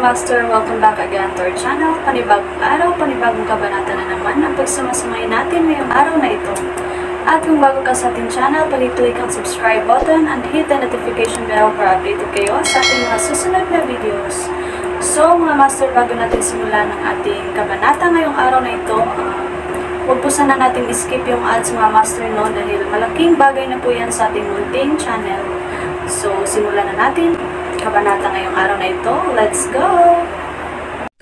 Master, welcome back again to our channel. Panibagong araw, panibagong kabanata na naman ang pagsumasamayin natin ngayong araw na ito. At kung bago ka sa ating channel, pag-click ang subscribe button and hit the notification bell para updated kayo sa ating mga susunod na videos. So mga Master, bago natin simulan ang ating kabanata ngayong araw na ito, huwag po sana natin skip yung ads mga Master, no, dahil malaking bagay na po yan sa ating munting channel. So simulan na natin kabanata ngayong araw na ito. Let's go!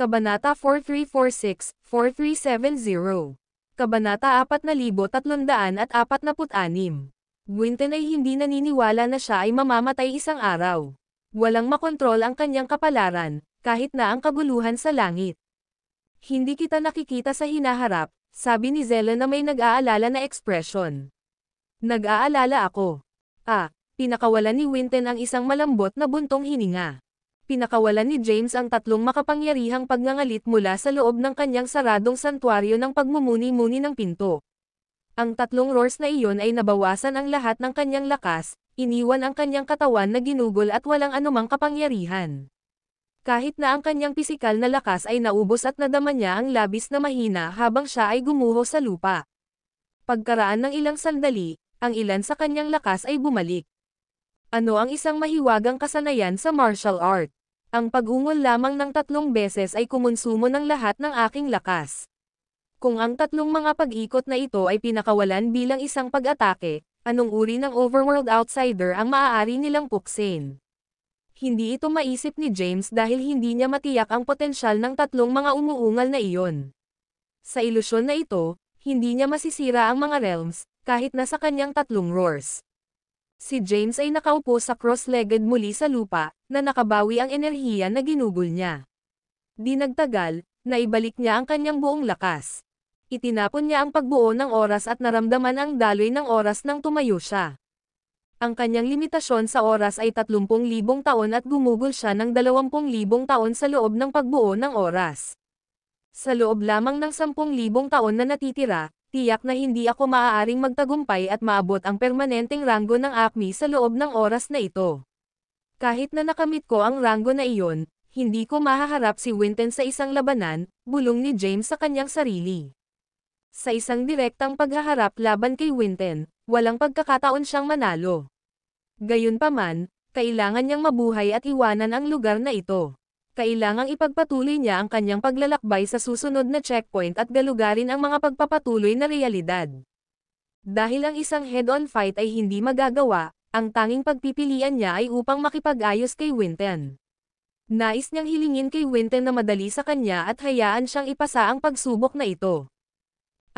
Kabanata 4346-4370. Kabanata 4346. Gwynten ay hindi naniniwala na siya ay mamamatay isang araw. Walang makontrol ang kanyang kapalaran, kahit na ang kaguluhan sa langit. Hindi kita nakikita sa hinaharap, sabi ni Zella na may nag-aalala na ekspresyon. Nag-aalala ako. Pinakawalan ni Gwynten ang isang malambot na buntong hininga. Pinakawalan ni James ang tatlong makapangyarihang pagngangalit mula sa loob ng kanyang saradong santuaryo ng pagmumuni-muni ng pinto. Ang tatlong roars na iyon ay nabawasan ang lahat ng kanyang lakas, iniwan ang kanyang katawan na ginugol at walang anumang kapangyarihan. Kahit na ang kanyang pisikal na lakas ay naubos at nadama niya ang labis na mahina habang siya ay gumuho sa lupa. Pagkaraan ng ilang sandali, ang ilan sa kanyang lakas ay bumalik. Ano ang isang mahiwagang kasanayan sa martial art? Ang pag-ungol lamang ng 3 beses ay kumonsumo ng lahat ng aking lakas. Kung ang tatlong mga pag-ikot na ito ay pinakawalan bilang isang pag-atake, anong uri ng overworld outsider ang maaari nilang puksin? Hindi ito maisip ni James dahil hindi niya matiyak ang potensyal ng tatlong mga umuungal na iyon. Sa ilusyon na ito, hindi niya masisira ang mga realms, kahit na sa kanyang tatlong roars. Si James ay nakaupo sa cross-legged muli sa lupa, na nakabawi ang enerhiya na ginugol niya. Di nagtagal, naibalik niya ang kanyang buong lakas. Itinapon niya ang pagbuo ng oras at naramdaman ang daloy ng oras nang tumayo siya. Ang kanyang limitasyon sa oras ay 30,000 taon at gumugol siya ng 20,000 taon sa loob ng pagbuo ng oras. Sa loob lamang ng 10,000 taon na natitira, tiyak na hindi ako maaaring magtagumpay at maabot ang permanenteng ranggo ng Acme sa loob ng oras na ito. Kahit na nakamit ko ang ranggo na iyon, hindi ko mahaharap si Gwynten sa isang labanan, bulong ni James sa kanyang sarili. Sa isang direktang paghaharap laban kay Gwynten, walang pagkakataon siyang manalo. Gayunpaman, kailangan niyang mabuhay at iwanan ang lugar na ito. Kailangang ipagpatuloy niya ang kanyang paglalakbay sa susunod na checkpoint at galugarin ang mga pagpapatuloy na realidad. Dahil ang isang head-on fight ay hindi magagawa, ang tanging pagpipilian niya ay upang makipag-ayos kay Gwynten. Nais niyang hilingin kay Gwynten na madali sa kanya at hayaan siyang ipasa ang pagsubok na ito.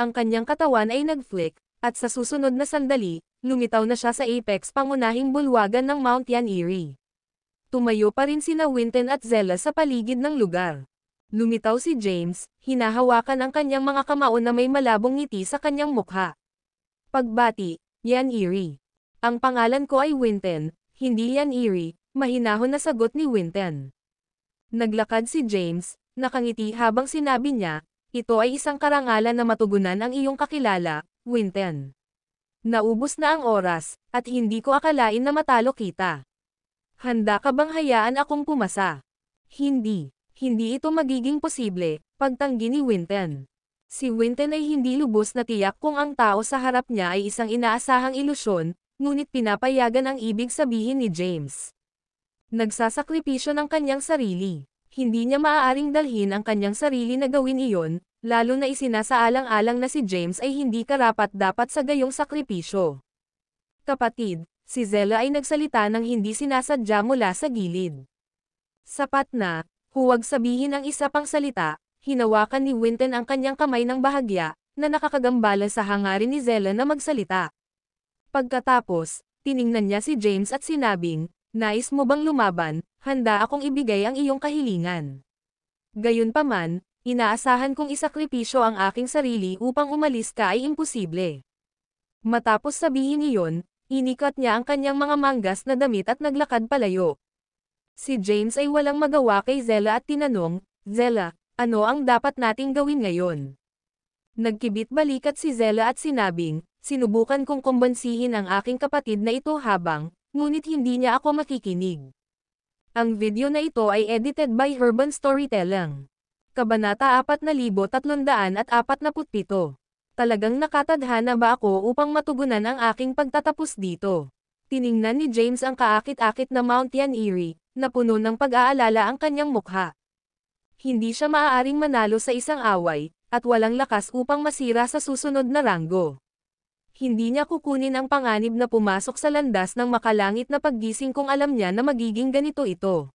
Ang kanyang katawan ay nag-flick, at sa susunod na sandali, lumitaw na siya sa apex pangunahing bulwagan ng Mount Yan Erie. Tumayo pa rin sina Gwynten at Zella sa paligid ng lugar. Lumitaw si James, hinahawakan ang kanyang mga kamao na may malabong ngiti sa kanyang mukha. Pagbati, Yan Erie. Ang pangalan ko ay Gwynten, hindi Yan Erie, mahinahon na sagot ni Gwynten. Naglakad si James, nakangiti habang sinabi niya, ito ay isang karangalan na matugunan ang iyong kakilala, Gwynten. Naubos na ang oras, at hindi ko akalain na matalo kita. Handa ka bang hayaan akong pumasa? Hindi ito magiging posible, pagtanggi ni Gwynten. Si Gwynten ay hindi lubos na tiyak kung ang tao sa harap niya ay isang inaasahang ilusyon, ngunit pinapayagan ang ibig sabihin ni James. Nagsasakripisyo ng kanyang sarili. Hindi niya maaaring dalhin ang kanyang sarili na gawin iyon, lalo na isinasaalang-alang na si James ay hindi karapat-dapat sa gayong sakripisyo. Kapatid, si Zella ay nagsalita ng hindi sinasadya mula sa gilid. Sapat na, huwag sabihin ang isa pang salita, hinawakan ni Gwynten ang kanyang kamay ng bahagya, na nakakagambala sa hangarin ni Zella na magsalita. Pagkatapos, tiningnan niya si James at sinabing, nais mo bang lumaban, handa akong ibigay ang iyong kahilingan. Gayunpaman, inaasahan kong isakripisyo ang aking sarili upang umalis ka ay imposible. Matapos sabihin iyon, inikat niya ang kanyang mga manggas na damit at naglakad palayo. Si James ay walang magawa kay Zella at tinanong, Zella, ano ang dapat nating gawin ngayon? Nagkibit balikat si Zella at sinabing, sinubukan kong kumbansihin ang aking kapatid na ito habang, ngunit hindi niya ako makikinig. Ang video na ito ay edited by Urban Storytelling. Kabanata 4347. Talagang nakatadhana ba ako upang matugunan ang aking pagtatapos dito? Tiningnan ni James ang kaakit-akit na Mount Yaniri, na puno ng pag-aalala ang kanyang mukha. Hindi siya maaaring manalo sa isang away, at walang lakas upang masira sa susunod na ranggo. Hindi niya kukunin ang panganib na pumasok sa landas ng makalangit na paggising kung alam niya na magiging ganito ito.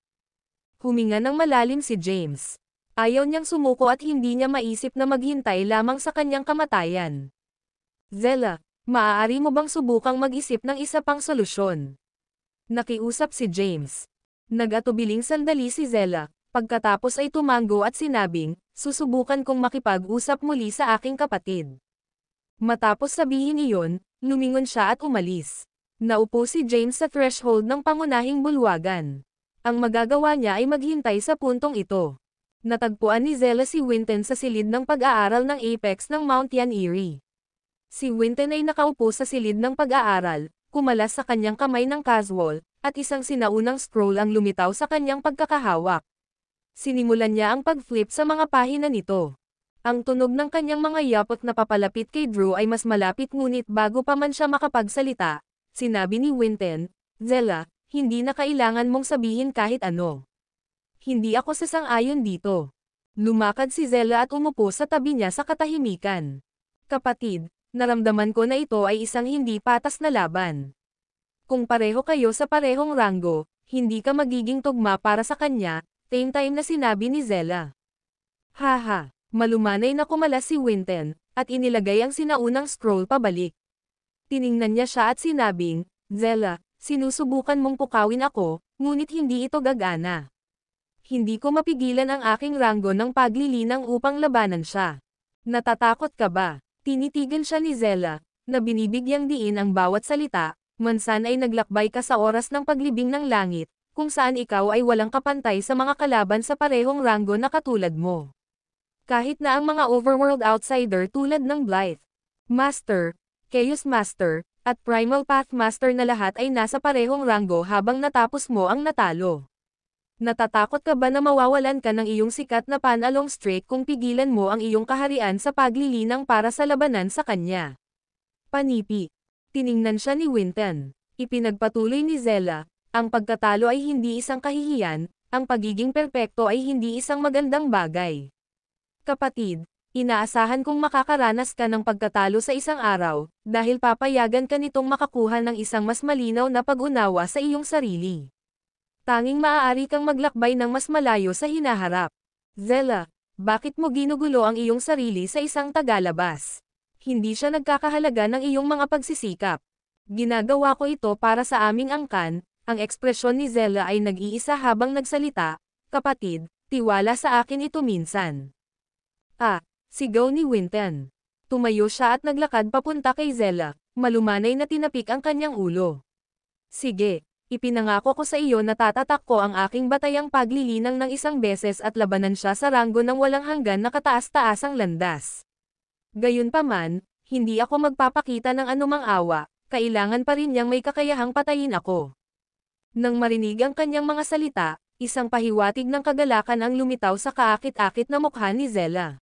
Huminga ng malalim si James. Ayaw niyang sumuko at hindi niya maisip na maghintay lamang sa kanyang kamatayan. Zella, maaari mo bang subukang mag-isip ng isa pang solusyon? Nakiusap si James. Nag-atubiling sandali si Zella, pagkatapos ay tumango at sinabing, susubukan kong makipag-usap muli sa aking kapatid. Matapos sabihin iyon, lumingon siya at umalis. Naupo si James sa threshold ng pangunahing bulwagan. Ang magagawa niya ay maghintay sa puntong ito. Natagpuan ni Zella si Winton sa silid ng pag-aaral ng apex ng Mount Yaniri. Si Winton ay nakaupo sa silid ng pag-aaral, kumalas sa kanyang kamay ng casual, at isang sinaunang scroll ang lumitaw sa kanyang pagkakahawak. Sinimulan niya ang pag-flip sa mga pahina nito. Ang tunog ng kanyang mga yapot na papalapit kay Drew ay mas malapit ngunit bago pa man siya makapagsalita, sinabi ni Winton, Zella, hindi na kailangan mong sabihin kahit ano. Hindi ako sasang-ayon dito. Lumakad si Zella at umupo sa tabi niya sa katahimikan. Kapatid, naramdaman ko na ito ay isang hindi patas na laban. Kung pareho kayo sa parehong ranggo, hindi ka magiging tugma para sa kanya, same time na sinabi ni Zella. Haha. Malumanay na kumalas si Winton, at inilagay ang sinaunang scroll pabalik. Tiningnan niya siya at sinabing, Zella, sinusubukan mong pukawin ako, ngunit hindi ito gagana. Hindi ko mapigilan ang aking ranggo ng paglilinang upang labanan siya. Natatakot ka ba? Tinitigan siya ni Zella, na binibigyang diin ang bawat salita, mansan ay naglakbay ka sa oras ng paglibing ng langit, kung saan ikaw ay walang kapantay sa mga kalaban sa parehong ranggo na katulad mo. Kahit na ang mga overworld outsider tulad ng Blythe Master, Chaos Master, at Primal Path Master na lahat ay nasa parehong ranggo habang natapos mo ang natalo. Natatakot ka ba na mawawalan ka ng iyong sikat na panalong streak kung pigilan mo ang iyong kaharian sa paglilinang para sa labanan sa kanya? Panipi. Tiningnan siya ni Winton. Ipinagpatuloy ni Zella, ang pagkatalo ay hindi isang kahihiyan, ang pagiging perpekto ay hindi isang magandang bagay. Kapatid, inaasahan kong makakaranas ka ng pagkatalo sa isang araw, dahil papayagan ka nitong makakuha ng isang mas malinaw na pag-unawa sa iyong sarili. Tanging maaari kang maglakbay ng mas malayo sa hinaharap. Zella, bakit mo ginugulo ang iyong sarili sa isang tagalabas? Hindi siya nagkakahalaga ng iyong mga pagsisikap. Ginagawa ko ito para sa aming angkan, ang ekspresyon ni Zella ay nag-iisa habang nagsalita, kapatid, tiwala sa akin ito minsan. Sigaw ni Winton. Tumayo siya at naglakad papunta kay Zella, malumanay na tinapik ang kanyang ulo. Sige, ipinangako ko sa iyo na tatatak ko ang aking batayang paglilinang ng isang beses at labanan siya sa ranggo ng walang hanggan na kataas-taasang landas. Gayunpaman, hindi ako magpapakita ng anumang awa, kailangan pa rin niyang may kakayahang patayin ako. Nang marinig ang kanyang mga salita, isang pahiwatig ng kagalakan ang lumitaw sa kaakit-akit na mukha ni Zella.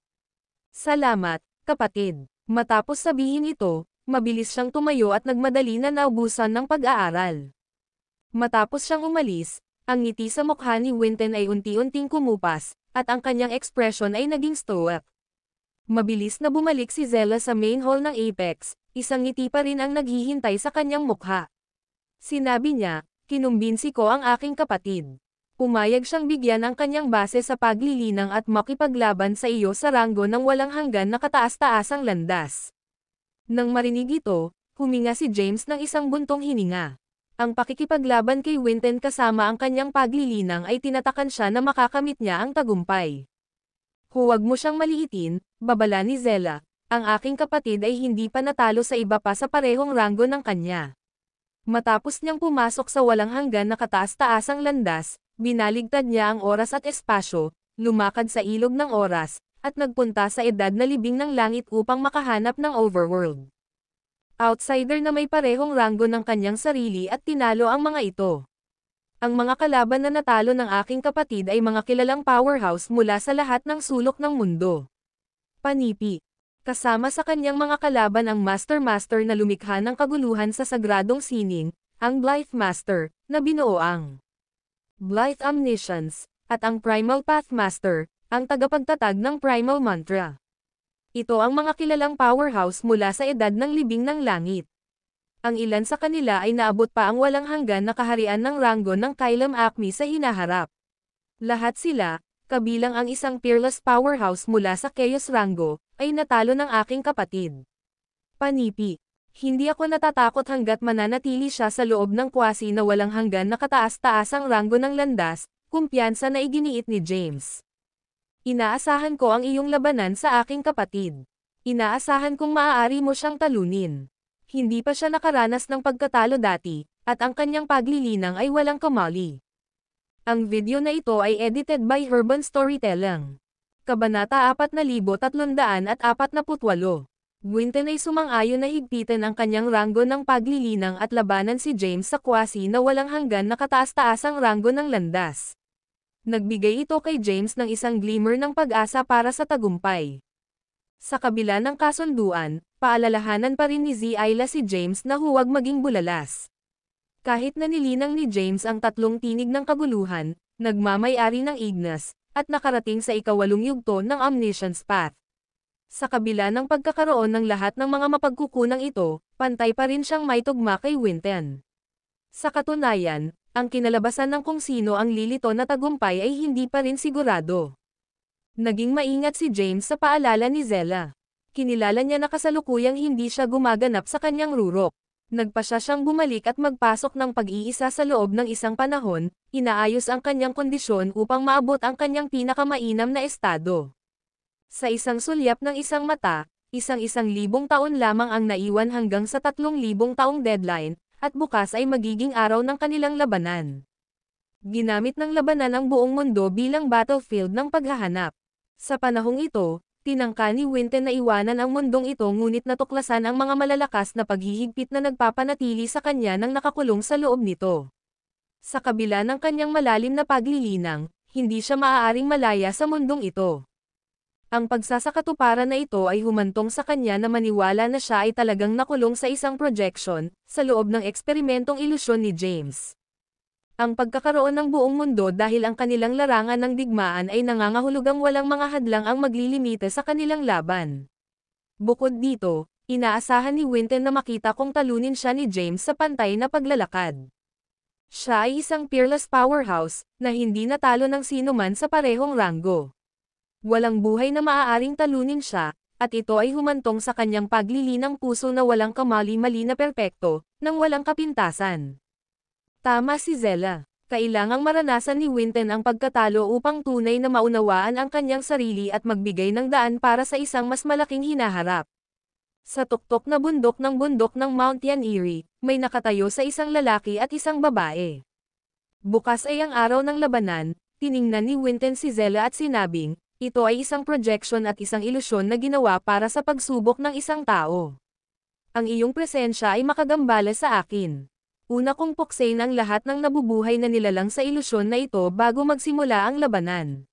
Salamat, kapatid. Matapos sabihin ito, mabilis siyang tumayo at nagmadali na naubusan ng pag-aaral. Matapos siyang umalis, ang ngiti sa mukha ni Winton ay unti-unting kumupas, at ang kanyang ekspresyon ay naging stoic. Mabilis na bumalik si Zella sa main hall ng Apex, isang ngiti pa rin ang naghihintay sa kanyang mukha. Sinabi niya, kinumbinsi ko ang aking kapatid. Pumayag siyang bigyan ang kanyang base sa paglilinang at makipaglaban sa iyo sa ranggo ng walang hanggan na kataas-taasang landas. Nang marinig ito, huminga si James ng isang buntong hininga. Ang pakikipaglaban kay Winton kasama ang kanyang paglilinang ay tinatakan siya na makakamit niya ang tagumpay. Huwag mo siyang maliitin, babala ni Zella, ang aking kapatid ay hindi pa natalo sa iba pa sa parehong ranggo ng kanya. Matapos niyang pumasok sa walang hanggan na kataas-taasang landas, binaligtad niya ang oras at espasyo, lumakad sa ilog ng oras, at nagpunta sa edad na libing ng langit upang makahanap ng overworld. Outsider na may parehong ranggo ng kanyang sarili at tinalo ang mga ito. Ang mga kalaban na natalo ng aking kapatid ay mga kilalang powerhouse mula sa lahat ng sulok ng mundo. Panipi. Kasama sa kanyang mga kalaban ang Master na lumikha ng kaguluhan sa sagradong sining, ang Blythe Master, na binuo ang Blythe Omniscience, at ang Primal Pathmaster, ang tagapagtatag ng Primal Mantra. Ito ang mga kilalang powerhouse mula sa edad ng libing ng langit. Ang ilan sa kanila ay naabot pa ang walang hanggan na kaharian ng ranggo ng Kailam Acme sa hinaharap. Lahat sila, kabilang ang isang peerless powerhouse mula sa Chaos Rango, ay natalo ng aking kapatid. Panipi. Hindi ako natatakot hanggat mananatili siya sa loob ng kwasi na walang hanggan na kataas-taasang ranggo ng landas, kumpiyansa na iginiit ni James. Inaasahan ko ang iyong labanan sa aking kapatid. Inaasahan kong maaari mo siyang talunin. Hindi pa siya nakaranas ng pagkatalo dati, at ang kanyang paglilinang ay walang kamali. Ang video na ito ay edited by Urban Storytelling. Kabanata 4348. Gwynton ay sumang-ayon na higpitan ang kanyang ranggo ng paglilinang at labanan si James sa kwasi na walang hanggan na kataas-taasang ranggo ng landas. Nagbigay ito kay James ng isang glimmer ng pag-asa para sa tagumpay. Sa kabila ng kasunduan, paalalahanan pa rin ni Zayla si James na huwag maging bulalas. Kahit na nilinang ni James ang tatlong tinig ng kaguluhan, nagmamay-ari ng Ignis, at nakarating sa ikawalong yugto ng Omniscience Path. Sa kabila ng pagkakaroon ng lahat ng mga mapagkukunang ito, pantay pa rin siyang may tugma kay Winton. Sa katunayan, ang kinalabasan ng kung sino ang lilito na tagumpay ay hindi pa rin sigurado. Naging maingat si James sa paalala ni Zayla. Kinilala niya na kasalukuyang hindi siya gumaganap sa kanyang rurok. Nagpasya siyang bumalik at magpasok ng pag-iisa sa loob ng isang panahon, inaayos ang kanyang kondisyon upang maabot ang kanyang pinakamainam na estado. Sa isang sulyap ng isang mata, isang libong taon lamang ang naiwan hanggang sa 3,000 taong deadline, at bukas ay magiging araw ng kanilang labanan. Ginamit ng labanan ang buong mundo bilang battlefield ng paghahanap. Sa panahong ito, tinangka ni Winton na iwanan ang mundong ito ngunit natuklasan ang mga malalakas na paghihigpit na nagpapanatili sa kanya nang nakakulong sa loob nito. Sa kabila ng kanyang malalim na paglilinang, hindi siya maaaring malaya sa mundong ito. Ang pagsasakatuparan na ito ay humantong sa kanya na maniwala na siya ay talagang nakulong sa isang projection, sa loob ng eksperimentong ilusyon ni James. Ang pagkakaroon ng buong mundo dahil ang kanilang larangan ng digmaan ay nangangahulugang walang mga hadlang ang maglilimite sa kanilang laban. Bukod dito, inaasahan ni Winton na makita kung talunin siya ni James sa pantay na paglalakad. Siya ay isang peerless powerhouse, na hindi natalo ng sinuman sa parehong ranggo. Walang buhay na maaaring talunin siya, at ito ay humantong sa kanyang paglilinang puso na walang kamali-mali na perpekto, nang walang kapintasan. Tama si Zayla. Kailangang maranasan ni Winton ang pagkatalo upang tunay na maunawaan ang kanyang sarili at magbigay ng daan para sa isang mas malaking hinaharap. Sa tuktok na bundok ng Mount Yaniri, may nakatayo sa isang lalaki at isang babae. Bukas ay ang araw ng labanan, tiningnan ni Winton si Zayla at sinabing, ito ay isang projection at isang ilusyon na ginawa para sa pagsubok ng isang tao. Ang iyong presensya ay makagambala sa akin. Una kong puksain ang lahat ng nabubuhay na nilalang sa ilusyon na ito bago magsimula ang labanan.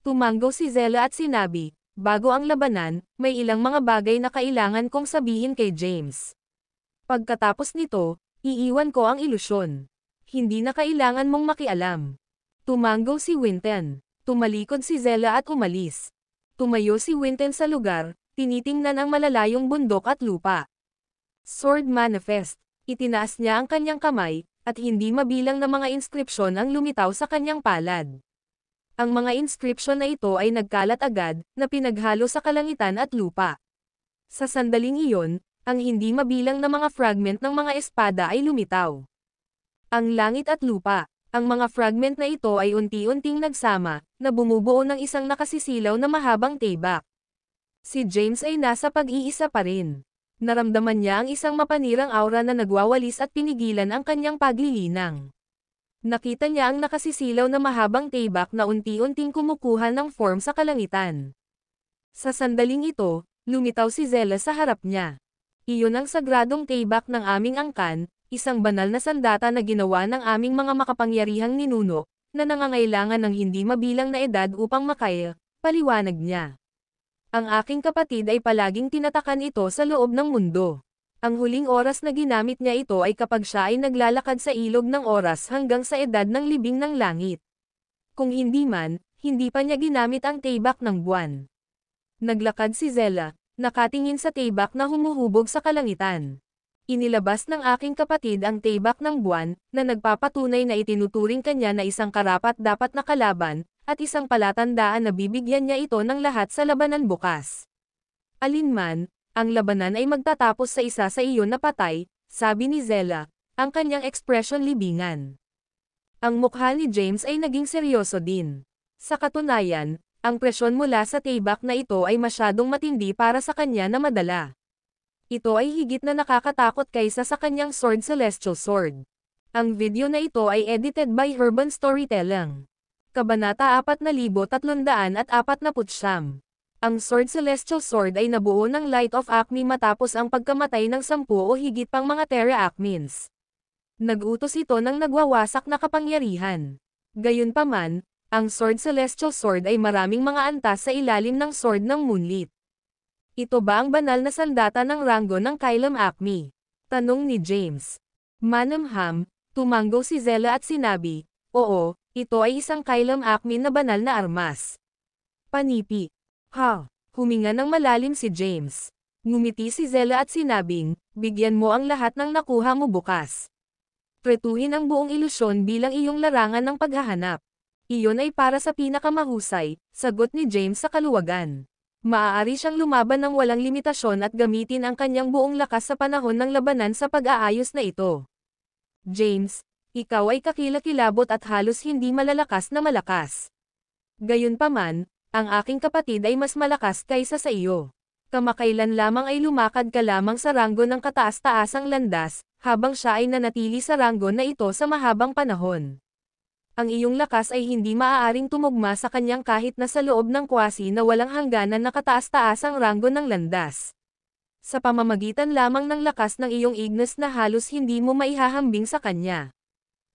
Tumanggo si Zayla at sinabi, bago ang labanan, may ilang mga bagay na kailangan kong sabihin kay James. Pagkatapos nito, iiwan ko ang ilusyon. Hindi na kailangan mong makialam. Tumanggo si Winton. Tumalikod si Zayla at umalis. Tumayo si Winton sa lugar, tinitingnan ang malalayong bundok at lupa. Sword Manifest. Itinaas niya ang kanyang kamay, at hindi mabilang na mga inskripsyon ang lumitaw sa kanyang palad. Ang mga inskripsyon na ito ay nagkalat agad, na pinaghalo sa kalangitan at lupa. Sa sandaling iyon, ang hindi mabilang na mga fragment ng mga espada ay lumitaw. Ang langit at lupa, ang mga fragment na ito ay unti-unting nagsama, na bumubuo ng isang nakasisilaw na mahabang tibak. Si James ay nasa pag-iisa pa rin. Naramdaman niya ang isang mapanirang aura na nagwawalis at pinigilan ang kanyang paglilinang. Nakita niya ang nakasisilaw na mahabang tibak na unti-unting kumukuha ng form sa kalangitan. Sa sandaling ito, lumitaw si Zayla sa harap niya. Iyon ang sagradong tibak ng aming angkan, Isang banal na sandata na ginawa ng aming mga makapangyarihang ninuno, na nangangailangan ng hindi mabilang na edad upang makaya, paliwanag niya. Ang aking kapatid ay palaging tinatakan ito sa loob ng mundo. Ang huling oras na ginamit niya ito ay kapag siya ay naglalakad sa ilog ng oras hanggang sa edad ng libing ng langit. Kung hindi man, hindi pa niya ginamit ang tibak ng buwan. Naglakad si Zella, nakatingin sa tibak na humuhubog sa kalangitan. Inilabas ng aking kapatid ang tibak ng buwan, na nagpapatunay na itinuturing kanya na isang karapat-dapat na kalaban, at isang palatandaan na bibigyan niya ito ng lahat sa labanan bukas. Alinman, ang labanan ay magtatapos sa isa sa iyon na patay, sabi ni Zella, ang kanyang ekspresyon libingan. Ang mukha ni James ay naging seryoso din. Sa katunayan, ang presyon mula sa tibak na ito ay masyadong matindi para sa kanya na madala. Ito ay higit na nakakatakot kaysa sa kanyang sword Celestial Sword. Ang video na ito ay edited by Urban Storytelling. Kabanata 4349. Ang Sword Celestial Sword ay nabuo ng Light of Acme matapos ang pagkamatay ng 10 o higit pang mga Terra Acmens. Nag-utos ito ng nagwawasak na kapangyarihan. Gayunpaman, ang Sword Celestial Sword ay maraming mga antas sa ilalim ng Sword ng Moonlit. Ito ba ang banal na sandata ng ranggo ng Kylum Acme? Tanong ni James. Manamham, tumanggo si Zella at sinabi, oo, ito ay isang Kylum Acme na banal na armas. Panipi. Ha, huminga ng malalim si James. Ngumiti si Zella at sinabing, bigyan mo ang lahat ng nakuha mo bukas. Tretuhin ang buong ilusyon bilang iyong larangan ng paghahanap. Iyon ay para sa pinakamahusay, sagot ni James sa kaluwagan. Maaari siyang lumaban ng walang limitasyon at gamitin ang kanyang buong lakas sa panahon ng labanan sa pag-aayos na ito. James, ikaw ay kakilakilabot at halos hindi malalakas na malakas. Gayunpaman, ang aking kapatid ay mas malakas kaysa sa iyo. Kamakailan lamang ay lumakad ka lamang sa ranggo ng kataas-taasang landas, habang siya ay nanatili sa ranggo na ito sa mahabang panahon. Ang iyong lakas ay hindi maaaring tumugma sa kanyang kahit na sa loob ng kwasi na walang hangganan na kataas-taasang ranggo ng landas. Sa pamamagitan lamang ng lakas ng iyong Ignis na halos hindi mo maihahambing sa kanya.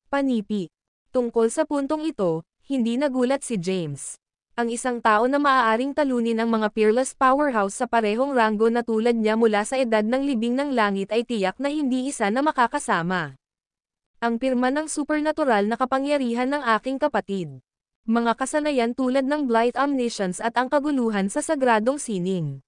Panipi. Tungkol sa puntong ito, hindi nagulat si James. Ang isang tao na maaaring talunin ang mga peerless powerhouse sa parehong ranggo na tulad niya mula sa edad ng libing ng langit ay tiyak na hindi isa na makakasama. Ang pirma ng supernatural na kapangyarihan ng aking kapatid. Mga kasanayan tulad ng Blight Omniscience at ang kaguluhan sa sagradong sining.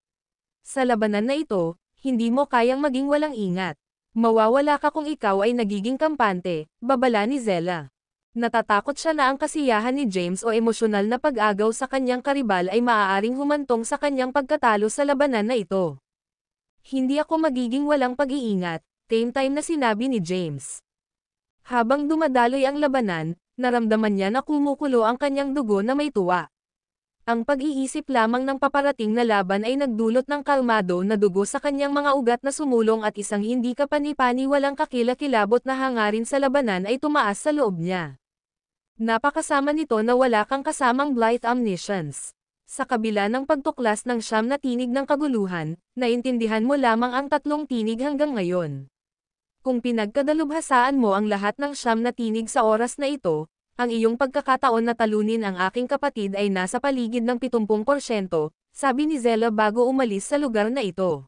Sa labanan na ito, hindi mo kayang maging walang ingat. Mawawala ka kung ikaw ay nagiging kampante, babala ni Zella. Natatakot siya na ang kasiyahan ni James o emosyonal na pag-agaw sa kanyang karibal ay maaaring humantong sa kanyang pagkatalo sa labanan na ito. Hindi ako magiging walang pag-iingat, same time na sinabi ni James. Habang dumadaloy ang labanan, naramdaman niya na kumukulo ang kanyang dugo na may tuwa. Ang pag-iisip lamang ng paparating na laban ay nagdulot ng kalmado na dugo sa kanyang mga ugat na sumulong at isang hindi kapani-pani walang kakilakilabot na hangarin sa labanan ay tumaas sa loob niya. Napakasama nito na wala kang kasamang Blight Omniscience. Sa kabila ng pagtuklas ng 9 na tinig ng kaguluhan, naintindihan mo lamang ang 3 tinig hanggang ngayon. Kung pinagkadalubhasaan mo ang lahat ng 9 na tinig sa oras na ito, ang iyong pagkakataon na talunin ang aking kapatid ay nasa paligid ng 70%, sabi ni Zella bago umalis sa lugar na ito.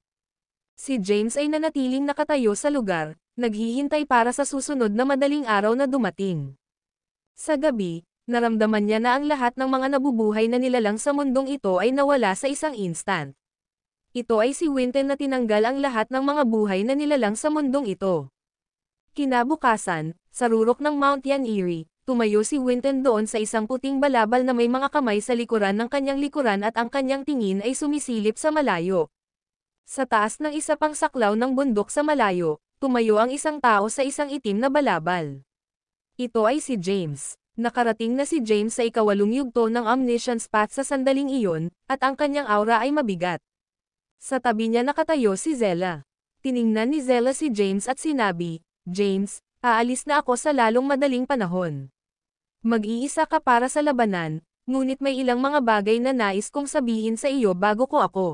Si James ay nanatiling nakatayo sa lugar, naghihintay para sa susunod na madaling araw na dumating. Sa gabi, naramdaman niya na ang lahat ng mga nabubuhay na nilalang sa mundong ito ay nawala sa isang instant. Ito ay si Winton na tinanggal ang lahat ng mga buhay na nilalang sa mundong ito. Kinabukasan, sa rurok ng Mount Yaniri, tumayo si Winton doon sa isang puting balabal na may mga kamay sa likuran ng kanyang likuran at ang kanyang tingin ay sumisilip sa malayo. Sa taas ng isa pang saklaw ng bundok sa malayo, tumayo ang isang tao sa isang itim na balabal. Ito ay si James. Nakarating na si James sa ikawalong yugto ng Omniscience Path sa sandaling iyon, at ang kanyang aura ay mabigat. Sa tabi niya nakatayo si Zella. Tiningnan ni Zella si James at sinabi, James, aalis na ako sa lalong madaling panahon. Mag-iisa ka para sa labanan, ngunit may ilang mga bagay na nais kong sabihin sa iyo bago ko ako.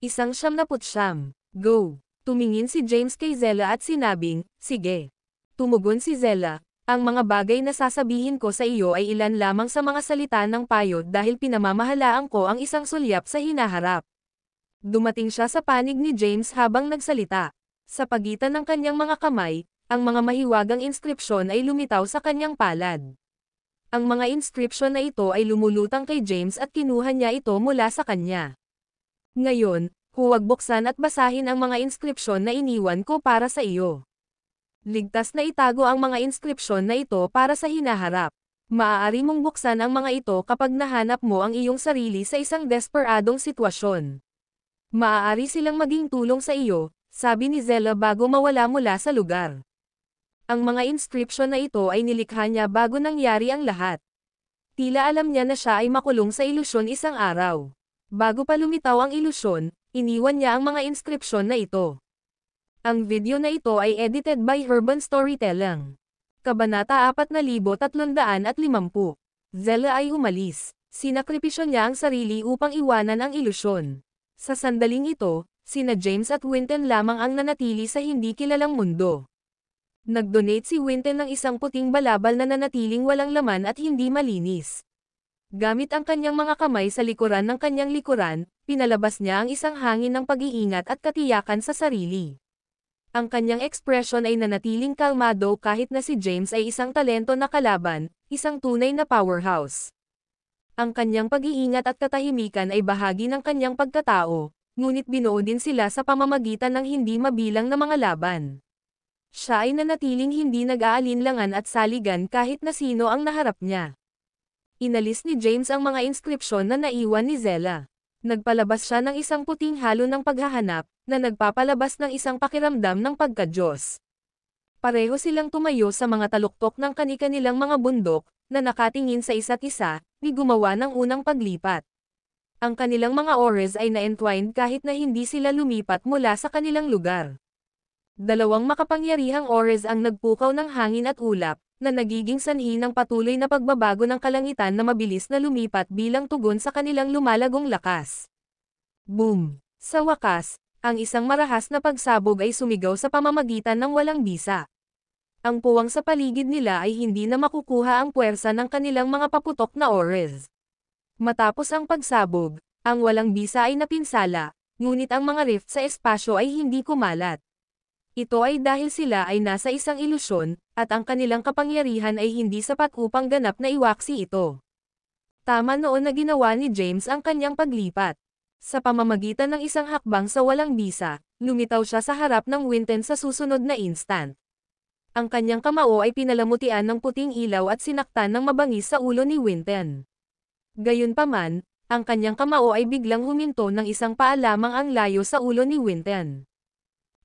179. Go! Tumingin si James kay Zella at sinabing, sige. Tumugon si Zella, ang mga bagay na sasabihin ko sa iyo ay ilan lamang sa mga salita ng payo dahil pinamamahalaan ko ang isang sulyap sa hinaharap. Dumating siya sa panig ni James habang nagsalita. Sa pagitan ng kanyang mga kamay, ang mga mahiwagang inskripsyon ay lumitaw sa kanyang palad. Ang mga inskripsyon na ito ay lumulutang kay James at kinuha niya ito mula sa kanya. Ngayon, huwag buksan at basahin ang mga inskripsyon na iniwan ko para sa iyo. Ligtas na itago ang mga inskripsyon na ito para sa hinaharap. Maaari mong buksan ang mga ito kapag nahanap mo ang iyong sarili sa isang desperadong sitwasyon. Maaari silang maging tulong sa iyo, sabi ni Zella bago mawala mula sa lugar. Ang mga inskripsyon na ito ay nilikha niya bago nangyari ang lahat. Tila alam niya na siya ay makulong sa ilusyon isang araw. Bago pa lumitaw ang ilusyon, iniwan niya ang mga inskripsyon na ito. Ang video na ito ay edited by Urban Storytelling. Kabanata 4350. Zella ay umalis. Sinakripisyo niya ang sarili upang iwanan ang ilusyon. Sa sandaling ito, sina James at Winton lamang ang nanatili sa hindi kilalang mundo. Nag-donate si Winton ng isang puting balabal na nanatiling walang laman at hindi malinis. Gamit ang kanyang mga kamay sa likuran ng kanyang likuran, pinalabas niya ang isang hangin ng pag-iingat at katiyakan sa sarili. Ang kanyang ekspresyon ay nanatiling kalmado kahit na si James ay isang talento na kalaban, isang tunay na powerhouse. Ang kanyang pag-iingat at katahimikan ay bahagi ng kanyang pagkatao, ngunit binuo din sila sa pamamagitan ng hindi mabilang na mga laban. Siya ay nanatiling hindi nag-aalinlangan at saligan kahit na sino ang naharap niya. Inalis ni James ang mga inskripsyon na naiwan ni Zella. Nagpalabas siya ng isang puting halo ng paghahanap, na nagpapalabas ng isang pakiramdam ng pagkadyos. Pareho silang tumayo sa mga taluktok ng kani-kanilang mga bundok, na nakatingin sa isa't isa, ni gumawa ng unang paglipat. Ang kanilang mga oars ay na-entwined kahit na hindi sila lumipat mula sa kanilang lugar. Dalawang makapangyarihang oars ang nagpukaw ng hangin at ulap, na nagiging sanhi ng patuloy na pagbabago ng kalangitan na mabilis na lumipat bilang tugon sa kanilang lumalagong lakas. Boom! Sa wakas, ang isang marahas na pagsabog ay sumigaw sa pamamagitan ng walang bisa. Ang puwang sa paligid nila ay hindi na makukuha ang puwersa ng kanilang mga paputok na oars. Matapos ang pagsabog, ang walang bisa ay napinsala, ngunit ang mga rift sa espasyo ay hindi kumalat. Ito ay dahil sila ay nasa isang ilusyon, at ang kanilang kapangyarihan ay hindi sapat upang ganap na iwaksi ito. Tama noon na ginawa ni James ang kanyang paglipat. Sa pamamagitan ng isang hakbang sa walang bisa, lumitaw siya sa harap ng Winton sa susunod na instant. Ang kanyang kamao ay pinalamutian ng puting ilaw at sinaktan ng mabangis sa ulo ni Winton. Gayunpaman, ang kanyang kamao ay biglang huminto ng isang paa lamang ang layo sa ulo ni Winton.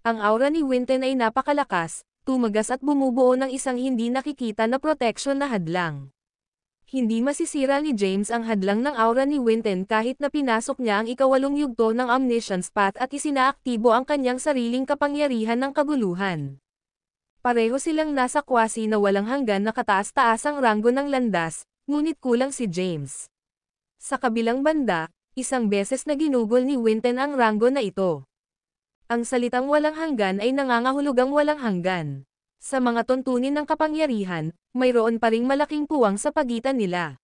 Ang aura ni Winton ay napakalakas, tumagas at bumubuo ng isang hindi nakikita na proteksyon na hadlang. Hindi masisira ni James ang hadlang ng aura ni Winton kahit na pinasok niya ang ikawalong yugto ng Omniscience Path at isinaaktibo ang kanyang sariling kapangyarihan ng kaguluhan. Pareho silang nasa kwasi na walang hanggan na kataas-taasang ranggo ng landas, ngunit kulang si James. Sa kabilang banda, isang beses na ginugol ni Winton ang ranggo na ito. Ang salitang walang hanggan ay nangangahulugang walang hanggan. Sa mga tuntunin ng kapangyarihan, mayroon pa ring malaking puwang sa pagitan nila.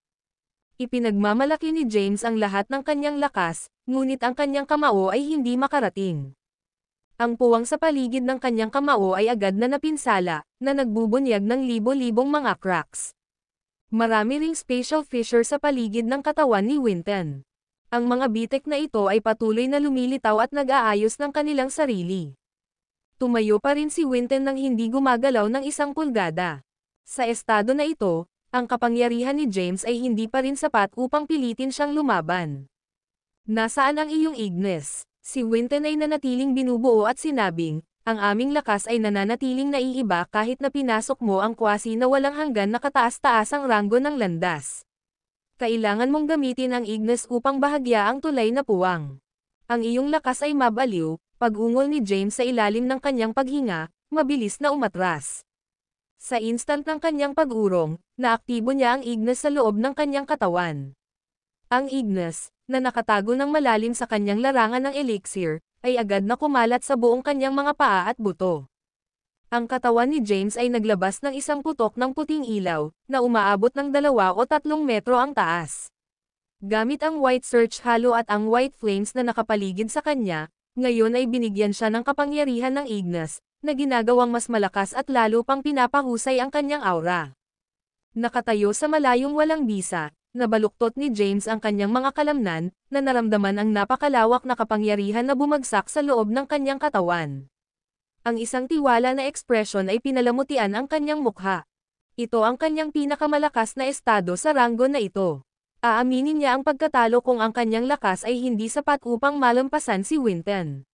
Ipinagmamalaki ni James ang lahat ng kanyang lakas, ngunit ang kanyang kamao ay hindi makarating. Ang puwang sa paligid ng kanyang kamao ay agad na napinsala, na nagbubunyag ng libo-libong mga cracks. Marami ring spatial fissure sa paligid ng katawan ni Winton. Ang mga bitek na ito ay patuloy na lumilitaw at nag-aayos ng kanilang sarili. Tumayo pa rin si Winton nang hindi gumagalaw ng 1 pulgada. Sa estado na ito, ang kapangyarihan ni James ay hindi pa rin sapat upang pilitin siyang lumaban. Nasaan ang iyong Ignis? Si Winton ay nanatiling binubuo at sinabing, ang aming lakas ay nananatiling naiiba kahit na pinasok mo ang kwasi na walang hanggan na kataas-taasang ranggo ng landas. Kailangan mong gamitin ang Ignis upang bahagya ang tulay na puwang. Ang iyong lakas ay mabaliw, pag-ungol ni James sa ilalim ng kanyang paghinga, mabilis na umatras. Sa instant ng kanyang pag-urong, naaktibo niya ang Ignis sa loob ng kanyang katawan. Ang Ignis, na nakatago ng malalim sa kanyang larangan ng elixir, ay agad na kumalat sa buong kanyang mga paa at buto. Ang katawan ni James ay naglabas ng isang putok ng puting ilaw, na umaabot ng 2 o 3 metro ang taas. Gamit ang White Search Halo at ang White Flames na nakapaligid sa kanya, ngayon ay binigyan siya ng kapangyarihan ng Ignis, na ginagawang mas malakas at lalo pang pinapahusay ang kanyang aura. Nakatayo sa malayong walang bisa, nabaluktot ni James ang kanyang mga kalamnan, na naramdaman ang napakalawak na kapangyarihan na bumagsak sa loob ng kanyang katawan. Ang isang tiwala na ekspresyon ay pinalamutian ang kanyang mukha. Ito ang kanyang pinakamalakas na estado sa ranggo na ito. Aaminin niya ang pagkatalo kung ang kanyang lakas ay hindi sapat upang malampasan si Winton.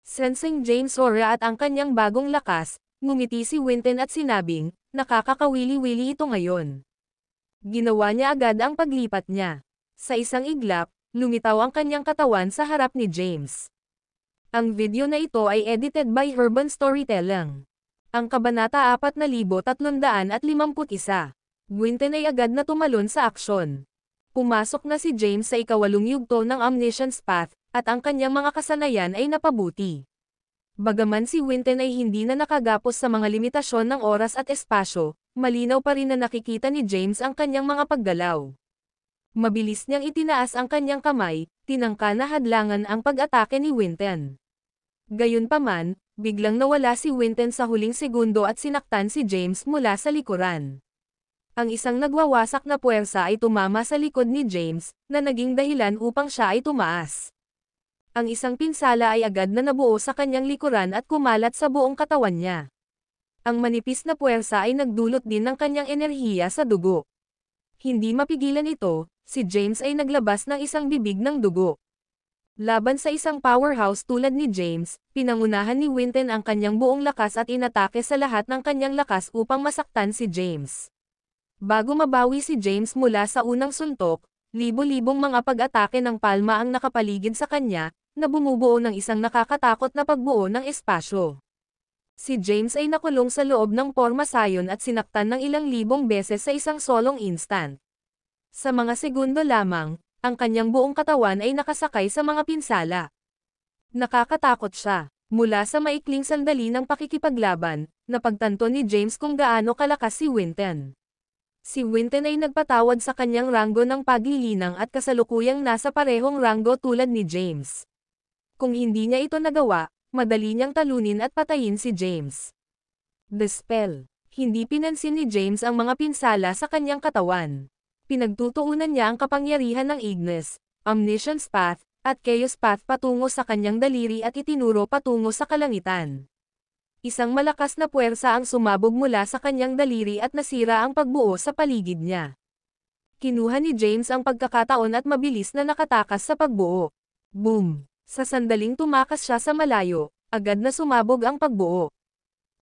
Sensing James' aura at ang kanyang bagong lakas, ngumiti si Winton at sinabing, nakakakawili-wili ito ngayon. Ginawa niya agad ang paglipat niya. Sa isang iglap, lumitaw ang kanyang katawan sa harap ni James. Ang video na ito ay edited by Urban Storytelling. Ang Kabanata 4351. Winton ay agad na tumalon sa aksyon. Pumasok na si James sa ikawalong yugto ng Omniscience Path, at ang kanyang mga kasanayan ay napabuti. Bagaman si Winton ay hindi na nakagapos sa mga limitasyon ng oras at espasyo, malinaw pa rin na nakikita ni James ang kanyang mga paggalaw. Mabilis niyang itinaas ang kanyang kamay, tinangka na hadlangan ang pag-atake ni Winton. Gayunpaman, biglang nawala si Winton sa huling segundo at sinaktan si James mula sa likuran. Ang isang nagwawasak na puwersa ay tumama sa likod ni James, na naging dahilan upang siya ay tumaas. Ang isang pinsala ay agad na nabuo sa kanyang likuran at kumalat sa buong katawan niya. Ang manipis na puwersa ay nagdulot din ng kanyang enerhiya sa dugo. Hindi mapigilan ito, si James ay naglabas ng isang bibig ng dugo. Laban sa isang powerhouse tulad ni James, pinangunahan ni Winton ang kanyang buong lakas at inatake sa lahat ng kanyang lakas upang masaktan si James. Bago mabawi si James mula sa unang suntok, libo-libong mga pag-atake ng palma ang nakapaligid sa kanya, na bumubuo ng isang nakakatakot na pagbuo ng espasyo. Si James ay nakulong sa loob ng pormasayon at sinaktan ng ilang libong beses sa isang solong instant. Sa mga segundo lamang, ang kanyang buong katawan ay nakasakay sa mga pinsala. Nakakatakot siya. Mula sa maikling sandali ng pakikipaglaban, napagtanto ni James kung gaano kalakas si Winton. Si Winton ay nagpatawad sa kanyang ranggo ng paglilinang at kasalukuyang nasa parehong ranggo tulad ni James. Kung hindi niya ito nagawa, madali niyang talunin at patayin si James. The spell. Hindi pinansin ni James ang mga pinsala sa kanyang katawan. Pinagtutuunan niya ang kapangyarihan ng Ignis, Omniscience Path, at Chaos Path patungo sa kanyang daliri at itinuro patungo sa kalangitan. Isang malakas na puwersa ang sumabog mula sa kanyang daliri at nasira ang pagbuo sa paligid niya. Kinuha ni James ang pagkakataon at mabilis na nakatakas sa pagbuo. Boom! Sa sandaling tumakas siya sa malayo, agad na sumabog ang pagbuo.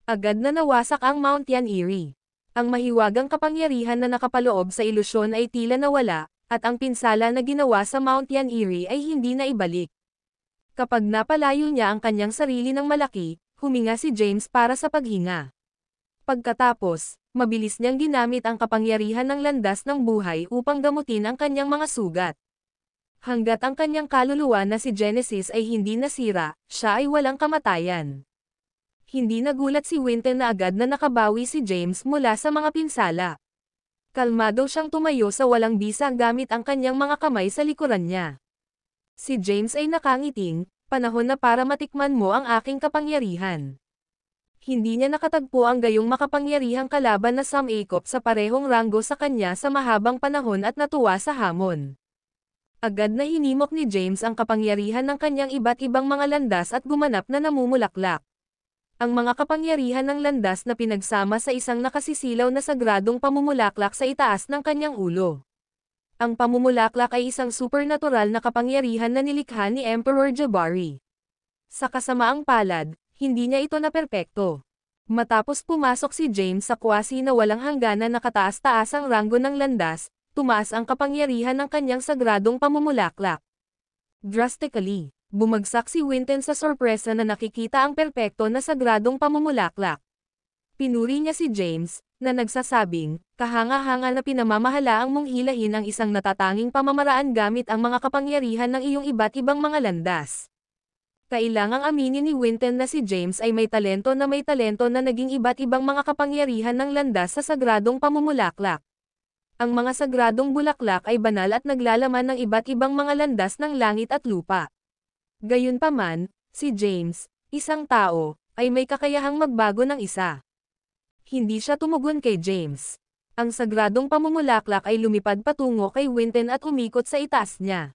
Agad na nawasak ang Mount Yaniri. Ang mahiwagang kapangyarihan na nakapaloob sa ilusyon ay tila nawala, at ang pinsala na ginawa sa Mount Yaniri ay hindi na ibalik. Kapag napalayo niya ang kanyang sarili ng malaki, huminga si James para sa paghinga. Pagkatapos, mabilis niyang ginamit ang kapangyarihan ng landas ng buhay upang gamutin ang kanyang mga sugat. Hanggat ang kanyang kaluluwa na si Genesis ay hindi nasira, siya ay walang kamatayan. Hindi nagulat si Winton na agad na nakabawi si James mula sa mga pinsala. Kalmado siyang tumayo sa walang bisa gamit ang kanyang mga kamay sa likuran niya. Si James ay nakangiting, panahon na para matikman mo ang aking kapangyarihan. Hindi niya nakatagpo ang gayong makapangyarihang kalaban na sumikop sa parehong ranggo sa kanya sa mahabang panahon at natuwa sa hamon. Agad na hinimok ni James ang kapangyarihan ng kanyang iba't ibang mga landas at gumanap na namumulaklak. Ang mga kapangyarihan ng landas na pinagsama sa isang nakasisilaw na sagradong pamumulaklak sa itaas ng kanyang ulo. Ang pamumulaklak ay isang supernatural na kapangyarihan na nilikha ni Emperor Jabari. Sa kasamaang palad, hindi niya ito naperpekto. Matapos pumasok si James sa kwasi na walang hangganan na kataas-taasang ranggo ng landas, tumaas ang kapangyarihan ng kanyang sagradong pamumulaklak. Drastically, bumagsak si Winton sa sorpresa na nakikita ang perpekto na sagradong pamumulaklak. Pinuri niya si James, na nagsasabing, kahanga-hanga na pinamamahala ang mong hilahin ang isang natatanging pamamaraan gamit ang mga kapangyarihan ng iyong iba't ibang mga landas. Kailangang aminin ni Winton na si James ay may talento na naging iba't ibang mga kapangyarihan ng landas sa sagradong pamumulaklak. Ang mga sagradong bulaklak ay banal at naglalaman ng iba't ibang mga landas ng langit at lupa. Gayunpaman, si James, isang tao, ay may kakayahang magbago ng isa. Hindi siya tumugon kay James. Ang sagradong pamumulaklak ay lumipad patungo kay Winton at umikot sa itaas niya.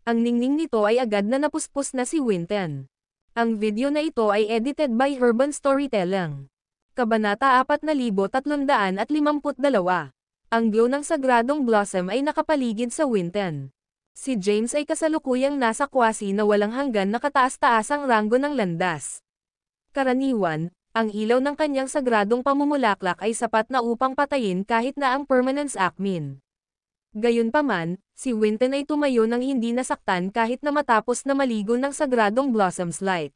Ang ningning nito ay agad na napuspos na si Winton. Ang video na ito ay edited by Urban Storytelling. Kabanata 4352. Ang glow ng sagradong blossom ay nakapaligid sa Winton. Si James ay kasalukuyang nasa kwasi na walang hanggan na kataas-taasang ranggo ng landas. Karaniwan, ang ilaw ng kanyang sagradong pamumulaklak ay sapat na upang patayin kahit na ang permanence acmin. Gayunpaman, si Winton ay tumayo nang hindi nasaktan kahit na matapos na maligo ng sagradong blossom's light.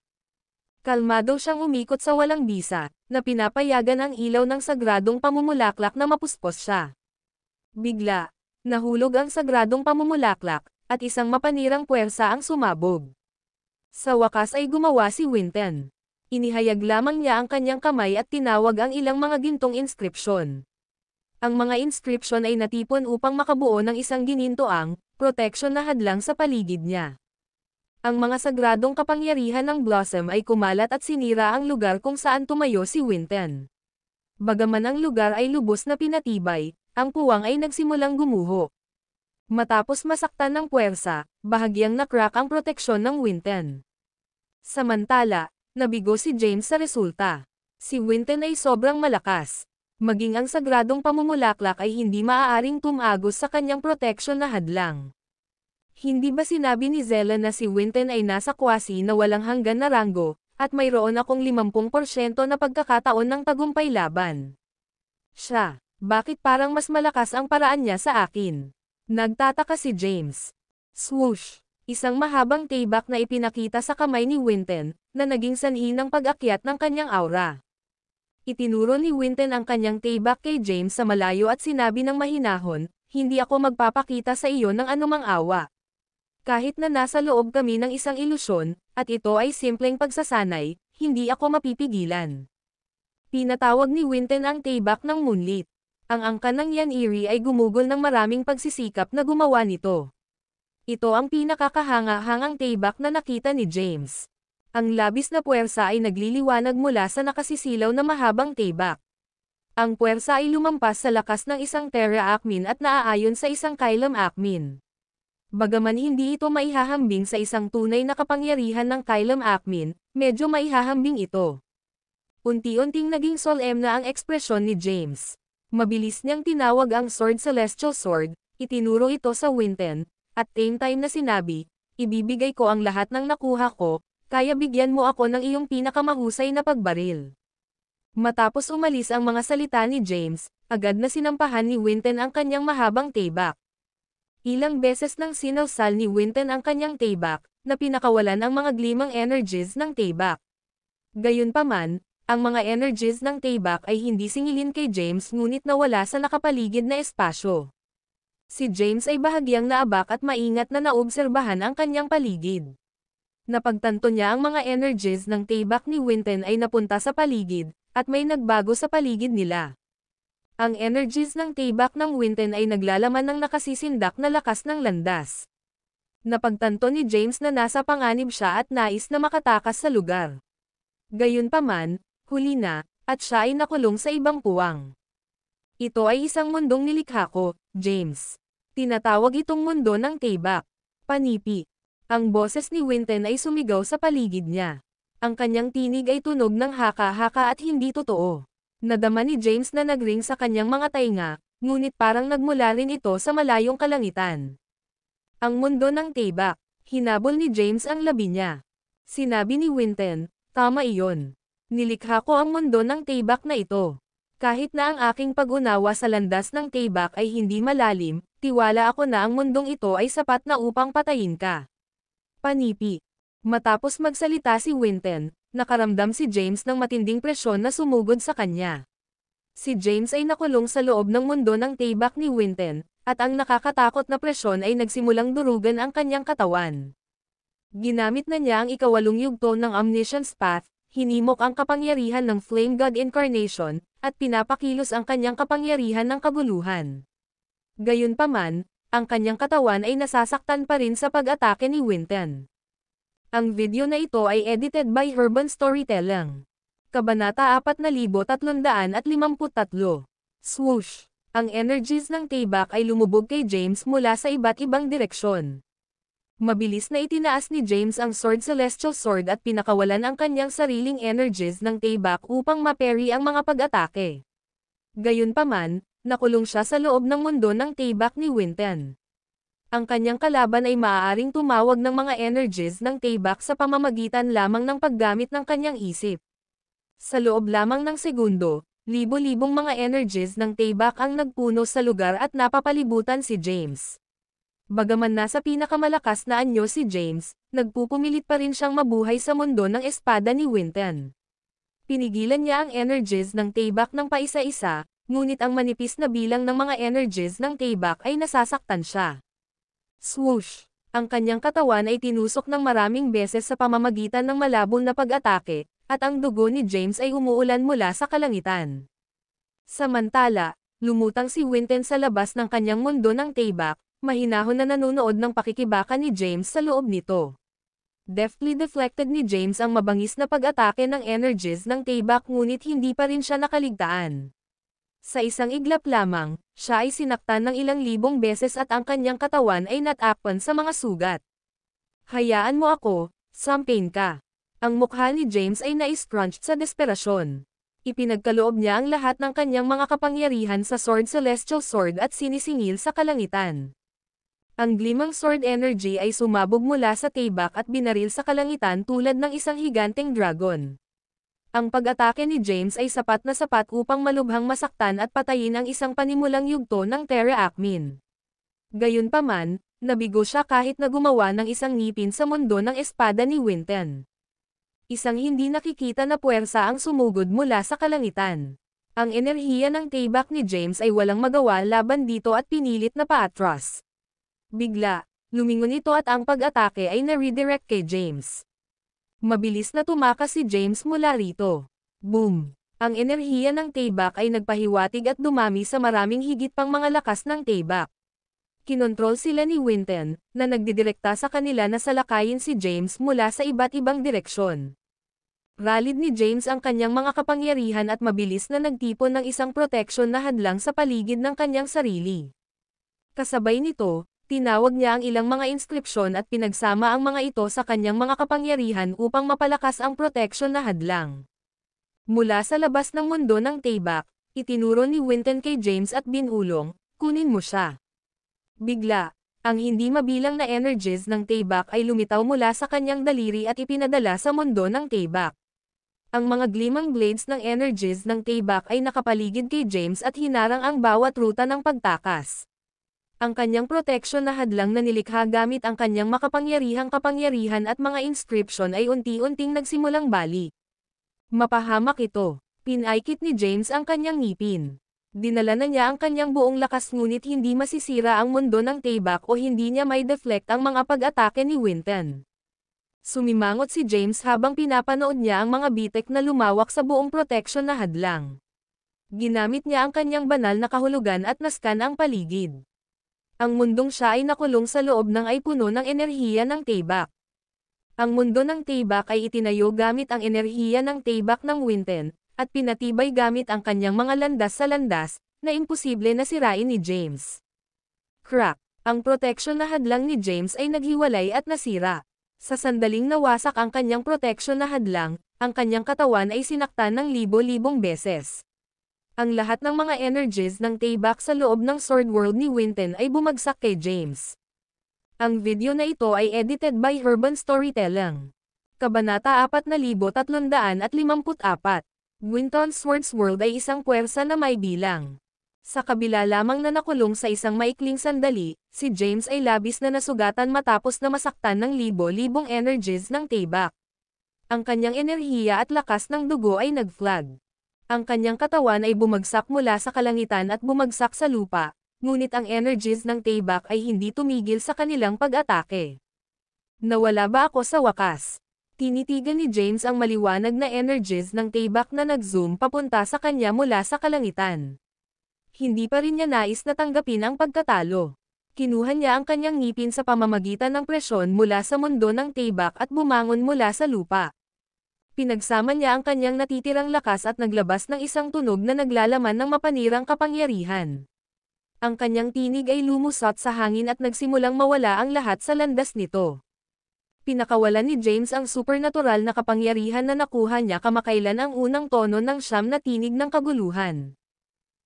Kalmado siyang umikot sa walang bisa, na pinapayagan ang ilaw ng sagradong pamumulaklak na mapuspos siya. Bigla, nahulog ang sagradong pamumulaklak, at isang mapanirang puwersa ang sumabog. Sa wakas ay gumawa si Winton. Inihayag lamang niya ang kanyang kamay at tinawag ang ilang mga gintong inscription. Ang mga inscription ay natipon upang makabuo ng isang ginintoang, proteksyon na hadlang sa paligid niya. Ang mga sagradong kapangyarihan ng Blossom ay kumalat at sinira ang lugar kung saan tumayo si Winton. Bagaman ang lugar ay lubos na pinatibay, ang puwang ay nagsimulang gumuho. Matapos masaktan ng puwersa, bahagyang na-crack ang proteksyon ng Winton. Samantala, nabigo si James sa resulta. Si Winton ay sobrang malakas. Maging ang sagradong pamumulaklak ay hindi maaaring tumagos sa kanyang proteksyon na hadlang. Hindi ba sinabi ni Zella na si Winton ay nasa kwasi na walang hanggan na ranggo, at mayroon akong 50% na pagkakataon ng tagumpay laban? Siya, bakit parang mas malakas ang paraan niya sa akin? Nagtataka si James. Swoosh! Isang mahabang tibak na ipinakita sa kamay ni Winton, na naging sanhi ng pag-akyat ng kanyang aura. Itinuro ni Winton ang kanyang tibak kay James sa malayo at sinabi ng mahinahon, hindi ako magpapakita sa iyo ng anumang awa. Kahit na nasa loob kami ng isang ilusyon, at ito ay simpleng pagsasanay, hindi ako mapipigilan. Pinatawag ni Winton ang tibak ng moonlit. Ang angkan ng Yaniri ay gumugol ng maraming pagsisikap na gumawa nito. Ito ang pinakakahanga-hangang tibak na nakita ni James. Ang labis na puwersa ay nagliliwanag mula sa nakasisilaw na mahabang tibak. Ang puwersa ay lumampas sa lakas ng isang Terra Acmin at naaayon sa isang Kylem Acmin. Bagaman hindi ito maihahambing sa isang tunay na kapangyarihan ng Kylem Acmin, medyo maihahambing ito. Unti-unting naging solemn na ang ekspresyon ni James. Mabilis niyang tinawag ang Sword Celestial Sword, itinuro ito sa Winton, at same time na sinabi, ibibigay ko ang lahat ng nakuha ko, kaya bigyan mo ako ng iyong pinakamahusay na pagbaril. Matapos umalis ang mga salita ni James, agad na sinampahan ni Winton ang kanyang mahabang tibak. Ilang beses nang sinalsal ni Winton ang kanyang tibak, na pinakawalan ang mga glimang energies ng tibak. Gayunpaman, ang mga energies ng tibak ay hindi singilin kay James ngunit nawala sa nakapaligid na espasyo. Si James ay bahagyang naabak at maingat na naobserbahan ang kanyang paligid. Napagtanto niya ang mga energies ng tibak ni Winton ay napunta sa paligid, at may nagbago sa paligid nila. Ang energies ng tibak ng Winton ay naglalaman ng nakasisindak na lakas ng landas. Napagtanto ni James na nasa panganib siya at nais na makatakas sa lugar. Gayunpaman, huli na, at siya ay nakulong sa ibang puwang. Ito ay isang mundong nilikha ko, James. Tinatawag itong mundo ng tibak. Panipi. Ang boses ni Winton ay sumigaw sa paligid niya. Ang kanyang tinig ay tunog ng haka-haka at hindi totoo. Nadama ni James na nagring sa kanyang mga tainga, ngunit parang nagmula rin ito sa malayong kalangitan. Ang mundo ng tibak. Hinabol ni James ang labi niya. Sinabi ni Winton, tama iyon. Nilikha ko ang mundo ng tibak na ito. Kahit na ang aking pag-unawa sa landas ng tibak ay hindi malalim, tiwala ako na ang mundong ito ay sapat na upang patayin ka. Panipi. Matapos magsalita si Winton, nakaramdam si James ng matinding presyon na sumugod sa kanya. Si James ay nakulong sa loob ng mundo ng tibak ni Winton, at ang nakakatakot na presyon ay nagsimulang durugan ang kanyang katawan. Ginamit na niya ang ikawalong yugto ng Omniscience Path, hinimok ang kapangyarihan ng Flame God Incarnation, at pinapakilos ang kanyang kapangyarihan ng kabuluhan. Gayunpaman, ang kanyang katawan ay nasasaktan pa rin sa pag-atake ni Winton. Ang video na ito ay edited by Urban Storytelling. Kabanata 4353. Swoosh! Ang energies ng Tayback ay lumubog kay James mula sa iba't ibang direksyon. Mabilis na itinaas ni James ang Sword Celestial Sword at pinakawalan ang kanyang sariling energies ng Tayback upang ma-parry ang mga pag-atake. Gayunpaman, nakulong siya sa loob ng mundo ng Tayback ni Winton. Ang kanyang kalaban ay maaaring tumawag ng mga energies ng Tayback sa pamamagitan lamang ng paggamit ng kanyang isip. Sa loob lamang ng segundo, libo-libong mga energies ng Tayback ang nagpuno sa lugar at napapalibutan si James. Bagaman nasa pinakamalakas na anyo si James, nagpupumilit pa rin siyang mabuhay sa mundo ng espada ni Winton. Pinigilan niya ang energies ng Tayback ng paisa-isa, ngunit ang manipis na bilang ng mga energies ng Tayback ay nasasaktan siya. Swoosh! Ang kanyang katawan ay tinusok ng maraming beses sa pamamagitan ng malabong na pag-atake, at ang dugo ni James ay umuulan mula sa kalangitan. Samantala, lumutang si Winton sa labas ng kanyang mundo ng Tayback, mahinahon na nanonood ng pakikibaka ni James sa loob nito. Deftly deflected ni James ang mabangis na pag-atake ng energies ng Tayback ngunit hindi pa rin siya nakaligtaan. Sa isang iglap lamang, siya ay sinaktan ng ilang libong beses at ang kanyang katawan ay natakpan sa mga sugat. Hayaan mo ako, sampain ka. Ang mukha ni James ay na-scrunched sa desperasyon. Ipinagkaloob niya ang lahat ng kanyang mga kapangyarihan sa Sword Celestial Sword at sinisingil sa kalangitan. Ang glimang sword energy ay sumabog mula sa Tayback at binaril sa kalangitan tulad ng isang higanteng dragon. Ang pag-atake ni James ay sapat na sapat upang malubhang masaktan at patayin ang isang panimulang yugto ng Terra Akmin. Gayunpaman, nabigo siya kahit na gumawa ng isang ngipin sa mundo ng espada ni Winton. Isang hindi nakikita na puwersa ang sumugod mula sa kalangitan. Ang enerhiya ng Tayback ni James ay walang magawa laban dito at pinilit na paatras. Bigla, lumingon ito at ang pag-atake ay na-redirect kay James. Mabilis na tumakas si James mula rito. Boom! Ang enerhiya ng Tayback ay nagpahiwatig at dumami sa maraming higit pang mga lakas ng Tayback. Kinontrol sila ni Winton, na nagdidirekta sa kanila na salakayin si James mula sa iba't ibang direksyon. Rallied ni James ang kanyang mga kapangyarihan at mabilis na nagtipon ng isang protection na hadlang sa paligid ng kanyang sarili. Kasabay nito, tinawag niya ang ilang mga inskripsyon at pinagsama ang mga ito sa kanyang mga kapangyarihan upang mapalakas ang protection na hadlang. Mula sa labas ng mundo ng Tayback, itinuro ni Winton kay James at binulong, kunin mo siya. Bigla, ang hindi mabilang na energies ng Tayback ay lumitaw mula sa kanyang daliri at ipinadala sa mundo ng Tayback. Ang mga glimang blades ng energies ng Tayback ay nakapaligid kay James at hinarang ang bawat ruta ng pagtakas. Ang kanyang protection na hadlang na nilikha gamit ang kanyang makapangyarihang kapangyarihan at mga inscription ay unti-unting nagsimulang balik. Mapahamak ito. Pinaikit ni James ang kanyang ngipin. Dinala na niya ang kanyang buong lakas ngunit hindi masisira ang mundo ng Tayback o hindi niya may deflect ang mga pag-atake ni Winton. Sumimangot si James habang pinapanood niya ang mga bitek na lumawak sa buong protection na hadlang. Ginamit niya ang kanyang banal na kahulugan at naskan ang paligid. Ang mundong siya ay nakulong sa loob ng ay puno ng enerhiya ng Tayback. Ang mundo ng Tayback ay itinayo gamit ang enerhiya ng Tayback ng Winton, at pinatibay gamit ang kanyang mga landas sa landas, na imposible na sirain ni James. Crack! Ang protection na hadlang ni James ay naghiwalay at nasira. Sa sandaling nawasak ang kanyang protection na hadlang, ang kanyang katawan ay sinaktan ng libo-libong beses. Ang lahat ng mga energies ng Tayback sa loob ng Sword World ni Winton ay bumagsak kay James. Ang video na ito ay edited by Urban Storytelling. Kabanata 4354. Winton's Swords World ay isang puwersa na may bilang. Sa kabila lamang na nakulong sa isang maikling sandali, si James ay labis na nasugatan matapos na masaktan ng libo-libong energies ng Tayback. Ang kanyang enerhiya at lakas ng dugo ay nag-flag. Ang kanyang katawan ay bumagsak mula sa kalangitan at bumagsak sa lupa, ngunit ang energies ng Tayback ay hindi tumigil sa kanilang pag-atake. Nawala ba ako sa wakas? Tinitigan ni James ang maliwanag na energies ng Taybak na nag-zoom papunta sa kanya mula sa kalangitan. Hindi pa rin niya nais na tanggapin ang pagkatalo. Kinuha niya ang kanyang ngipin sa pamamagitan ng presyon mula sa mundo ng Taybak at bumangon mula sa lupa. Pinagsama niya ang kanyang natitirang lakas at naglabas ng isang tunog na naglalaman ng mapanirang kapangyarihan. Ang kanyang tinig ay lumusot sa hangin at nagsimulang mawala ang lahat sa landas nito. Pinakawalan ni James ang supernatural na kapangyarihan na nakuha niya kamakailan ang unang tono ng siyam na tinig ng kaguluhan.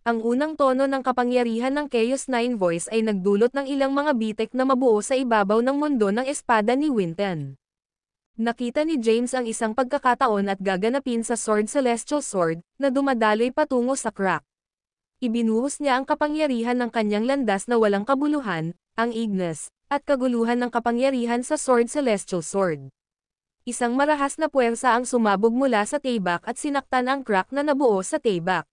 Ang unang tono ng kapangyarihan ng Chaos 9 Voice ay nagdulot ng ilang mga bitek na mabuo sa ibabaw ng mundo ng espada ni Winten. Nakita ni James ang isang pagkakataon at gaganapin sa Sword Celestial Sword, na dumadaloy patungo sa crack. Ibinuhos niya ang kapangyarihan ng kanyang landas na walang kabuluhan, ang Ignis, at kaguluhan ng kapangyarihan sa Sword Celestial Sword. Isang marahas na puwersa ang sumabog mula sa Taybak at sinaktan ang crack na nabuo sa Taybak.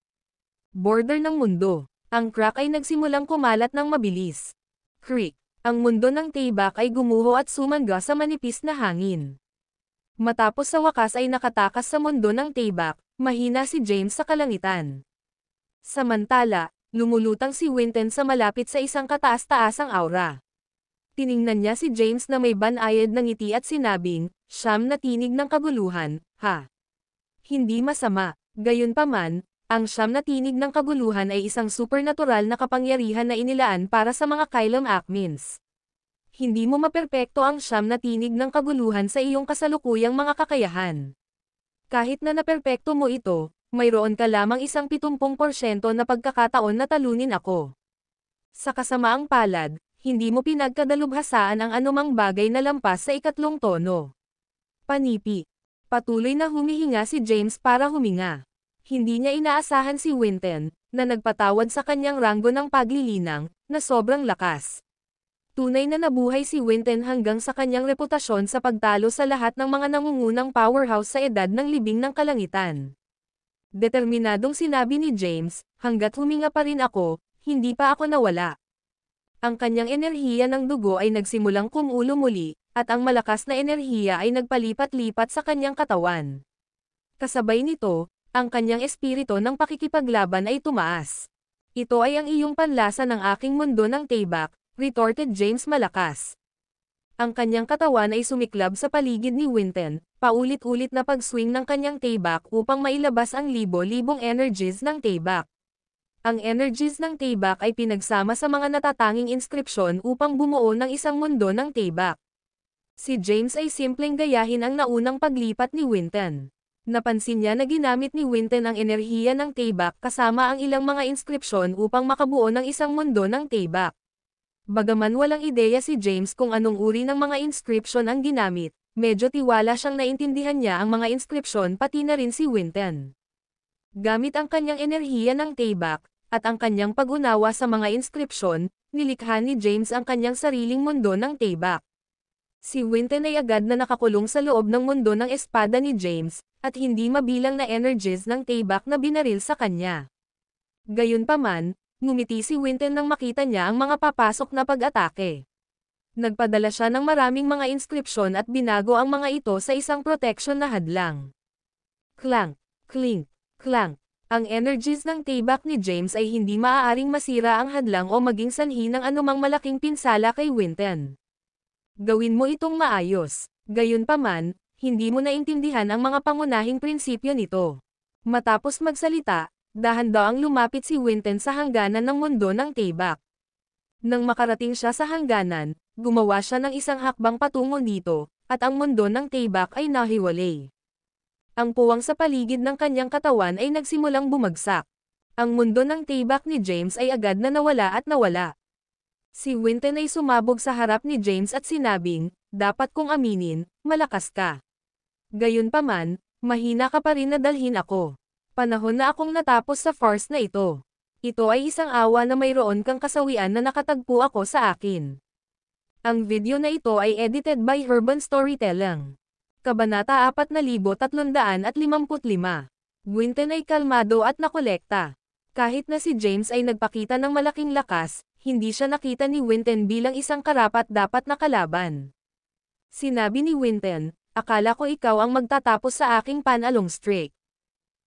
Border ng mundo. Ang crack ay nagsimulang kumalat ng mabilis. Creek. Ang mundo ng Taybak ay gumuho at sumangga sa manipis na hangin. Matapos sa wakas ay nakatakas sa mundo ng Taybak, mahina si James sa kalangitan. Samantala, lumulutang si Winten sa malapit sa isang kataas-taasang aura. Tiningnan niya si James na may banayad ng ngiti at sinabing, "Siyam na tinig ng kaguluhan, ha? Hindi masama." Gayunpaman, ang siyam na tinig ng kaguluhan ay isang supernatural na kapangyarihan na inilaan para sa mga Kylum Acmins. Hindi mo maperpekto ang siyam na tinig ng kaguluhan sa iyong kasalukuyang mga kakayahan. Kahit na naperpekto mo ito, mayroon ka lamang isang 70% na pagkakataon na talunin ako. Sa kasamaang palad, hindi mo pinagkadalubhasaan ang anumang bagay na lampas sa ikatlong tono. Panipi. Patuloy na humihinga si James para huminga. Hindi niya inaasahan si Winten, na nagpatawad sa kanyang ranggo ng paglilinang, na sobrang lakas. Tunay na nabuhay si Winten hanggang sa kanyang reputasyon sa pagtalo sa lahat ng mga nangungunang powerhouse sa edad ng libing ng kalangitan. Determinadong sinabi ni James, "Hanggat huminga pa rin ako, hindi pa ako nawala." Ang kanyang enerhiya ng dugo ay nagsimulang kumulo muli, at ang malakas na enerhiya ay nagpalipat-lipat sa kanyang katawan. Kasabay nito, ang kanyang espiritu ng pakikipaglaban ay tumaas. "Ito ay ang iyong panlasa ng aking mundo ng Taybak," retorted James malakas. Ang kanyang katawan ay sumiklab sa paligid ni Winten, paulit-ulit na pag-swing ng kanyang Taybak upang mailabas ang libo-libong energies ng Taybak. Ang energies ng Taybak ay pinagsama sa mga natatanging inskripsyon upang bumuo ng isang mundo ng Taybak. Si James ay simpleng gayahin ang naunang paglipat ni Winten. Napansin niya na ginamit ni Winten ang enerhiya ng Taybak kasama ang ilang mga inskripsyon upang makabuo ng isang mundo ng Taybak. Bagaman walang ideya si James kung anong uri ng mga inscription ang ginamit, medyo tiwala siyang naintindihan niya ang mga inscription pati na rin si Winten. Gamit ang kanyang enerhiya ng Taybak, at ang kanyang pag-unawa sa mga inscription, nilikha ni James ang kanyang sariling mundo ng Taybak. Si Winten ay agad na nakakulong sa loob ng mundo ng espada ni James, at hindi mabilang na energies ng Taybak na binaril sa kanya. Gayunpaman, ngumiti si Winten nang makita niya ang mga papasok na pag-atake. Nagpadala siya ng maraming mga inskripsyon at binago ang mga ito sa isang protection na hadlang. Clank, clink, clank. Ang energies ng Taybak ni James ay hindi maaaring masira ang hadlang o maging sanhi ng anumang malaking pinsala kay Winten. Gawin mo itong maayos. Gayunpaman, hindi mo naintindihan ang mga pangunahing prinsipyo nito. Matapos magsalita, dahan-daang lumapit si Winten sa hangganan ng mundo ng Taybak. Nang makarating siya sa hangganan, gumawa siya ng isang hakbang patungo dito, at ang mundo ng Taybak ay nahiwalay. Ang puwang sa paligid ng kanyang katawan ay nagsimulang bumagsak. Ang mundo ng Taybak ni James ay agad na nawala at nawala. Si Winten ay sumabog sa harap ni James at sinabing, "Dapat kong aminin, malakas ka. Gayunpaman, mahina ka pa rin na dalhin ako. Panahon na akong natapos sa farce na ito. Ito ay isang awa na mayroon kang kasawian na nakatagpo ako sa akin." Ang video na ito ay edited by Herban Storytelling. Kabanata 4355. Winten ay kalmado at nakolekta. Kahit na si James ay nagpakita ng malaking lakas, hindi siya nakita ni Winten bilang isang karapat-dapat na kalaban. Sinabi ni Winton, akala ko ikaw ang magtatapos sa aking panalong streak.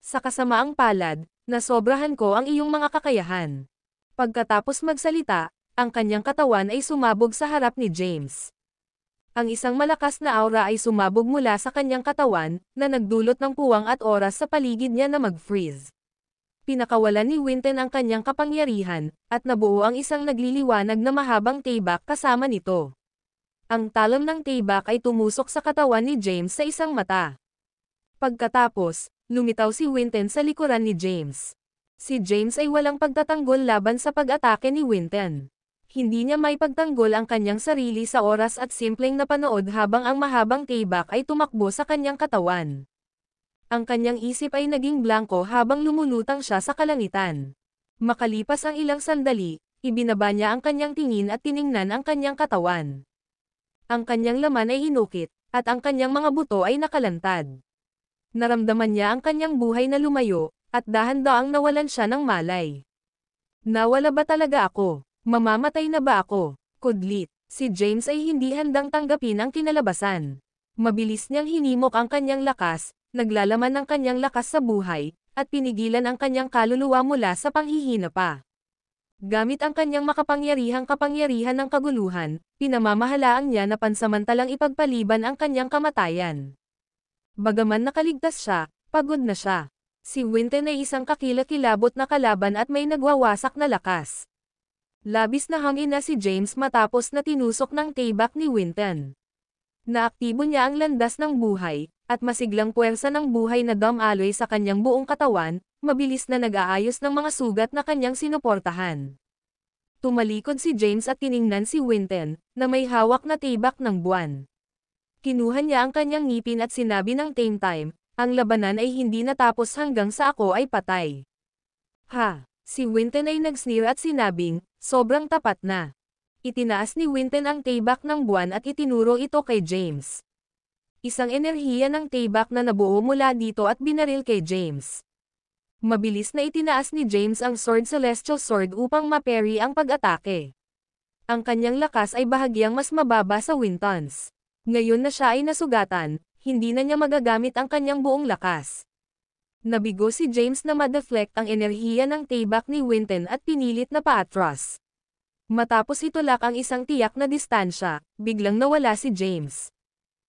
Sa kasamaang palad, nasobrahan ko ang iyong mga kakayahan. Pagkatapos magsalita, ang kanyang katawan ay sumabog sa harap ni James. Ang isang malakas na aura ay sumabog mula sa kanyang katawan, na nagdulot ng puwang at oras sa paligid niya na mag-freeze. Pinakawalan ni Winton ang kanyang kapangyarihan, at nabuo ang isang nagliliwanag na mahabang taybak kasama nito. Ang talon ng taybak ay tumusok sa katawan ni James sa isang mata. Pagkatapos, lumitaw si Winton sa likuran ni James. Si James ay walang pagtatanggol laban sa pag-atake ni Winton. Hindi niya may pagtanggol ang kanyang sarili sa oras at simpleng napanood habang ang mahabang taybak ay tumakbo sa kanyang katawan. Ang kanyang isip ay naging blanko habang lumulutang siya sa kalangitan. Makalipas ang ilang sandali, ibinaba niya ang kanyang tingin at tiningnan ang kanyang katawan. Ang kanyang laman ay hinukit, at ang kanyang mga buto ay nakalantad. Naramdaman niya ang kanyang buhay na lumayo, at dahan-daang nawalan siya ng malay. Nawala ba talaga ako? Mamamatay na ba ako? Kudlit. Si James ay hindi handang tanggapin ang kinalabasan. Mabilis niyang hinimok ang kanyang lakas, naglalaman ng kanyang lakas sa buhay, at pinigilan ang kanyang kaluluwa mula sa panghihina pa. Gamit ang kanyang makapangyarihang kapangyarihan ng kaguluhan, pinamamahalaan niya na pansamantalang ipagpaliban ang kanyang kamatayan. Bagaman nakaligtas siya, pagod na siya. Si Winton ay isang kakilakilabot na kalaban at may nagwawasak na lakas. Labis na hangin na si James matapos na tinusok ng taybak ni Winton. Naaktibo niya ang landas ng buhay, at masiglang puwersa ng buhay na dumaloy sa kanyang buong katawan, mabilis na nag-aayos ng mga sugat na kanyang sinuportahan. Tumalikod si James at tiningnan si Winton, na may hawak na taybak ng buwan. Kinuha niya ang kanyang ngipin at sinabi ng same time, ang labanan ay hindi natapos hanggang sa ako ay patay. Ha! Si Winton ay nag-sneer at sinabing, sobrang tapat na. Itinaas ni Winton ang taybak ng buwan at itinuro ito kay James. Isang enerhiya ng taybak na nabuo mula dito at binaril kay James. Mabilis na itinaas ni James ang Sword Celestial Sword upang ma-parry ang pag-atake. Ang kanyang lakas ay bahagyang mas mababa sa Winton's. Ngayon na siya ay nasugatan, hindi na niya magagamit ang kanyang buong lakas. Nabigo si James na ma-deflect ang enerhiya ng taybak ni Winton at pinilit na paatras. Matapos itulak ang isang tiyak na distansya, biglang nawala si James.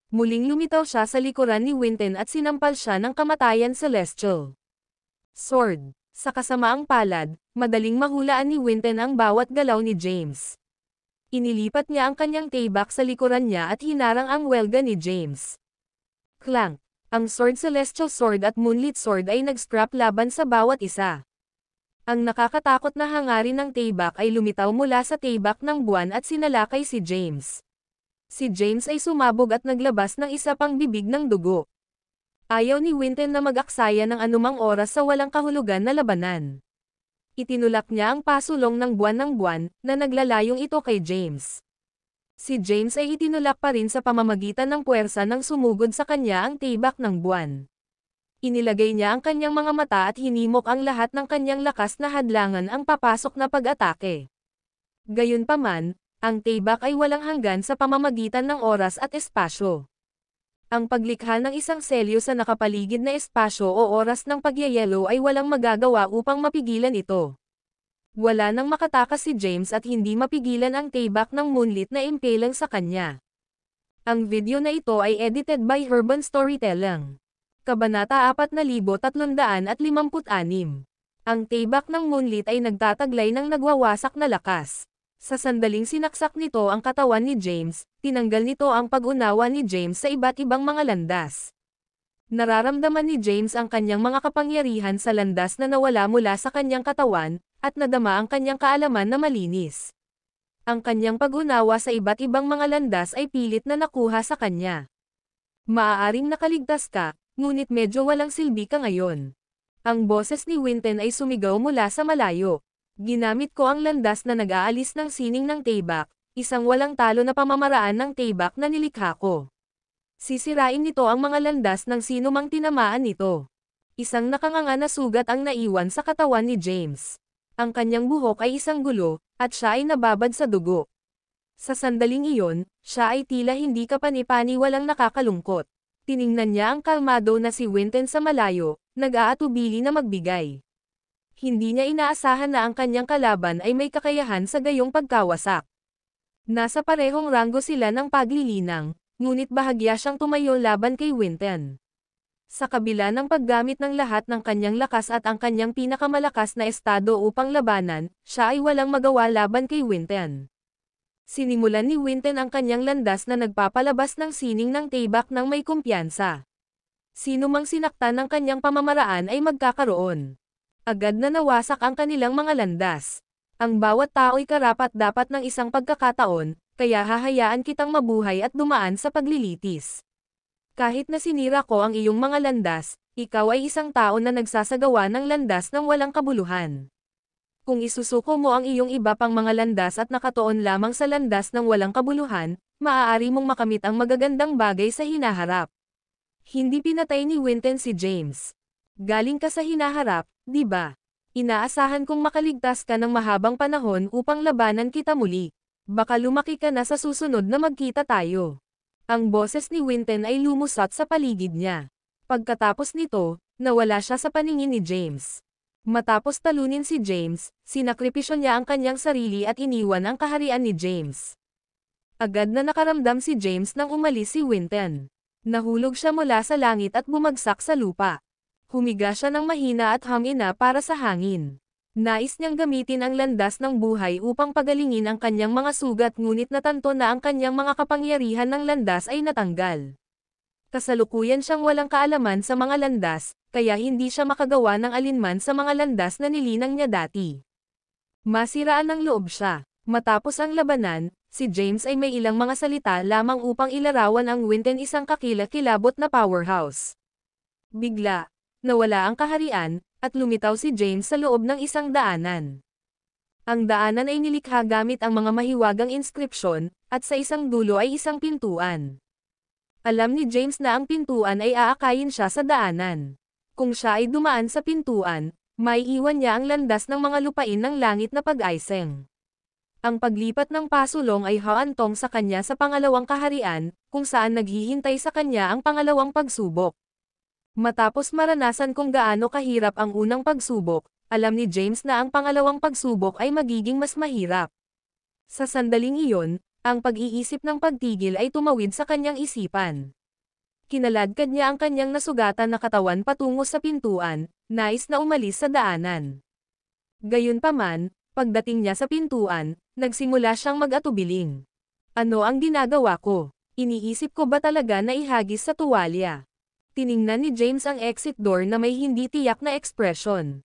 Muling lumitaw siya sa likuran ni Winton at sinampal siya ng kamatayan celestial. Sword. Sa kasamaang palad, madaling mahulaan ni Winton ang bawat galaw ni James. Inilipat niya ang kanyang taybak sa likuran niya at hinarang ang welga ni James. Clank. Ang Sword Celestial Sword at Moonlit Sword ay nag-scrap laban sa bawat isa. Ang nakakatakot na hangarin ng taybak ay lumitaw mula sa taybak ng buwan at sinalakay si James. Si James ay sumabog at naglabas ng isa pang bibig ng dugo. Ayaw ni Winton na mag-aksaya ng anumang oras sa walang kahulugan na labanan. Itinulak niya ang pasulong ng buwan na naglalayong ito kay James. Si James ay itinulak pa rin sa pamamagitan ng puwersa ng sumugod sa kanya ang taybak ng buwan. Inilagay niya ang kanyang mga mata at hinimok ang lahat ng kanyang lakas na hadlangan ang papasok na pag-atake. Gayunpaman, ang taybak ay walang hanggan sa pamamagitan ng oras at espasyo. Ang paglikha ng isang selyo sa nakapaligid na espasyo o oras ng pagyayelo ay walang magagawa upang mapigilan ito. Wala nang makatakas si James at hindi mapigilan ang taybak ng Moonlit na impalang sa kanya. Ang video na ito ay edited by Urban Storytelling. Kabanata 4356. Ang taybak ng Moonlit ay nagtataglay ng nagwawasak na lakas. Sa sandaling sinaksak nito ang katawan ni James, tinanggal nito ang pag-unawa ni James sa iba't ibang mga landas. Nararamdaman ni James ang kanyang mga kapangyarihan sa landas na nawala mula sa kanyang katawan, at nadama ang kanyang kaalaman na malinis. Ang kanyang pag-unawa sa iba't ibang mga landas ay pilit na nakuha sa kanya. Maaaring nakaligtas ka, ngunit medyo walang silbi ka ngayon. Ang boses ni Winton ay sumigaw mula sa malayo. Ginamit ko ang landas na nag-aalis ng sining ng taybak, isang walang talo na pamamaraan ng taybak na nilikha ko. Sisirain nito ang mga landas ng sino mang tinamaan nito. Isang nakanganga na sugat ang naiwan sa katawan ni James. Ang kanyang buhok ay isang gulo, at siya ay nababad sa dugo. Sa sandaling iyon, siya ay tila hindi kapani-paniwalang nakakalungkot. Tiningnan niya ang kalmado na si Winton sa malayo, nag-aatubili na magbigay. Hindi niya inaasahan na ang kanyang kalaban ay may kakayahan sa gayong pagkawasak. Nasa parehong ranggo sila ng paglilinang, ngunit bahagya siyang tumayo laban kay Winton. Sa kabila ng paggamit ng lahat ng kanyang lakas at ang kanyang pinakamalakas na estado upang labanan, siya ay walang magawa laban kay Winton. Sinimulan ni Winton ang kanyang landas na nagpapalabas ng sining ng tibak ng may kumpiyansa. Sino mang sinaktan ng kanyang pamamaraan ay magkakaroon. Agad na nawasak ang kanilang mga landas. Ang bawat tao'y karapat-dapat ng isang pagkakataon, kaya hahayaan kitang mabuhay at dumaan sa paglilitis. Kahit na sinira ko ang iyong mga landas, ikaw ay isang tao na nagsasagawa ng landas ng walang kabuluhan. Kung isusuko mo ang iyong iba pang mga landas at nakatuon lamang sa landas ng walang kabuluhan, maaari mong makamit ang magagandang bagay sa hinaharap. Hindi pinatay ni Winton si James. Galing ka sa hinaharap, di ba? Inaasahan kong makaligtas ka ng mahabang panahon upang labanan kita muli. Baka lumaki ka na sa susunod na magkita tayo. Ang boses ni Winton ay lumusot sa paligid niya. Pagkatapos nito, nawala siya sa paningin ni James. Matapos talunin si James, sinakripisyo niya ang kanyang sarili at iniwan ang kaharian ni James. Agad na nakaramdam si James nang umalis si Winton. Nahulog siya mula sa langit at bumagsak sa lupa. Humiga siya ng mahina at humina para sa hangin. Nais niyang gamitin ang landas ng buhay upang pagalingin ang kanyang mga sugat ngunit natanto na ang kanyang mga kapangyarihan ng landas ay natanggal. Kasalukuyan siyang walang kaalaman sa mga landas, kaya hindi siya makagawa ng alinman sa mga landas na nilinang niya dati. Masiraan ng loob siya. Matapos ang labanan, si James ay may ilang mga salita lamang upang ilarawan ang Winton isang kakilakilabot na powerhouse. Bigla, nawala ang kaharian, at lumitaw si James sa loob ng isang daanan. Ang daanan ay nilikha gamit ang mga mahiwagang inskripsyon, at sa isang dulo ay isang pintuan. Alam ni James na ang pintuan ay aakayin siya sa daanan. Kung siya ay dumaan sa pintuan, may iwan niya ang landas ng mga lupain ng langit na pag-aiseng. Ang paglipat ng pasulong ay haantong sa kanya sa pangalawang kaharian, kung saan naghihintay sa kanya ang pangalawang pagsubok. Matapos maranasan kung gaano kahirap ang unang pagsubok, alam ni James na ang pangalawang pagsubok ay magiging mas mahirap. Sa sandaling iyon, ang pag-iisip ng pagtigil ay tumawid sa kanyang isipan. Kinaladkad niya ang kanyang nasugatan na katawan patungo sa pintuan, nais na umalis sa daanan. Gayunpaman, pagdating niya sa pintuan, nagsimula siyang mag-atubiling. Ano ang ginagawa ko? Iniisip ko ba talaga na ihagis sa tuwalya? Tiningnan ni James ang exit door na may hindi tiyak na ekspresyon.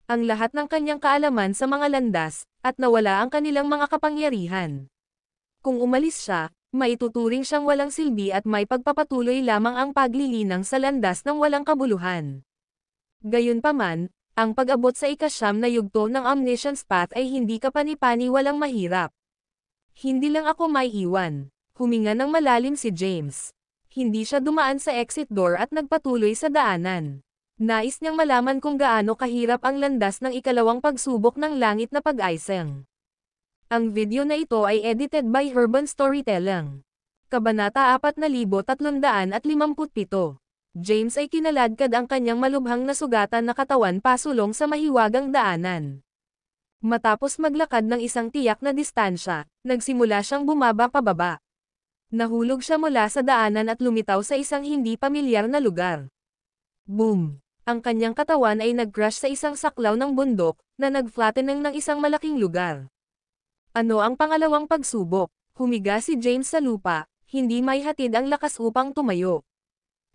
Ang lahat ng kanyang kaalaman sa mga landas, at nawala ang kanilang mga kapangyarihan. Kung umalis siya, maituturing siyang walang silbi at may pagpapatuloy lamang ang paglilinang sa landas ng walang kabuluhan. Gayunpaman, ang pag-abot sa ikasyam na yugto ng Omniscience Path ay hindi kapani-pani walang mahirap. Hindi lang ako may iwan. Huminga ng malalim si James. Hindi siya dumaan sa exit door at nagpatuloy sa daanan. Nais niyang malaman kung gaano kahirap ang landas ng ikalawang pagsubok ng langit na pag-aiseng. Ang video na ito ay edited by Urban Storytelling. Kabanata 4357. James ay kinaladkad ang kanyang malubhang na sugatan na katawan pasulong sa mahiwagang daanan. Matapos maglakad ng isang tiyak na distansya, nagsimula siyang bumaba pababa. Nahulog siya mula sa daanan at lumitaw sa isang hindi pamilyar na lugar. Boom! Ang kanyang katawan ay nag-crash sa isang saklaw ng bundok, na nag-flattening ng isang malaking lugar. Ano ang pangalawang pagsubok? Humiga si James sa lupa, hindi may hatid ang lakas upang tumayo.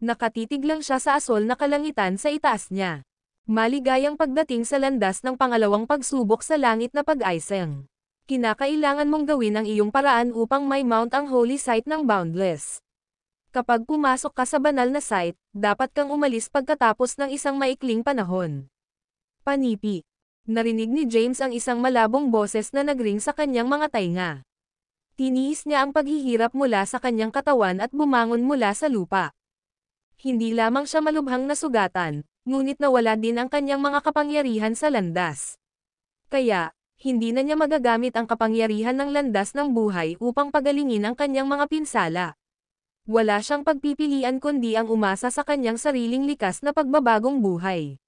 Nakatitig lang siya sa asol na kalangitan sa itaas niya. Maligayang pagdating sa landas ng pangalawang pagsubok sa langit na pag-aiseng. Kinakailangan mong gawin ang iyong paraan upang may mount ang holy site ng Boundless. Kapag pumasok ka sa banal na site, dapat kang umalis pagkatapos ng isang maikling panahon. Panipi. Narinig ni James ang isang malabong boses na nagring sa kanyang mga tainga. Tiniis niya ang paghihirap mula sa kanyang katawan at bumangon mula sa lupa. Hindi lamang siya malubhang nasugatan, ngunit nawala din ang kanyang mga kapangyarihan sa landas. Kaya, hindi na niya magagamit ang kapangyarihan ng landas ng buhay upang pagalingin ang kanyang mga pinsala. Wala siyang pagpipilian kundi ang umasa sa kanyang sariling likas na pagbabagong buhay.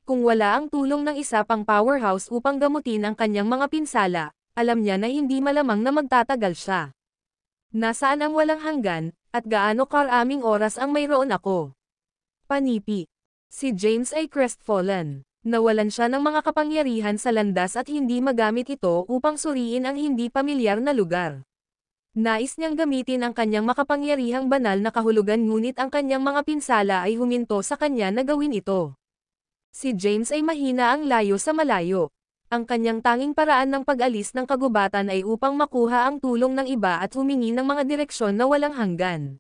Kung wala ang tulong ng isa pang powerhouse upang gamutin ang kanyang mga pinsala, alam niya na hindi malamang na magtatagal siya. Nasaan ang walang hanggan, at gaano karaming oras ang mayroon ako? Panipi. Si James ay crestfallen. Nawalan siya ng mga kapangyarihan sa landas at hindi magamit ito upang suriin ang hindi pamilyar na lugar. Nais niyang gamitin ang kanyang makapangyarihang banal na kahulugan ngunit ang kanyang mga pinsala ay huminto sa kanya na gawin ito. Si James ay mahina ang layo sa malayo. Ang kanyang tanging paraan ng pag-alis ng kagubatan ay upang makuha ang tulong ng iba at humingi ng mga direksyon na walang hanggan.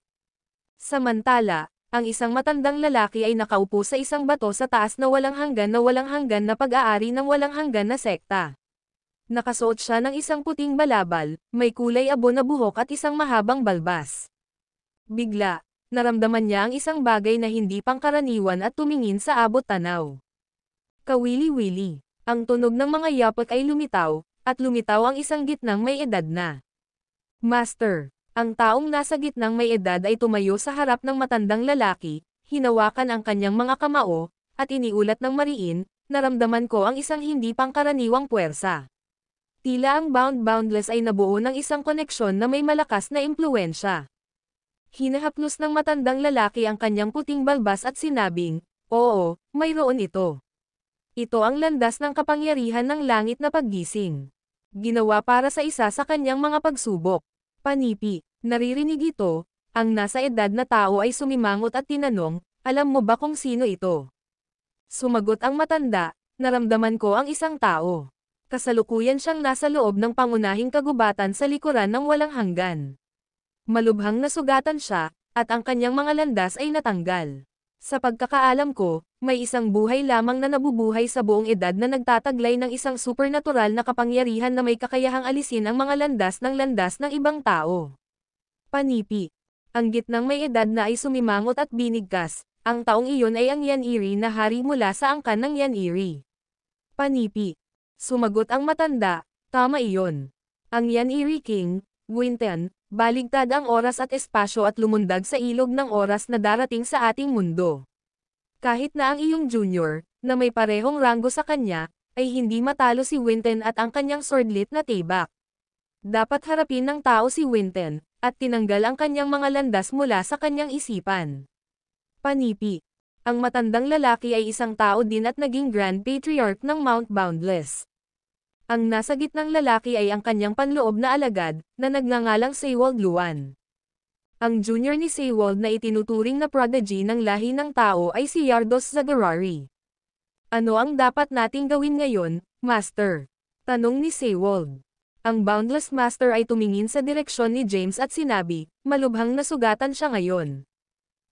Samantala, ang isang matandang lalaki ay nakaupo sa isang bato sa taas na walang hanggan na pag-aari ng walang hanggan na sekta. Nakasuot siya ng isang puting balabal, may kulay abo na buhok at isang mahabang balbas. Bigla, naramdaman niya ang isang bagay na hindi pangkaraniwan at tumingin sa abot tanaw. Kawili-wili. Ang tunog ng mga yapak ay lumitaw, at lumitaw ang isang gitnang may edad na. Master, ang taong nasa gitnang may edad ay tumayo sa harap ng matandang lalaki, hinawakan ang kanyang mga kamao, at iniulat ng mariin, naramdaman ko ang isang hindi pangkaraniwang puwersa. Tila ang boundless ay nabuo ng isang koneksyon na may malakas na impluwensya. Hinahaplos ng matandang lalaki ang kanyang puting balbas at sinabing, "Oo, mayroon ito. Ito ang landas ng kapangyarihan ng langit na paggising. Ginawa para sa isa sa kanyang mga pagsubok." Panipi, naririnig ito, ang nasa edad na tao ay sumimangot at tinanong, "Alam mo ba kung sino ito?" Sumagot ang matanda, "Naramdaman ko ang isang tao. Kasalukuyan siyang nasa loob ng pangunahing kagubatan sa likuran ng walang hanggan. Malubhang nasugatan siya, at ang kanyang mga landas ay natanggal. Sa pagkakaalam ko, may isang buhay lamang na nabubuhay sa buong edad na nagtataglay ng isang supernatural na kapangyarihan na may kakayahang alisin ang mga landas ng ibang tao." Panipi. Ang gitnang may edad na ay sumimangot at binigkas, ang taong iyon ay ang Yaniri na hari mula sa angkan ng Yaniri. Panipi. Sumagot ang matanda, "Tama iyon. Ang Yaniri King, Gwynten, baligtad ang oras at espasyo at lumundag sa ilog ng oras na darating sa ating mundo. Kahit na ang iyong junior, na may parehong ranggo sa kanya, ay hindi matalo si Gwynten at ang kanyang swordlit na tibak. Dapat harapin ng tao si Gwynten, at tinanggal ang kanyang mga landas mula sa kanyang isipan." Panipi. Ang matandang lalaki ay isang tao din at naging Grand Patriarch ng Mount Boundless. Ang nasa gitnang lalaki ay ang kanyang panloob na alagad, na nagngangalang Sewald Luan. Ang junior ni Sewald na itinuturing na prodigy ng lahi ng tao ay si Yardos Zagarari. "Ano ang dapat nating gawin ngayon, Master?" tanong ni Sewald. Ang Boundless Master ay tumingin sa direksyon ni James at sinabi, "Malubhang nasugatan siya ngayon.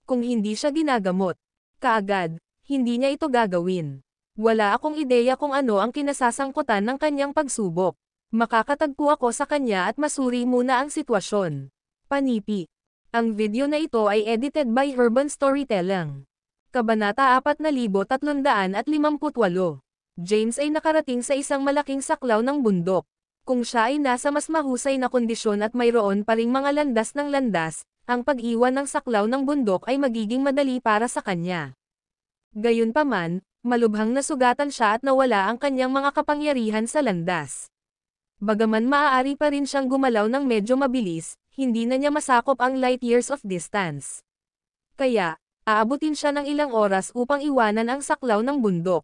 Kung hindi siya ginagamot kaagad, hindi niya ito gagawin. Wala akong ideya kung ano ang kinasasangkutan ng kanyang pagsubok. Makakatagpo ako sa kanya at masuri muna ang sitwasyon." Panipi. Ang video na ito ay edited by Urban Storytelling. Kabanata 4358. James ay nakarating sa isang malaking saklaw ng bundok. Kung siya ay nasa mas mahusay na kondisyon at mayroon pa ring mga landas ng landas, ang pag-iwan ng saklaw ng bundok ay magiging madali para sa kanya. Gayunpaman, malubhang nasugatan siya at nawala ang kanyang mga kapangyarihan sa landas. Bagaman maaari pa rin siyang gumalaw ng medyo mabilis, hindi na niya masakop ang light years of distance. Kaya, aabutin siya ng ilang oras upang iwanan ang saklaw ng bundok.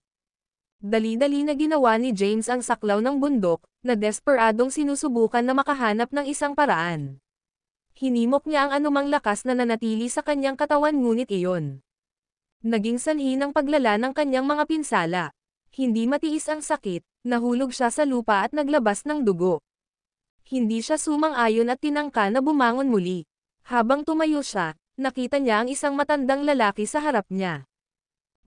Dali-dali na ginawa ni James ang saklaw ng bundok, na desperadong sinusubukan na makahanap ng isang paraan. Hinimok niya ang anumang lakas na nanatili sa kanyang katawan ngunit iyon naging sanhi ng paglala ng kanyang mga pinsala. Hindi matiis ang sakit, nahulog siya sa lupa at naglabas ng dugo. Hindi siya sumang-ayon at tinangka na bumangon muli. Habang tumayo siya, nakita niya ang isang matandang lalaki sa harap niya.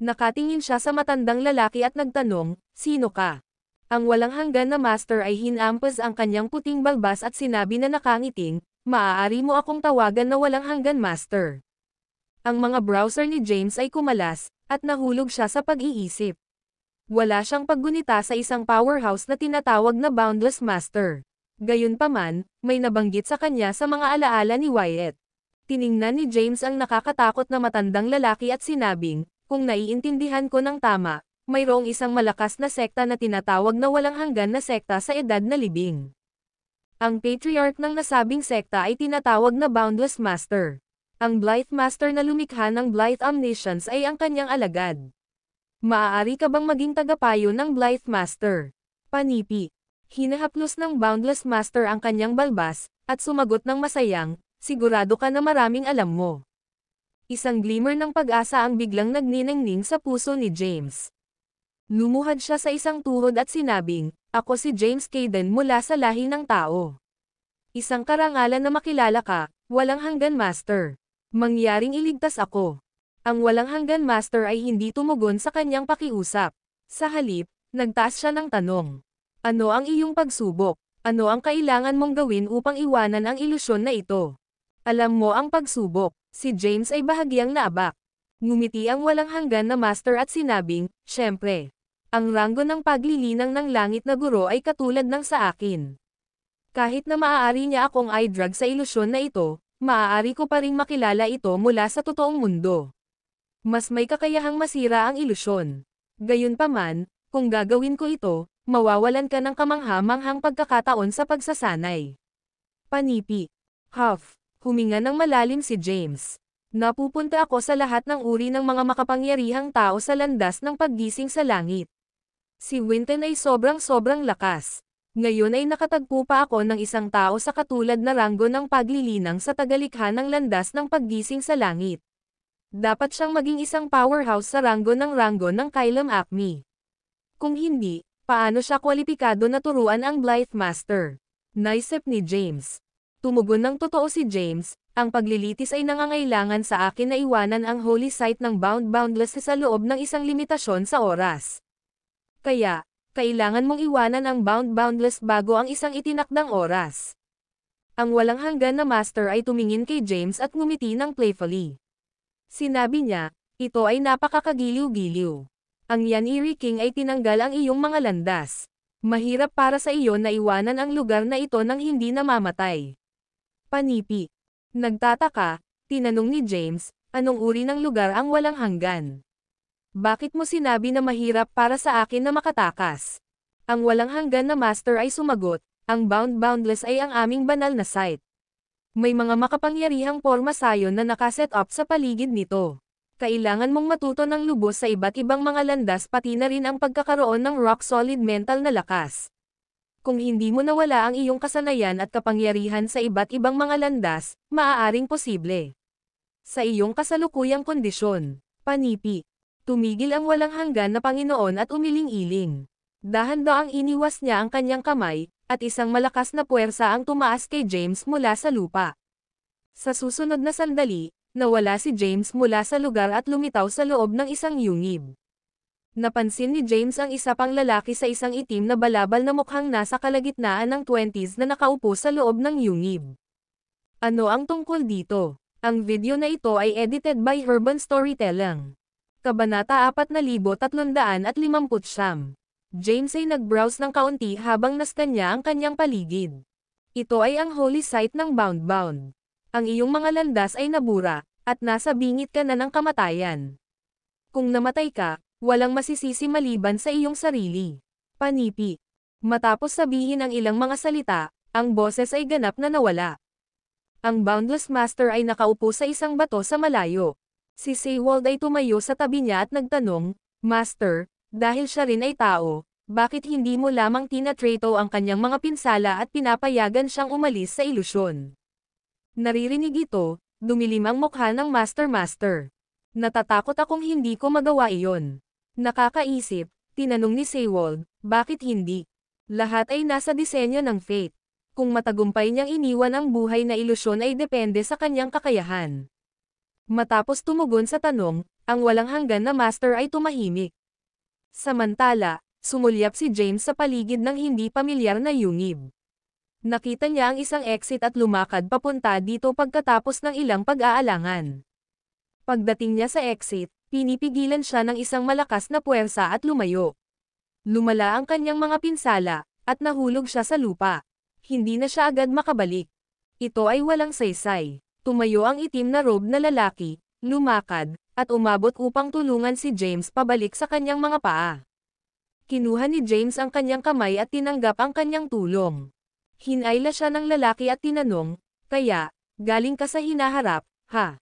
Nakatingin siya sa matandang lalaki at nagtanong, "Sino ka?" Ang walang hanggan na master ay hinampas ang kanyang puting balbas at sinabi na nakangiting, "Maaari mo akong tawagan na walang hanggan master." Ang mga browser ni James ay kumalas, at nahulog siya sa pag-iisip. Wala siyang paggunita sa isang powerhouse na tinatawag na Boundless Master. Gayunpaman, may nabanggit sa kanya sa mga alaala ni Wyatt. Tiningnan ni James ang nakakatakot na matandang lalaki at sinabing, kung naiintindihan ko ng tama, mayroong isang malakas na sekta na tinatawag na walang hanggan na sekta sa edad na libing. Ang patriarch ng nasabing sekta ay tinatawag na Boundless Master. Ang Blythe Master na lumikha ng Blythe Omniscience ay ang kanyang alagad. Maaari ka bang maging tagapayo ng Blythe Master? Panipi. Hinahaplos ng Boundless Master ang kanyang balbas, at sumagot ng masayang, sigurado ka na maraming alam mo. Isang glimmer ng pag-asa ang biglang nagniningning sa puso ni James. Lumuhad siya sa isang tuhod at sinabing, ako si James Caden mula sa lahi ng tao. Isang karangalan na makilala ka, walang hanggan master. Mangyaring iligtas ako. Ang walang hanggan master ay hindi tumugon sa kanyang pakiusap. Sa halip, nagtaas siya ng tanong. Ano ang iyong pagsubok? Ano ang kailangan mong gawin upang iwanan ang ilusyon na ito? Alam mo ang pagsubok. Si James ay bahagyang naabak. Ngumiti ang walang hanggan na master at sinabing, syempre. Ang ranggo ng paglilinang ng langit na guro ay katulad ng sa akin. Kahit na maaari niya akong i-drag sa ilusyon na ito, maaari ko pa ring makilala ito mula sa totoong mundo. Mas may kakayahang masira ang ilusyon. Gayunpaman, kung gagawin ko ito, mawawalan ka ng kamangha-manghang pagkakataon sa pagsasanay. Panipi. Huff. Huminga ng malalim si James. Napupunta ako sa lahat ng uri ng mga makapangyarihang tao sa landas ng paggising sa langit. Si Winton ay sobrang lakas. Ngayon ay nakatagpo pa ako ng isang tao sa katulad na ranggo ng paglilinang sa tagalikha ng landas ng paggising sa langit. Dapat siyang maging isang powerhouse sa ranggo ng Kylum Acme. Kung hindi, paano siya kwalipikado na turuan ang Blythe Master? Naisip ni James. Tumugon ng totoo si James, ang paglilitis ay nangangailangan sa akin na iwanan ang holy site ng Boundless sa loob ng isang limitasyon sa oras. Kaya, kailangan mong iwanan ang Boundless bago ang isang itinakdang oras. Ang walang hanggan na master ay tumingin kay James at ngumiti ng playfully. Sinabi niya, ito ay napakakagiliw-giliw. Ang Yaniri King ay tinanggal ang iyong mga landas. Mahirap para sa iyo na iwanan ang lugar na ito nang hindi namamatay. Panipi. Nagtataka, tinanong ni James, anong uri ng lugar ang walang hanggan? Bakit mo sinabi na mahirap para sa akin na makatakas? Ang walang hanggan na master ay sumagot, ang Boundless ay ang aming banal na site. May mga makapangyarihang porma sayon na nakaset up sa paligid nito. Kailangan mong matuto ng lubos sa iba't ibang mga landas pati na rin ang pagkakaroon ng rock-solid mental na lakas. Kung hindi mo nawala ang iyong kasanayan at kapangyarihan sa iba't ibang mga landas, maaaring posible. Sa iyong kasalukuyang kondisyon, panipi. Tumigil ang walang hanggan na Panginoon at umiling-iling. Dahan-daang iniwas niya ang kanyang kamay, at isang malakas na puwersa ang tumaas kay James mula sa lupa. Sa susunod na sandali, nawala si James mula sa lugar at lumitaw sa loob ng isang yungib. Napansin ni James ang isa pang lalaki sa isang itim na balabal na mukhang nasa kalagitnaan ng 20s na nakaupo sa loob ng yungib. Ano ang tungkol dito? Ang video na ito ay edited by Urban Storytelling. Kabanata 4359. James ay nag-browse ng kaunti habang naskanya ang kanyang paligid. Ito ay ang holy site ng Bound. Ang iyong mga landas ay nabura, at nasa bingit ka na ng kamatayan. Kung namatay ka, walang masisisi maliban sa iyong sarili. Panipi. Matapos sabihin ang ilang mga salita, ang boses ay ganap na nawala. Ang Boundless Master ay nakaupo sa isang bato sa malayo. Si Sewald ay tumayo sa tabi niya at nagtanong, Master, dahil siya rin ay tao, bakit hindi mo lamang tinatrato ang kanyang mga pinsala at pinapayagan siyang umalis sa ilusyon? Naririnig ito, dumilim ang mukha ng Master. Natatakot akong hindi ko magawa iyon. Nakakaisip, tinanong ni Sewald, bakit hindi? Lahat ay nasa disenyo ng fate. Kung matagumpay niyang iniwan ang buhay na ilusyon ay depende sa kanyang kakayahan. Matapos tumugon sa tanong, ang walang hanggan na master ay tumahimik. Samantala, sumulyap si James sa paligid ng hindi pamilyar na yungib. Nakita niya ang isang exit at lumakad papunta dito pagkatapos ng ilang pag-aalangan. Pagdating niya sa exit, pinipigilan siya ng isang malakas na puwersa at lumayo. Lumala ang kanyang mga pinsala, at nahulog siya sa lupa. Hindi na siya agad makabalik. Ito ay walang saysay. Tumayo ang itim na robe na lalaki, lumakad, at umabot upang tulungan si James pabalik sa kanyang mga paa. Kinuha ni James ang kanyang kamay at tinanggap ang kanyang tulong. Hinayla siya ng lalaki at tinanong, "Kaya, galing ka sa hinaharap, ha?"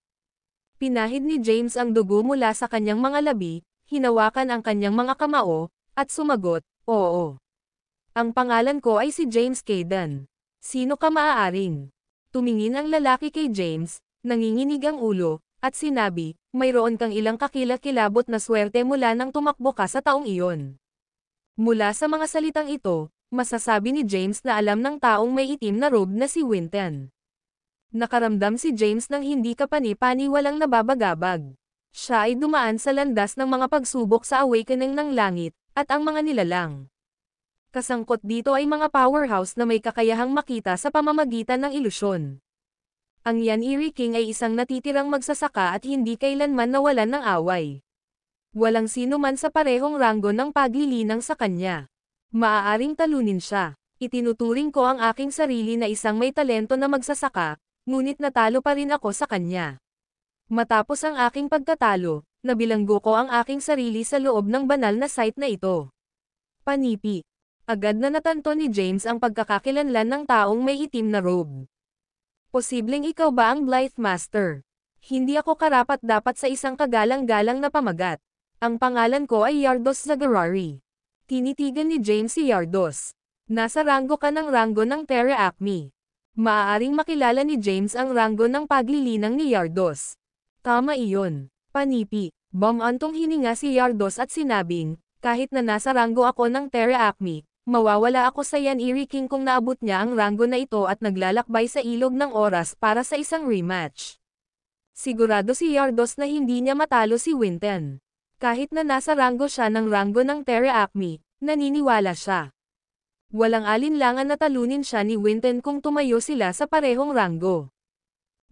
Pinahid ni James ang dugo mula sa kanyang mga labi, hinawakan ang kanyang mga kamao, at sumagot, "Oo. Ang pangalan ko ay si James Caden. Sino ka maaaring?" Tumingin ang lalaki kay James, nanginginig ang ulo, at sinabi, "Mayroon kang ilang kakilakilabot na swerte mula nang tumakbo ka sa taong iyon." Mula sa mga salitang ito, masasabi ni James na alam ng taong may itim na robe na si Winton. Nakaramdam si James ng hindi kapani-paniwalang nababagabag. Siya ay dumaan sa landas ng mga pagsubok sa awakening ng langit, at ang mga nilalang. Kasangkot dito ay mga powerhouse na may kakayahang makita sa pamamagitan ng ilusyon. Ang Yaniri King ay isang natitirang magsasaka at hindi kailanman nawalan ng away. Walang sino man sa parehong ranggo ng paglilinang sa kanya. Maaaring talunin siya. Itinuturing ko ang aking sarili na isang may talento na magsasaka, ngunit natalo pa rin ako sa kanya. Matapos ang aking pagtatalo, nabilanggo ko ang aking sarili sa loob ng banal na site na ito. Panipi. Agad na natanto ni James ang pagkakakilanlan ng taong may itim na robe. Posibleng ikaw ba ang Blythe Master? Hindi ako karapat-dapat sa isang kagalang-galang na pamagat. Ang pangalan ko ay Yardos Zagarari. Tinitigan ni James si Yardos. Nasa ranggo ka ng ranggo ng Terra Acme. Maaaring makilala ni James ang ranggo ng paglilinang ni Yardos. Tama iyon. Panipi. Bumantong hininga si Yardos at sinabing, "Kahit na nasa ranggo ako ng Terra Acme, mawawala ako sa Yaniri King kung naabot niya ang ranggo na ito at naglalakbay sa ilog ng oras para sa isang rematch." Sigurado si Yardos na hindi niya matalo si Winton. Kahit na nasa ranggo siya ng ranggo ng Terra Acme, naniniwala siya. Walang alinlangan na talunin siya ni Winton kung tumayo sila sa parehong ranggo.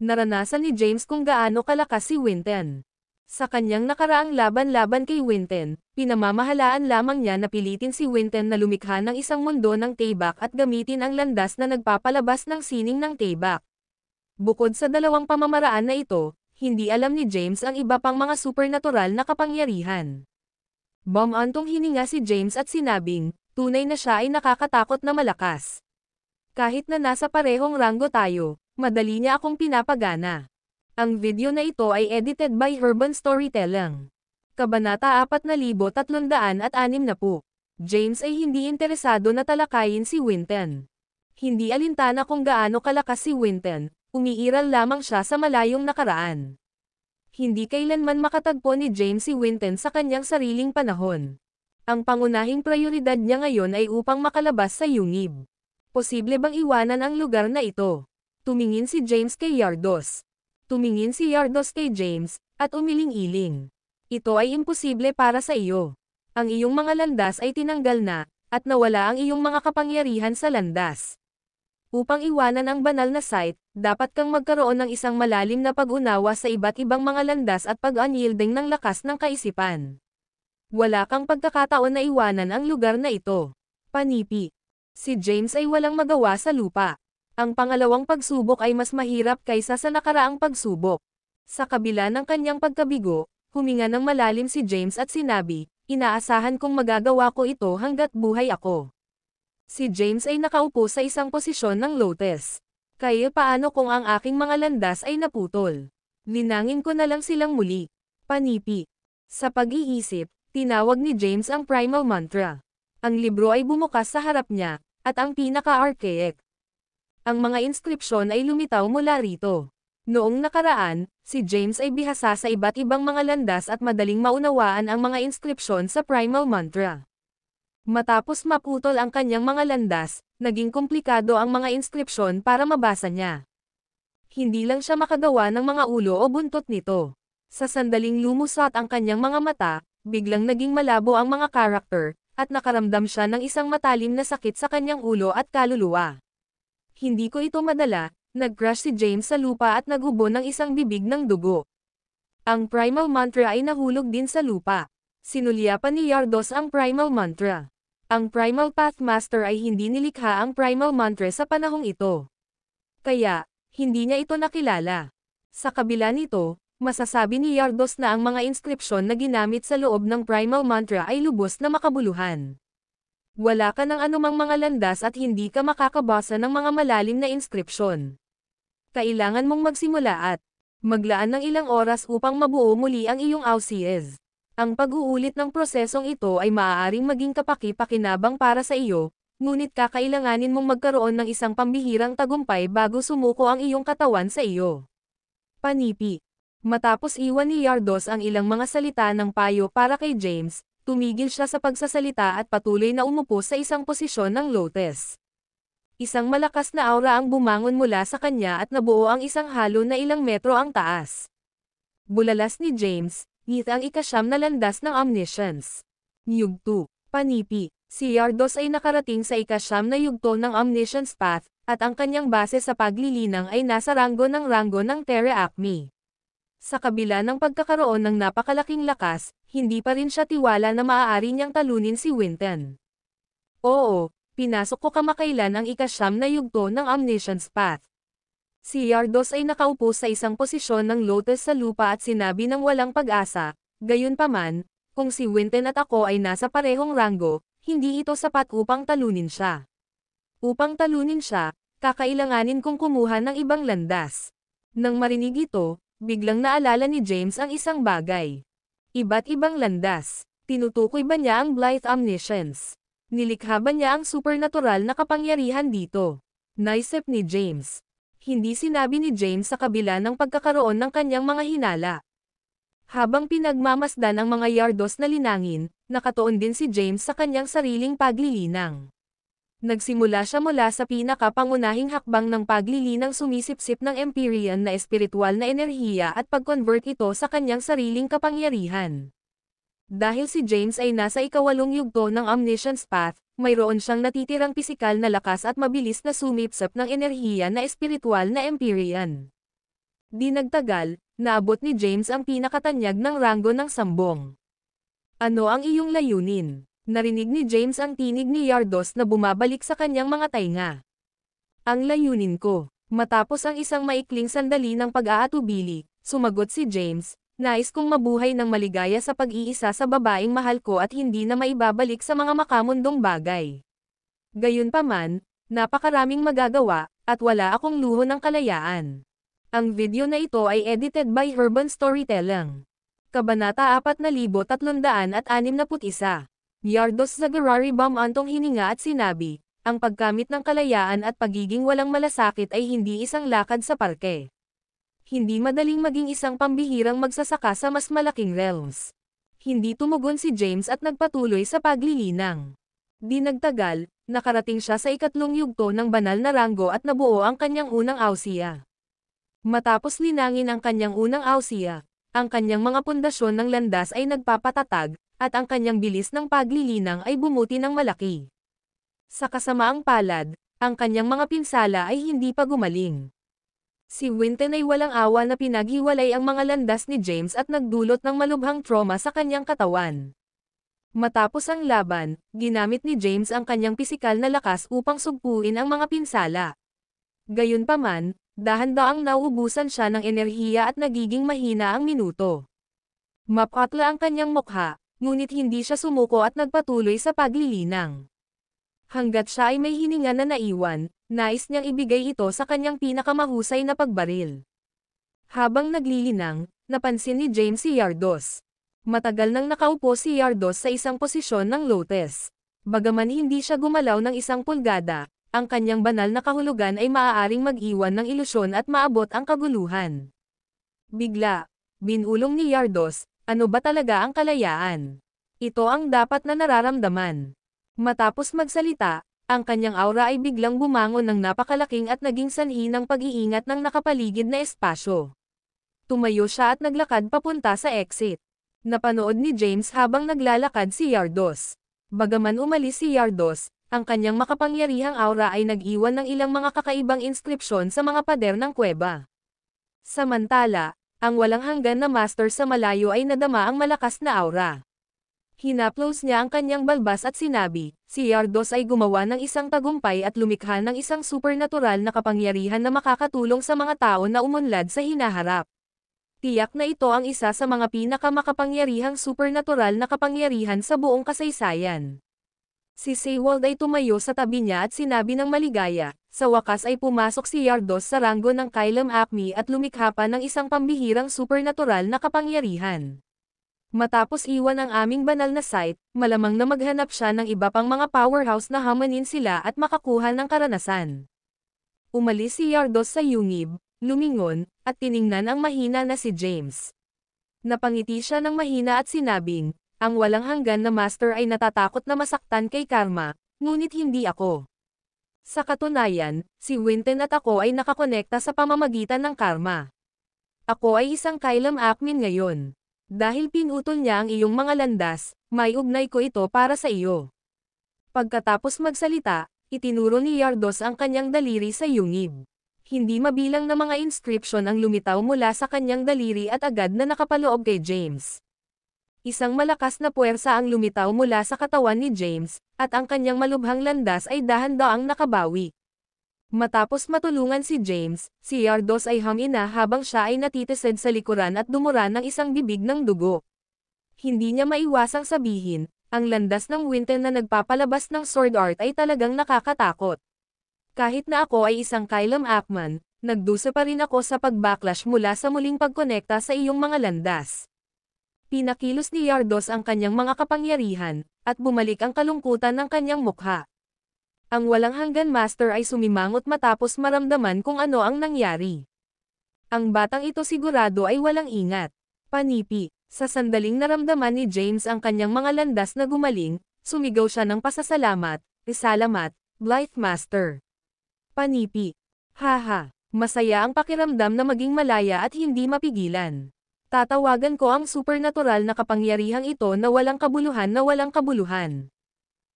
Naranasan ni James kung gaano kalakas si Winton. Sa kanyang nakaraang laban-laban kay Winton, pinamamahalaan lamang niya na pilitin si Winton na lumikha ng isang mundo ng Taybak at gamitin ang landas na nagpapalabas ng sining ng Taybak. Bukod sa dalawang pamamaraan na ito, hindi alam ni James ang iba pang mga supernatural na kapangyarihan. Bumantong hininga si James at sinabing, "Tunay na siya ay nakakatakot na malakas. Kahit na nasa parehong ranggo tayo, madali niya akong pinapagana." Ang video na ito ay edited by Herban Storytelling. Kabanata 4360. James ay hindi interesado na talakayin si Winton. Hindi alintana kung gaano kalakas si Winton, umiiral lamang siya sa malayong nakaraan. Hindi kailanman makatagpo ni James si Winton sa kanyang sariling panahon. Ang pangunahing prioridad niya ngayon ay upang makalabas sa yungib. Posible bang iwanan ang lugar na ito? Tumingin si James kay Yardos. Tumingin si Yardos kay James, at umiling-iling. Ito ay imposible para sa iyo. Ang iyong mga landas ay tinanggal na, at nawala ang iyong mga kapangyarihan sa landas. Upang iwanan ang banal na site, dapat kang magkaroon ng isang malalim na pag-unawa sa iba't ibang mga landas at pag-unyielding ng lakas ng kaisipan. Wala kang pagkakataon na iwanan ang lugar na ito. Panipi. Si James ay walang magawa sa lupa. Ang pangalawang pagsubok ay mas mahirap kaysa sa nakaraang pagsubok. Sa kabila ng kanyang pagkabigo, huminga ng malalim si James at sinabi, "Inaasahan kong magagawa ko ito hanggat buhay ako." Si James ay nakaupo sa isang posisyon ng lotus. "Kaya paano kung ang aking mga landas ay naputol? Linangin ko na lang silang muli." Panipi. Sa pag-iisip, tinawag ni James ang primal mantra. Ang libro ay bumukas sa harap niya, at ang pinaka-archaic. Ang mga inskripsyon ay lumitaw mula rito. Noong nakaraan, si James ay bihasa sa iba't ibang mga landas at madaling maunawaan ang mga inskripsyon sa primal mantra. Matapos maputol ang kanyang mga landas, naging komplikado ang mga inskripsyon para mabasa niya. Hindi lang siya makagawa ng mga ulo o buntot nito. Sa sandaling lumusot ang kanyang mga mata, biglang naging malabo ang mga karakter, at nakaramdam siya ng isang matalim na sakit sa kanyang ulo at kaluluwa. Hindi ko ito madala, nag-crash si James sa lupa at nagubo ng isang bibig ng dugo. Ang primal mantra ay nahulog din sa lupa. Sinulyapan ni Yardos ang primal mantra. Ang Primal Pathmaster ay hindi nilikha ang Primal Mantra sa panahong ito. Kaya, hindi niya ito nakilala. Sa kabila nito, masasabi ni Yardos na ang mga inskripsyon na ginamit sa loob ng Primal Mantra ay lubos na makabuluhan. Wala ka ng anumang mga landas at hindi ka makakabasa ng mga malalim na inskripsyon. Kailangan mong magsimula at maglaan ng ilang oras upang mabuo muli ang iyong Ausias. Ang pag-uulit ng prosesong ito ay maaaring maging kapaki-pakinabang para sa iyo, ngunit kakailanganin mong magkaroon ng isang pambihirang tagumpay bago sumuko ang iyong katawan sa iyo. Panipi. Matapos iwan ni Yardos ang ilang mga salita ng payo para kay James, tumigil siya sa pagsasalita at patuloy na umupo sa isang posisyon ng lotus. Isang malakas na aura ang bumangon mula sa kanya at nabuo ang isang halo na ilang metro ang taas. Bulalas ni James, ngit ang ikasyam na landas ng Omniscience. Yugto. Panipi. Si Yardos ay nakarating sa ikasyam na yugto ng Omniscience Path, at ang kanyang base sa paglilinang ay nasa ranggo ng Terra Acme. Sa kabila ng pagkakaroon ng napakalaking lakas, hindi pa rin siya tiwala na maaari niyang talunin si Winton. Oo, pinasok ko kamakailan ang ikasyam na yugto ng Omniscience Path. Si Yardos ay nakaupo sa isang posisyon ng lotus sa lupa at sinabi ng walang pag-asa, gayunpaman, kung si Winton at ako ay nasa parehong ranggo, hindi ito sapat upang talunin siya. Upang talunin siya, kakailanganin kong kumuha ng ibang landas. Nang marinig ito, biglang naalala ni James ang isang bagay. Iba't ibang landas. Tinutukoy ba niya ang Blythe Omniscience? Nilikha ba niya ang supernatural na kapangyarihan dito? Naisip ni James. Hindi sinabi ni James sa kabila ng pagkakaroon ng kanyang mga hinala. Habang pinagmamasdan ang mga Yardos na linangin, nakatuon din si James sa kanyang sariling paglilinang. Nagsimula siya mula sa pinakapangunahing hakbang ng paglilinang sumisipsip ng Empyrean na espiritual na enerhiya at pag-convert ito sa kanyang sariling kapangyarihan. Dahil si James ay nasa ikawalong yugto ng Omniscience Path, mayroon siyang natitirang pisikal na lakas at mabilis na sumipsip ng enerhiya na espiritual na Empyrean. Di nagtagal, naabot ni James ang pinakatanyag ng ranggo ng sambong. Ano ang iyong layunin? Narinig ni James ang tinig ni Yardos na bumabalik sa kanyang mga tainga. Ang layunin ko. Matapos ang isang maikling sandali ng pag-aatubili, sumagot si James, nais kong mabuhay ng maligaya sa pag-iisa sa babaeng mahal ko at hindi na maibabalik sa mga makamundong bagay. Gayunpaman, napakaraming magagawa, at wala akong luho ng kalayaan. Ang video na ito ay edited by Urban Storytelling. Kabanata 4361. Yardos Zagarari antong hininga at sinabi, ang pagkamit ng kalayaan at pagiging walang malasakit ay hindi isang lakad sa parke. Hindi madaling maging isang pambihirang magsasaka sa mas malaking realms. Hindi tumugon si James at nagpatuloy sa paglilinang. Di nagtagal, nakarating siya sa ikatlong yugto ng banal na ranggo at nabuo ang kanyang unang Ausia. Matapos linangin ang kanyang unang Ausia, ang kanyang mga pundasyon ng landas ay nagpapatatag, at ang kanyang bilis ng paglilinang ay bumuti ng malaki. Sa kasamaang palad, ang kanyang mga pinsala ay hindi pa gumaling. Si Winton ay walang awa na pinaghiwalay ang mga landas ni James at nagdulot ng malubhang trauma sa kanyang katawan. Matapos ang laban, ginamit ni James ang kanyang pisikal na lakas upang sugpuin ang mga pinsala. Gayunpaman, dahan-daang nauubusan siya ng enerhiya at nagiging mahina ang minuto. Mapatla ang kanyang mukha, ngunit hindi siya sumuko at nagpatuloy sa paglilinang. Hanggat siya ay may hininga na naiwan, nais niyang ibigay ito sa kanyang pinakamahusay na pagbaril. Habang naglilinang, napansin ni James si Yardos. Matagal nang nakaupo si Yardos sa isang posisyon ng lotus. Bagaman hindi siya gumalaw ng isang pulgada, ang kanyang banal na kahulugan ay maaaring mag-iwan ng ilusyon at maabot ang kaguluhan. Bigla, binulong ni Yardos, ano ba talaga ang kalayaan? Ito ang dapat na nararamdaman. Matapos magsalita, ang kanyang aura ay biglang bumangon ng napakalaking at naging sanhi ng pag-iingat ng nakapaligid na espasyo. Tumayo siya at naglakad papunta sa exit. Napanood ni James habang naglalakad si Yardos. Bagaman umalis si Yardos, ang kanyang makapangyarihang aura ay nag-iwan ng ilang mga kakaibang inskripsyon sa mga pader ng kuweba. Samantala, ang walang hanggan na master sa malayo ay nadama ang malakas na aura. Hinaplos niya ang kanyang balbas at sinabi, si Yardos ay gumawa ng isang tagumpay at lumikha ng isang supernatural na kapangyarihan na makakatulong sa mga tao na umunlad sa hinaharap. Tiyak na ito ang isa sa mga pinakamakapangyarihang supernatural na kapangyarihan sa buong kasaysayan. Si Sewald ay tumayo sa tabi niya at sinabi ng maligaya, sa wakas ay pumasok si Yardos sa ranggo ng Kailam Acme at lumikha pa ng isang pambihirang supernatural na kapangyarihan. Matapos iwan ang aming banal na site, malamang na maghanap siya ng iba pang mga powerhouse na hamanin sila at makakuha ng karanasan. Umalis si Yardos sa yungib, lumingon, at tiningnan ang mahina na si James. Napangiti siya ng mahina at sinabing, ang walang hanggan na master ay natatakot na masaktan kay Karma, ngunit hindi ako. Sa katunayan, si Winton at ako ay nakakonekta sa pamamagitan ng Karma. Ako ay isang Kailam Acme ngayon. Dahil pinutol niya ang iyong mga landas, may ugnay ko ito para sa iyo. Pagkatapos magsalita, itinuro ni Yardos ang kanyang daliri sa yungib. Hindi mabilang na mga inscription ang lumitaw mula sa kanyang daliri at agad na nakapaloob kay James. Isang malakas na puwersa ang lumitaw mula sa katawan ni James, at ang kanyang malubhang landas ay dahan-daang nakabawi. Matapos matulungan si James, si Yardos ay humina habang siya ay natitised sa likuran at dumura ng isang bibig ng dugo. Hindi niya maiwasang sabihin, ang landas ng Winton na nagpapalabas ng sword art ay talagang nakakatakot. Kahit na ako ay isang Kailam Acman, nagdusa pa rin ako sa pagbacklash mula sa muling pagkonekta sa iyong mga landas. Pinakilos ni Yardos ang kanyang mga kapangyarihan, at bumalik ang kalungkutan ng kanyang mukha. Ang walang hanggan master ay sumimangot matapos maramdaman kung ano ang nangyari. Ang batang ito sigurado ay walang ingat. Panipi, sa sandaling naramdaman ni James ang kanyang mga landas na gumaling, sumigaw siya ng pasasalamat, "Salamat, Blythe Master." Panipi. Haha, masaya ang pakiramdam na maging malaya at hindi mapigilan. Tatawagan ko ang supernatural na kapangyarihang ito na walang kabuluhan na walang kabuluhan.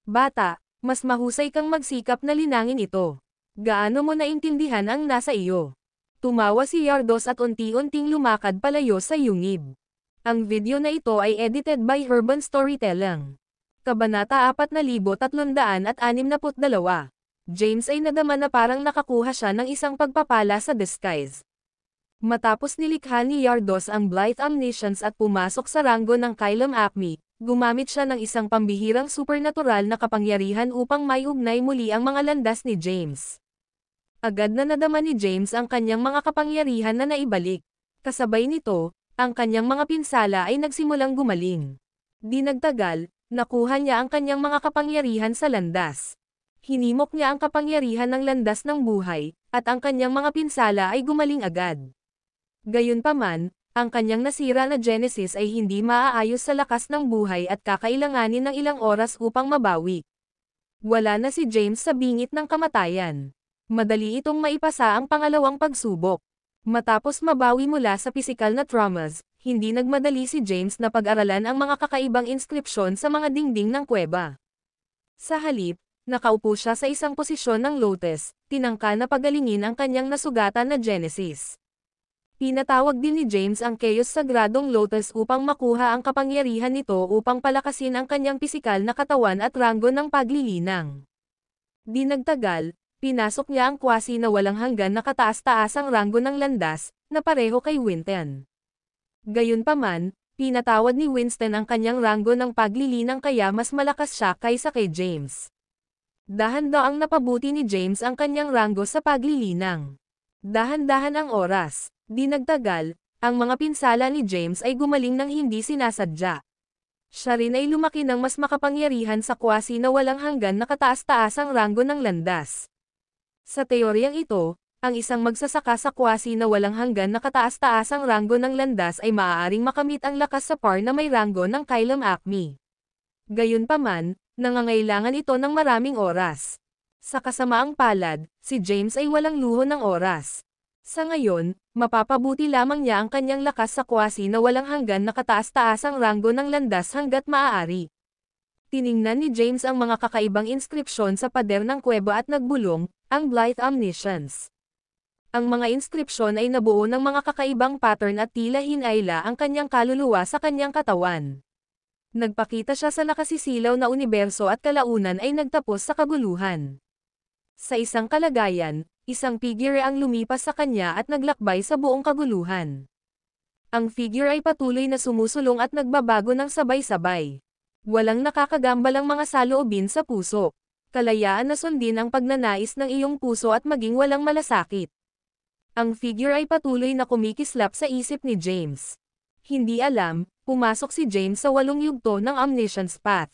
Bata, mas mahusay kang magsikap na linangin ito. Gaano mo naintindihan ang nasa iyo? Tumawa si Yardos at unti-unting lumakad palayo sa yungib. Ang video na ito ay edited by Urban Storytelling. Kabanata 4362. James ay nadama na parang nakakuha siya ng isang pagpapala sa disguise. Matapos nilikha ni Yardos ang Blythe Omniscience at pumasok sa ranggo ng Kailam Acme, gumamit siya ng isang pambihirang supernatural na kapangyarihan upang maiugnay muli ang mga landas ni James. Agad na nadama ni James ang kanyang mga kapangyarihan na naibalik. Kasabay nito, ang kanyang mga pinsala ay nagsimulang gumaling. Di nagtagal, nakuha niya ang kanyang mga kapangyarihan sa landas. Hinimok niya ang kapangyarihan ng landas ng buhay, at ang kanyang mga pinsala ay gumaling agad. Gayunpaman, ang kanyang nasira na Genesis ay hindi maaayos sa lakas ng buhay at kakailanganin ng ilang oras upang mabawi. Wala na si James sa bingit ng kamatayan. Madali itong maipasa ang pangalawang pagsubok. Matapos mabawi mula sa pisikal na traumas, hindi nagmadali si James na pag-aralan ang mga kakaibang inskripsyon sa mga dingding ng kuweba. Sa halip, nakaupo siya sa isang posisyon ng lotus, tinangka na pagalingin ang kanyang nasugatan na Genesis. Pinatawag din ni James ang Chaos Sagradong Lotus upang makuha ang kapangyarihan nito upang palakasin ang kanyang pisikal na katawan at ranggo ng paglilinang. Di nagtagal, pinasok niya ang kwasi na walang hanggan na kataas-taasang ranggo ng landas, na pareho kay Winton. Gayunpaman, pinatawad ni Winston ang kanyang ranggo ng paglilinang kaya mas malakas siya kaysa kay James. Dahan-daang napabuti ni James ang kanyang ranggo sa paglilinang. Dahan-dahan ang oras. Di nagtagal, ang mga pinsala ni James ay gumaling ng hindi sinasadya. Siya rin ay lumaki ng mas makapangyarihan sa kwasi na walang hanggan na kataas-taasang ranggo ng landas. Sa teoryang ito, ang isang magsasaka sa kwasi na walang hanggan na kataas-taasang ranggo ng landas ay maaaring makamit ang lakas sa par na may ranggo ng Kailam Acme. Gayunpaman, nangangailangan ito ng maraming oras. Sa kasamaang palad, si James ay walang luho ng oras. Sa ngayon, mapapabuti lamang niya ang kanyang lakas sa kwasi na walang hanggan na kataas-taasang ranggo ng landas hanggat maaari. Tiningnan ni James ang mga kakaibang inskripsyon sa pader ng kuweba at nagbulong, ang Blythe Omniscience. Ang mga inskripsyon ay nabuo ng mga kakaibang pattern at tila hinayla ang kanyang kaluluwa sa kanyang katawan. Nagpakita siya sa nakasisilaw na universo at kalaunan ay nagtapos sa kaguluhan. Sa isang kalagayan, isang figure ang lumipas sa kanya at naglakbay sa buong kaguluhan. Ang figure ay patuloy na sumusulong at nagbabago ng sabay-sabay. Walang nakakagambalang mga saloobin sa puso. Kalayaan na sundin ang pagnanais ng iyong puso at maging walang malasakit. Ang figure ay patuloy na kumikislap sa isip ni James. Hindi alam, pumasok si James sa 8 yugto ng Omniscience Path.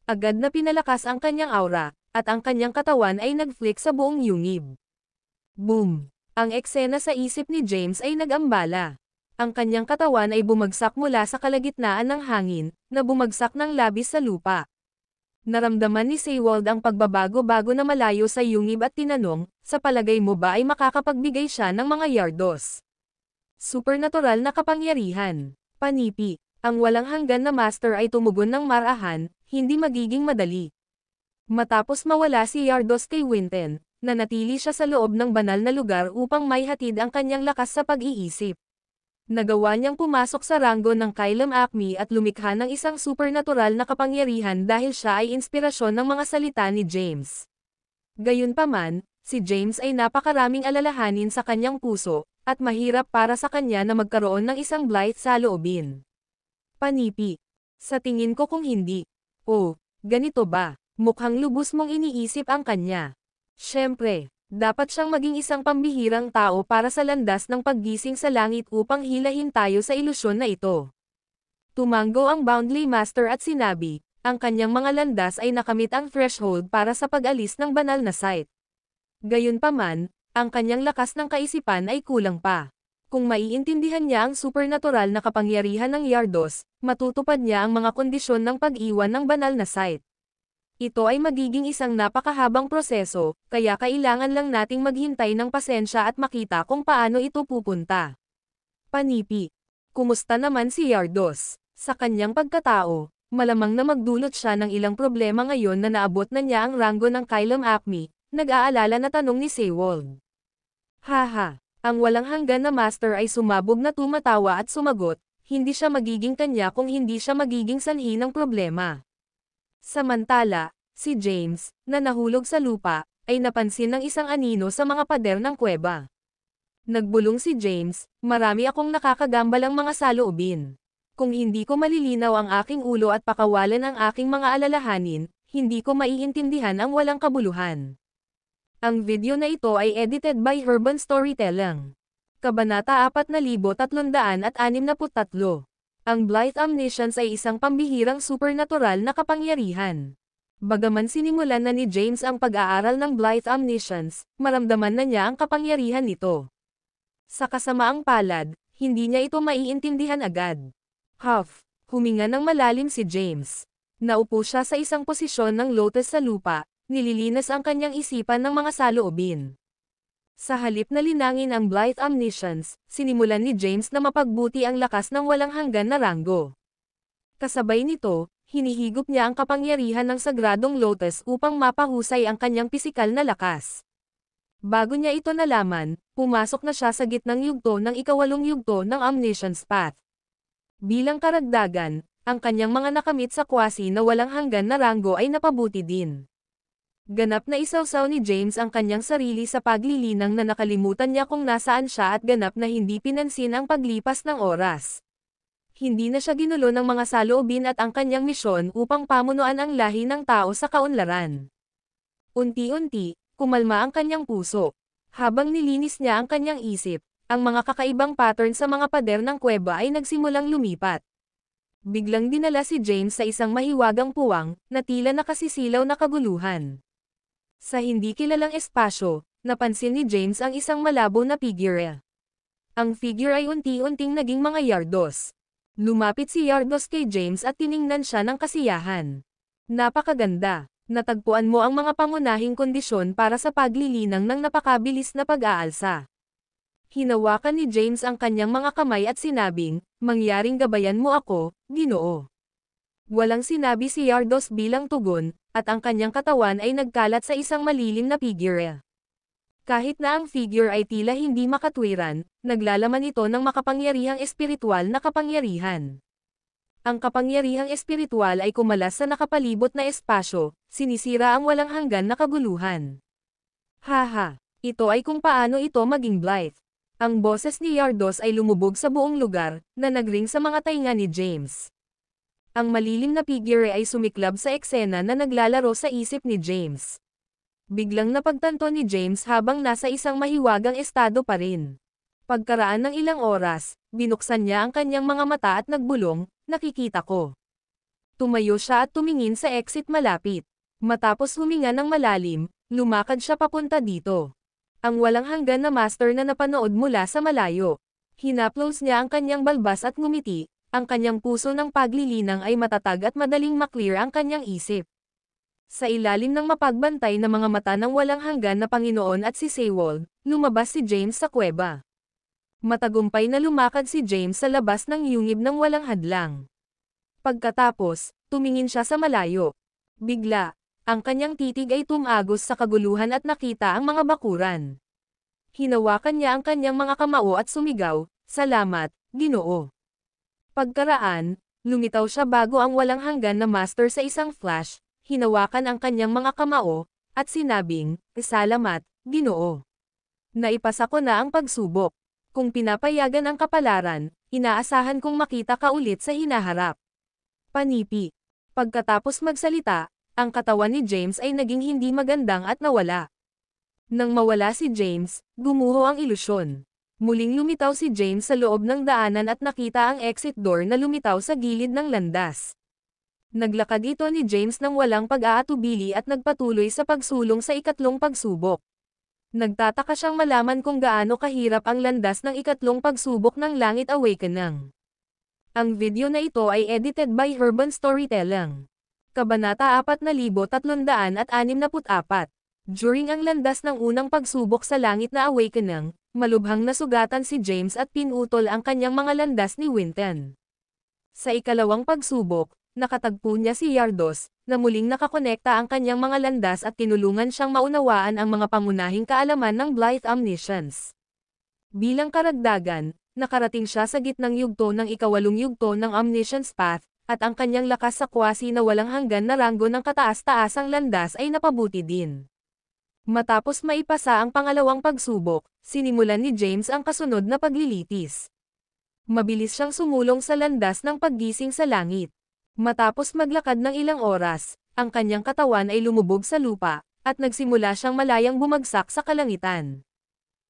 Agad na pinalakas ang kanyang aura, at ang kanyang katawan ay nag-flick sa buong yungib. Boom! Ang eksena sa isip ni James ay nag-ambala. Ang kanyang katawan ay bumagsak mula sa kalagitnaan ng hangin, na bumagsak ng labis sa lupa. Naramdaman ni Sewald ang pagbabago-bago na malayo sa yungib at tinanong, sa palagay mo ba ay makakapagbigay siya ng mga yardos? Supernatural na kapangyarihan. Panipi. Ang walang hanggan na master ay tumugon ng marahan, hindi magiging madali. Matapos mawala si Yardos kay Winton, nanatili siya sa loob ng banal na lugar upang maihatid ang kanyang lakas sa pag-iisip. Nagawa niyang pumasok sa ranggo ng Kylum Acme at lumikha ng isang supernatural na kapangyarihan dahil siya ay inspirasyon ng mga salita ni James. Gayunpaman, si James ay napakaraming alalahanin sa kanyang puso, at mahirap para sa kanya na magkaroon ng isang Blythe saloobin. Panipi. Sa tingin ko kung hindi. Oh, ganito ba? Mukhang lubos mong iniisip ang kanya. Siyempre. Dapat siyang maging isang pambihirang tao para sa landas ng paggising sa langit upang hilahin tayo sa ilusyon na ito. Tumango ang Boundley Master at sinabi, ang kanyang mga landas ay nakamit ang threshold para sa pag-alis ng banal na site. Gayunpaman, ang kanyang lakas ng kaisipan ay kulang pa. Kung maiintindihan niya ang supernatural na kapangyarihan ng Yardos, matutupad niya ang mga kondisyon ng pag-iwan ng banal na site. Ito ay magiging isang napakahabang proseso, kaya kailangan lang nating maghintay ng pasensya at makita kung paano ito pupunta. Panipi. Kumusta naman si Yardos? Sa kanyang pagkatao, malamang na magdulot siya ng ilang problema ngayon na naabot na niya ang ranggo ng Kylum Acme, nag-aalala na tanong ni Sewald. Haha, ang walang hanggan na master ay sumabog na tumatawa at sumagot, hindi siya magiging kanya kung hindi siya magiging sanhi ng problema. Samantala, si James, na nahulog sa lupa, ay napansin ng isang anino sa mga pader ng kuweba. Nagbulong si James, marami akong nakakagambalang mga saloobin. Kung hindi ko malilinaw ang aking ulo at pakawalan ang aking mga alalahanin, hindi ko maiintindihan ang walang kabuluhan. Ang video na ito ay edited by Urban Storytelling. Kabanata 4363. Ang Blythe Omniscience ay isang pambihirang supernatural na kapangyarihan. Bagaman sinimulan na ni James ang pag-aaral ng Blythe Omniscience, maramdaman na niya ang kapangyarihan nito. Sa kasamaang palad, hindi niya ito maiintindihan agad. Huff, huminga ng malalim si James. Naupo siya sa isang posisyon ng lotus sa lupa, nililinas ang kanyang isipan ng mga saloobin. Sa halip na linangin ang Blythe Omniscience, sinimulan ni James na mapagbuti ang lakas ng walang hanggan na ranggo. Kasabay nito, hinihigop niya ang kapangyarihan ng sagradong lotus upang mapahusay ang kanyang pisikal na lakas. Bago niya ito nalaman, pumasok na siya sa gitnang yugto ng ika-8 yugto ng Omniscience Path. Bilang karagdagan, ang kanyang mga nakamit sa kwasi na walang hanggan na ranggo ay napabuti din. Ganap na isawsaw ni James ang kanyang sarili sa paglilinang na nakalimutan niya kung nasaan siya at ganap na hindi pinansin ang paglipas ng oras. Hindi na siya ginulo ng mga saloobin at ang kanyang misyon upang pamunuan ang lahi ng tao sa kaunlaran. Unti-unti, kumalma ang kanyang puso. Habang nilinis niya ang kanyang isip, ang mga kakaibang pattern sa mga pader ng kuweba ay nagsimulang lumipat. Biglang dinala si James sa isang mahiwagang puwang, na tila nakasisilaw na kaguluhan. Sa hindi kilalang espasyo, napansin ni James ang isang malabo na figure. Ang figure ay unti-unting naging mga yardos. Lumapit si Yardos kay James at tiningnan siya ng kasiyahan. Napakaganda. Natagpuan mo ang mga pangunahing kondisyon para sa paglilinang ng napakabilis na pag-aalsa. Hinawakan ni James ang kanyang mga kamay at sinabing, mangyaring gabayan mo ako, Ginoo. Walang sinabi si Yardos bilang tugon, at ang kanyang katawan ay nagkalat sa isang malilim na figure. Kahit na ang figure ay tila hindi makatwiran, naglalaman ito ng makapangyarihang espiritual na kapangyarihan. Ang kapangyarihang espiritual ay kumalas sa nakapalibot na espasyo, sinisira ang walang hanggan na kaguluhan. Haha, ito ay kung paano ito maging Blythe. Ang boses ni Yardos ay lumubog sa buong lugar, na nagring sa mga tainga ni James. Ang malilim na figure ay sumiklab sa eksena na naglalaro sa isip ni James. Biglang napagtanto ni James habang nasa isang mahiwagang estado pa rin. Pagkaraan ng ilang oras, binuksan niya ang kanyang mga mata at nagbulong, nakikita ko. Tumayo siya at tumingin sa exit malapit. Matapos huminga ng malalim, lumakad siya papunta dito. Ang walang hanggan na master na napanood mula sa malayo. Hinaplos niya ang kanyang balbas at ngumiti, ang kanyang puso ng paglilinang ay matatag at madaling maklear ang kanyang isip. Sa ilalim ng mapagbantay na mga mata ng walang hanggan na Panginoon at si Sewol, lumabas si James sa kuweba. Matagumpay na lumakad si James sa labas ng yungib ng walang hadlang. Pagkatapos, tumingin siya sa malayo. Bigla, ang kanyang titig ay tumagos sa kaguluhan at nakita ang mga bakuran. Hinawakan niya ang kanyang mga kamao at sumigaw, "Salamat, Ginoo." Pagkaraan, lumitaw siya bago ang walang hanggan na master sa isang flash, hinawakan ang kanyang mga kamao, at sinabing, "Salamat, Ginoo. Naipasa ko na ang pagsubok. Kung pinapayagan ang kapalaran, inaasahan kong makita ka ulit sa hinaharap." Panipi. Pagkatapos magsalita, ang katawan ni James ay naging hindi magandang at nawala. Nang mawala si James, gumuho ang ilusyon. Muling lumitaw si James sa loob ng daanan at nakita ang exit door na lumitaw sa gilid ng landas. Naglakad ito ni James nang walang pag-aatubili at nagpatuloy sa pagsulong sa ikatlong pagsubok. Nagtataka siyang malaman kung gaano kahirap ang landas ng ikatlong pagsubok ng Langit Awakening. Ang video na ito ay edited by Herban Storytelling. Kabanata 4364. During ang landas ng unang pagsubok sa Langit na Awakening, malubhang nasugatan si James at pinutol ang kanyang mga landas ni Winton. Sa ikalawang pagsubok, nakatagpo niya si Yardos, na muling nakakonekta ang kanyang mga landas at tinulungan siyang maunawaan ang mga pangunahing kaalaman ng Blythe Omniscience. Bilang karagdagan, nakarating siya sa gitnang yugto ng ikawalong yugto ng Omniscience Path, at ang kanyang lakas sa kwasi na walang hanggan na ranggo ng kataas-taasang landas ay napabuti din. Matapos maipasa ang pangalawang pagsubok, sinimulan ni James ang kasunod na paglilitis. Mabilis siyang sumulong sa landas ng paggising sa langit. Matapos maglakad ng ilang oras, ang kanyang katawan ay lumubog sa lupa, at nagsimula siyang malayang bumagsak sa kalangitan.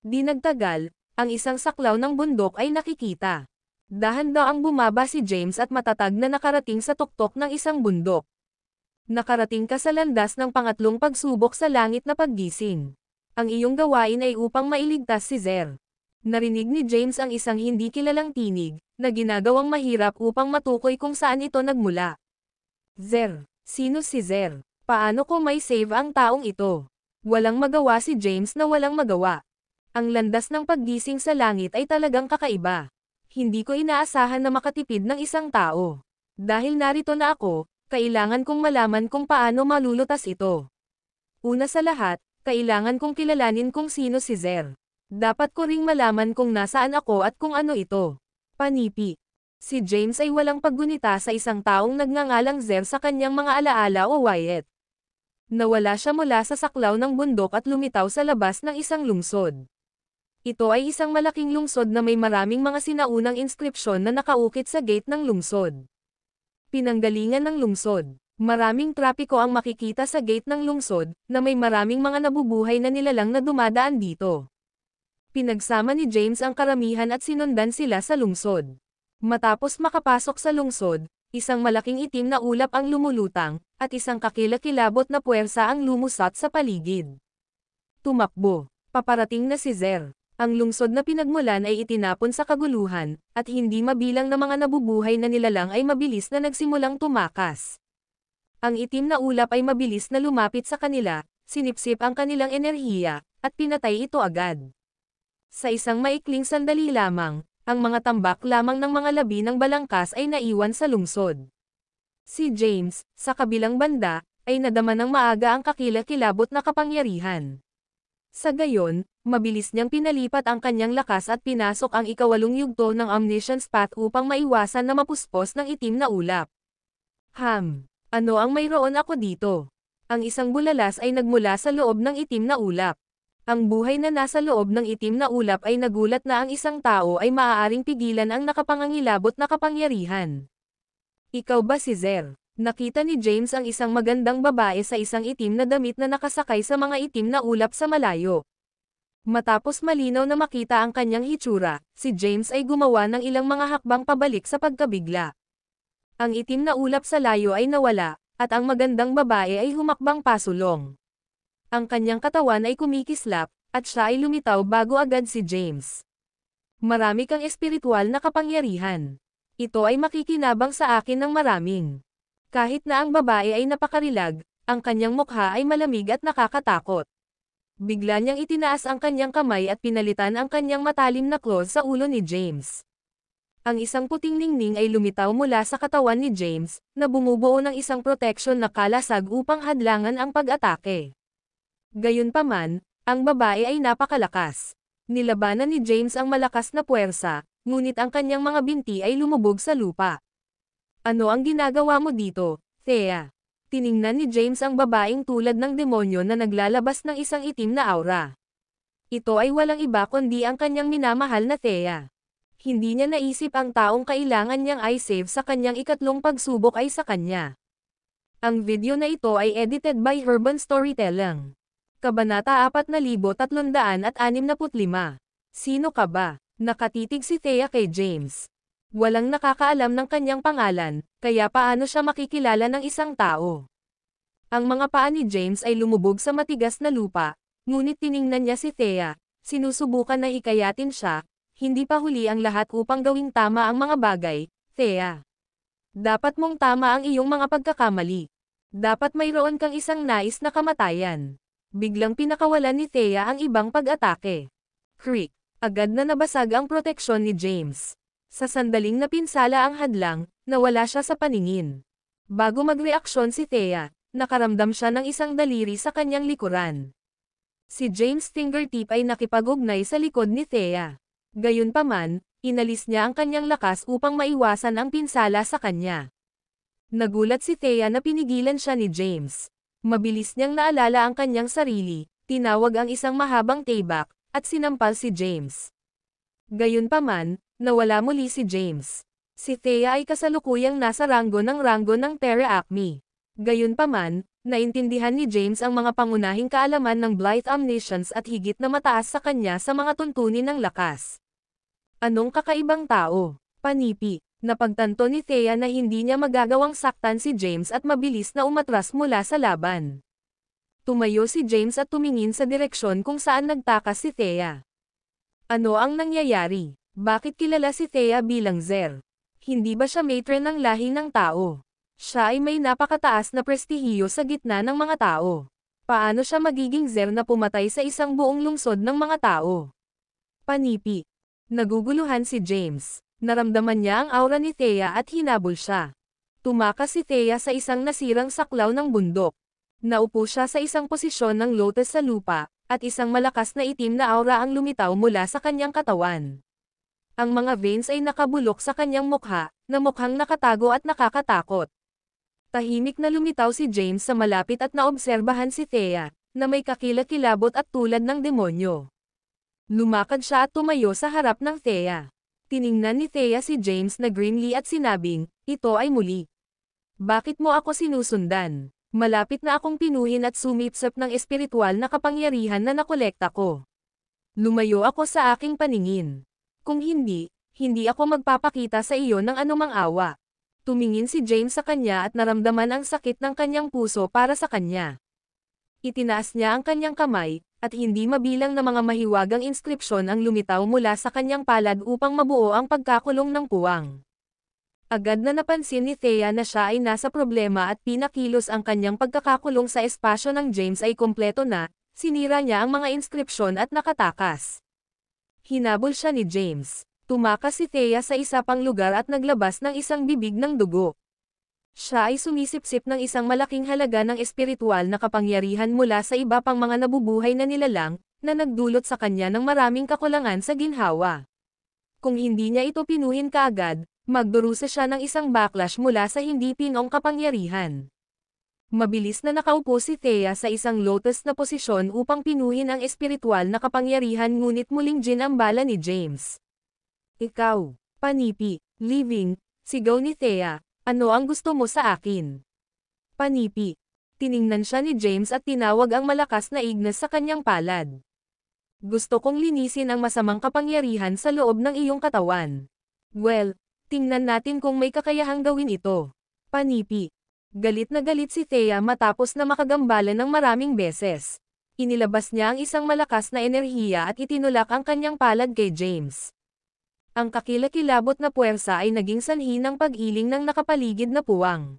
Di nagtagal, ang isang saklaw ng bundok ay nakikita. Dahan-daang bumaba si James at matatag na nakarating sa tuktok ng isang bundok. Nakarating ka sa landas ng pangatlong pagsubok sa langit na paggising. Ang iyong gawain ay upang mailigtas si Zer. Narinig ni James ang isang hindi kilalang tinig, na ginagawang mahirap upang matukoy kung saan ito nagmula. Zer. Sino si Zer? Paano ko may save ang taong ito? Walang magawa si James na walang magawa. Ang landas ng paggising sa langit ay talagang kakaiba. Hindi ko inaasahan na makatipid ng isang tao. Dahil narito na ako, kailangan kong malaman kung paano malulutas ito. Una sa lahat, kailangan kong kilalanin kung sino si Zer. Dapat ko ring malaman kung nasaan ako at kung ano ito. Panipi. Si James ay walang paggunita sa isang taong nagngangalang Zer sa kanyang mga alaala o Wyatt. Nawala siya mula sa saklaw ng bundok at lumitaw sa labas ng isang lungsod. Ito ay isang malaking lungsod na may maraming mga sinaunang inskripsyon na nakaukit sa gate ng lungsod. Pinanggalingan ng lungsod. Maraming trapiko ang makikita sa gate ng lungsod, na may maraming mga nabubuhay na nilalang na dumadaan dito. Pinagsama ni James ang karamihan at sinundan sila sa lungsod. Matapos makapasok sa lungsod, isang malaking itim na ulap ang lumulutang, at isang kakilakilabot na puwersa ang lumusot sa paligid. Tumakbo. Paparating na si Zer. Ang lungsod na pinagmulan ay itinapon sa kaguluhan, at hindi mabilang na mga nabubuhay na nilalang ay mabilis na nagsimulang tumakas. Ang itim na ulap ay mabilis na lumapit sa kanila, sinipsip ang kanilang enerhiya, at pinatay ito agad. Sa isang maikling sandali lamang, ang mga tambak lamang ng mga labi ng balangkas ay naiwan sa lungsod. Si James, sa kabilang banda, ay nadama ng maaga ang kakilakilabot na kapangyarihan. Sa gayon, mabilis niyang pinalipat ang kanyang lakas at pinasok ang ikawalong yugto ng Omniscience Path upang maiwasan na mapuspos ng itim na ulap. Ano ang mayroon ako dito? Ang isang bulalas ay nagmula sa loob ng itim na ulap. Ang buhay na nasa loob ng itim na ulap ay nagulat na ang isang tao ay maaaring pigilan ang nakapangangilabot na kapangyarihan. Ikaw ba si Zer? Nakita ni James ang isang magandang babae sa isang itim na damit na nakasakay sa mga itim na ulap sa malayo. Matapos malinaw na makita ang kanyang hitsura, si James ay gumawa ng ilang mga hakbang pabalik sa pagkabigla. Ang itim na ulap sa layo ay nawala, at ang magandang babae ay humakbang pasulong. Ang kanyang katawan ay kumikislap, at siya ay lumitaw bago agad si James. Marami kang espiritual na kapangyarihan. Ito ay makikinabang sa akin ng maraming. Kahit na ang babae ay napakarilag, ang kanyang mukha ay malamig at nakakatakot. Bigla niyang itinaas ang kanyang kamay at pinalitan ang kanyang matalim na claws sa ulo ni James. Ang isang puting ningning ay lumitaw mula sa katawan ni James, na bumubuo ng isang protection na kalasag upang hadlangan ang pag-atake. Gayunpaman, ang babae ay napakalakas. Nilabanan ni James ang malakas na puwersa, ngunit ang kanyang mga binti ay lumubog sa lupa. Ano ang ginagawa mo dito, Thea? Tiningnan ni James ang babaeng tulad ng demonyo na naglalabas ng isang itim na aura. Ito ay walang iba kundi ang kanyang minamahal na Thea. Hindi niya naisip ang taong kailangan niyang i-save sa kanyang ikatlong pagsubok ay sa kanya. Ang video na ito ay edited by Urban Storytelling. Kabanata 4365. Sino ka ba? Nakatitig si Thea kay James. Walang nakakaalam ng kanyang pangalan, kaya paano siya makikilala ng isang tao? Ang mga paa ni James ay lumubog sa matigas na lupa, ngunit tiningnan niya si Thea, sinusubukan na hikayatin siya, hindi pa huli ang lahat upang gawing tama ang mga bagay, Thea. Dapat mong tama ang iyong mga pagkakamali. Dapat mayroon kang isang nais na kamatayan. Biglang pinakawalan ni Thea ang ibang pag-atake. Creak! Agad na nabasag ang proteksyon ni James. Sa sandaling napinsala ang hadlang, nawala siya sa paningin. Bago magreaksyon si Thea, nakaramdam siya ng isang daliri sa kanyang likuran. Si James' fingertip ay nakipag-ugnay sa likod ni Thea. Gayunpaman, inalis niya ang kanyang lakas upang maiwasan ang pinsala sa kanya. Nagulat si Thea na pinigilan siya ni James. Mabilis niyang naalala ang kanyang sarili, tinawag ang isang mahabang taybak, at sinampal si James. Gayunpaman, nawala muli si James. Si Thea ay kasalukuyang nasa ranggo ng Terra Acme. Gayunpaman, naintindihan ni James ang mga pangunahing kaalaman ng Blythe Omniscience at higit na mataas sa kanya sa mga tuntunin ng lakas. Anong kakaibang tao? Panipi. Napagtanto ni Thea na hindi niya magagawang saktan si James at mabilis na umatras mula sa laban. Tumayo si James at tumingin sa direksyon kung saan nagtakas si Thea. Ano ang nangyayari? Bakit kilala si Thea bilang Zer? Hindi ba siya matron ng lahi ng tao? Siya ay may napakataas na prestihiyo sa gitna ng mga tao. Paano siya magiging Zer na pumatay sa isang buong lungsod ng mga tao? Panipi. Naguguluhan si James. Naramdaman niya ang aura ni Thea at hinabol siya. Tumakas si Thea sa isang nasirang saklaw ng bundok. Naupo siya sa isang posisyon ng lotus sa lupa, at isang malakas na itim na aura ang lumitaw mula sa kanyang katawan. Ang mga veins ay nakabulok sa kanyang mukha, na mukhang nakatago at nakakatakot. Tahimik na lumitaw si James sa malapit at naobserbahan si Thea, na may kakilakilabot at tulad ng demonyo. Lumakad siya at tumayo sa harap ng Thea. Tiningnan ni Thea si James na grimly at sinabing, ito ay muli. Bakit mo ako sinusundan? Malapit na akong pinuhin at sumipsip ng espiritual na kapangyarihan na nakolekta ko. Lumayo ako sa aking paningin. Kung hindi, hindi ako magpapakita sa iyo ng anumang awa. Tumingin si James sa kanya at naramdaman ang sakit ng kanyang puso para sa kanya. Itinaas niya ang kanyang kamay, at hindi mabilang na mga mahiwagang inskripsyon ang lumitaw mula sa kanyang palad upang mabuo ang pagkakulong ng puwang. Agad na napansin ni Thea na siya ay nasa problema at pinakilos ang kanyang pagkakakulong sa espasyo ng James ay kompleto na, sinira niya ang mga inskripsyon at nakatakas. Hinabol siya ni James. Tumakas si Thea sa isa pang lugar at naglabas ng isang bibig ng dugo. Siya ay sumisipsip ng isang malaking halaga ng espiritual na kapangyarihan mula sa iba pang mga nabubuhay na nilalang, na nagdulot sa kanya ng maraming kakulangan sa ginhawa. Kung hindi niya ito pinuhin kaagad, magdurusa siya ng isang backlash mula sa hindi pinong kapangyarihan. Mabilis na nakaupo si Thea sa isang lotus na posisyon upang pinuhin ang espiritual na kapangyarihan ngunit muling ginambala ni James. Ikaw, panipi, living, sigaw ni Thea, ano ang gusto mo sa akin? Panipi. Tiningnan siya ni James at tinawag ang malakas na ignas sa kanyang palad. Gusto kong linisin ang masamang kapangyarihan sa loob ng iyong katawan. Well, tingnan natin kung may kakayahang gawin ito. Panipi. Galit na galit si Thea matapos na makagambala ng maraming beses. Inilabas niya ang isang malakas na enerhiya at itinulak ang kanyang palad kay James. Ang kakilakilabot na puwersa ay naging sanhi ng pag-iling ng nakapaligid na puwang.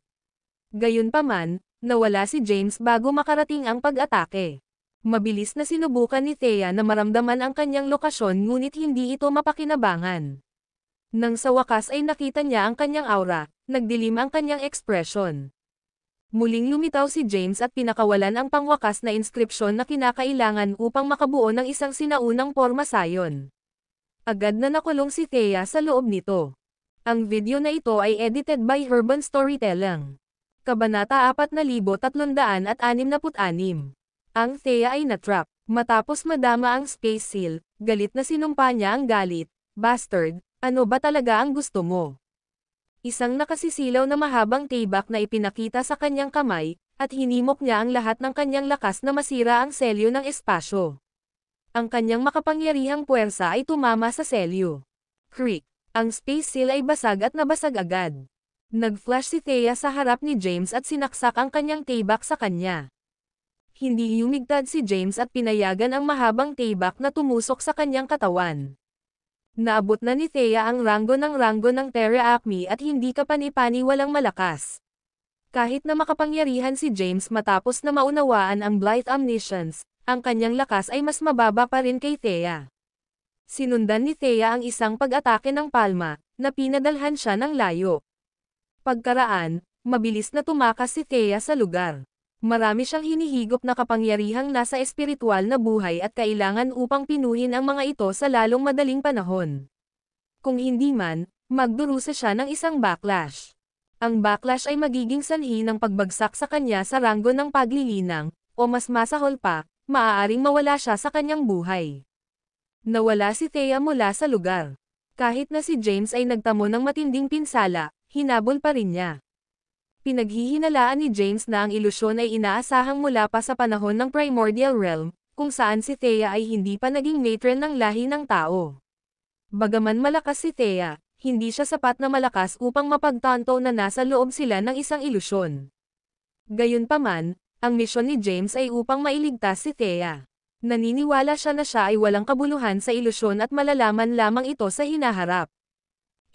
Gayunpaman, nawala si James bago makarating ang pag-atake. Mabilis na sinubukan ni Thea na maramdaman ang kanyang lokasyon ngunit hindi ito mapakinabangan. Nang sa wakas ay nakita niya ang kanyang aura, nagdilim ang kanyang ekspresyon. Muling lumitaw si James at pinakawalan ang pangwakas na inskripsyon na kinakailangan upang makabuo ng isang sinaunang porma sayon. Agad na nakulong si Thea sa loob nito. Ang video na ito ay edited by Urban Storytelling. Kabanata 4366. Ang Thea ay natrap. Matapos madama ang Space Seal, galit na sinumpa niya ang galit. Bastard, ano ba talaga ang gusto mo? Isang nakasisilaw na mahabang tibak na ipinakita sa kanyang kamay, at hinimok niya ang lahat ng kanyang lakas na masira ang selyo ng espasyo. Ang kanyang makapangyarihang puwersa ay tumama sa selyo. Creak! Ang Space Seal ay basag at nabasag agad. Nag-flash si Thea sa harap ni James at sinaksak ang kanyang tibak sa kanya. Hindi humigtad si James at pinayagan ang mahabang tibak na tumusok sa kanyang katawan. Naabot na ni Thea ang ranggo ng Terra Acme at hindi kapani-pani walang malakas. Kahit na makapangyarihan si James matapos na maunawaan ang Blight Omniscience, ang kanyang lakas ay mas mababa pa rin kay Thea. Sinundan ni Thea ang isang pag-atake ng palma, na pinadalhan siya ng layo. Pagkaraan, mabilis na tumakas si Thea sa lugar. Marami siyang hinihigop na kapangyarihang nasa espiritual na buhay at kailangan upang pinuhin ang mga ito sa lalong madaling panahon. Kung hindi man, magdurusa siya ng isang backlash. Ang backlash ay magiging sanhi ng pagbagsak sa kanya sa ranggo ng paglilinang, o mas masahol pa, maaaring mawala siya sa kanyang buhay. Nawala si Thea mula sa lugar. Kahit na si James ay nagtamo ng matinding pinsala, hinabol pa rin niya. Pinaghihinalaan ni James na ang ilusyon ay inaasahang mula pa sa panahon ng Primordial Realm, kung saan si Thea ay hindi pa naging matron ng lahi ng tao. Bagaman malakas si Thea, hindi siya sapat na malakas upang mapagtanto na nasa loob sila ng isang ilusyon. Gayunpaman, ang misyon ni James ay upang mailigtas si Thea. Naniniwala siya na siya ay walang kabuluhan sa ilusyon at malalaman lamang ito sa hinaharap.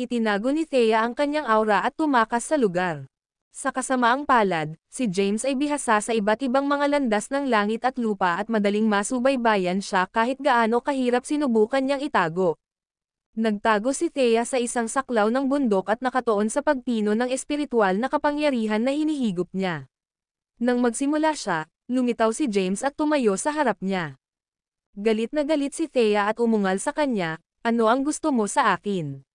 Itinago ni Thea ang kanyang aura at tumakas sa lugar. Sa kasamaang palad, si James ay bihasa sa iba't ibang mga landas ng langit at lupa at madaling masubaybayan siya kahit gaano kahirap sinubukan niyang itago. Nagtago si Thea sa isang saklaw ng bundok at nakatuon sa pagpino ng espiritual na kapangyarihan na hinihigop niya. Nang magsimula siya, lumitaw si James at tumayo sa harap niya. Galit na galit si Thea at umungal sa kanya, ano ang gusto mo sa akin?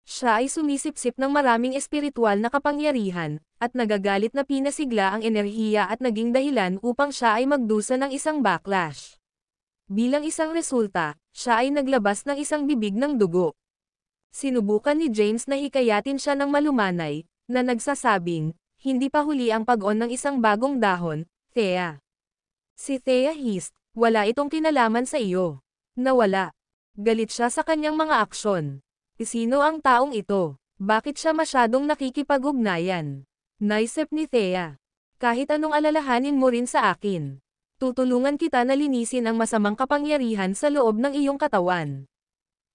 Siya ay sumisipsip ng maraming espiritual na kapangyarihan, at nagagalit na pinasigla ang enerhiya at naging dahilan upang siya ay magdusa ng isang backlash. Bilang isang resulta, siya ay naglabas ng isang bibig ng dugo. Sinubukan ni James na hikayatin siya ng malumanay, na nagsasabing, hindi pa huli ang pag-on ng isang bagong dahon, Thea. Si Thea hissed, wala itong kinalaman sa iyo. Nawala. Galit siya sa kanyang mga aksyon. Sino ang taong ito? Bakit siya masyadong nakikipag-ugnayan? Naisip ni Thea. Kahit anong alalahanin mo rin sa akin. Tutulungan kita na linisin ang masamang kapangyarihan sa loob ng iyong katawan.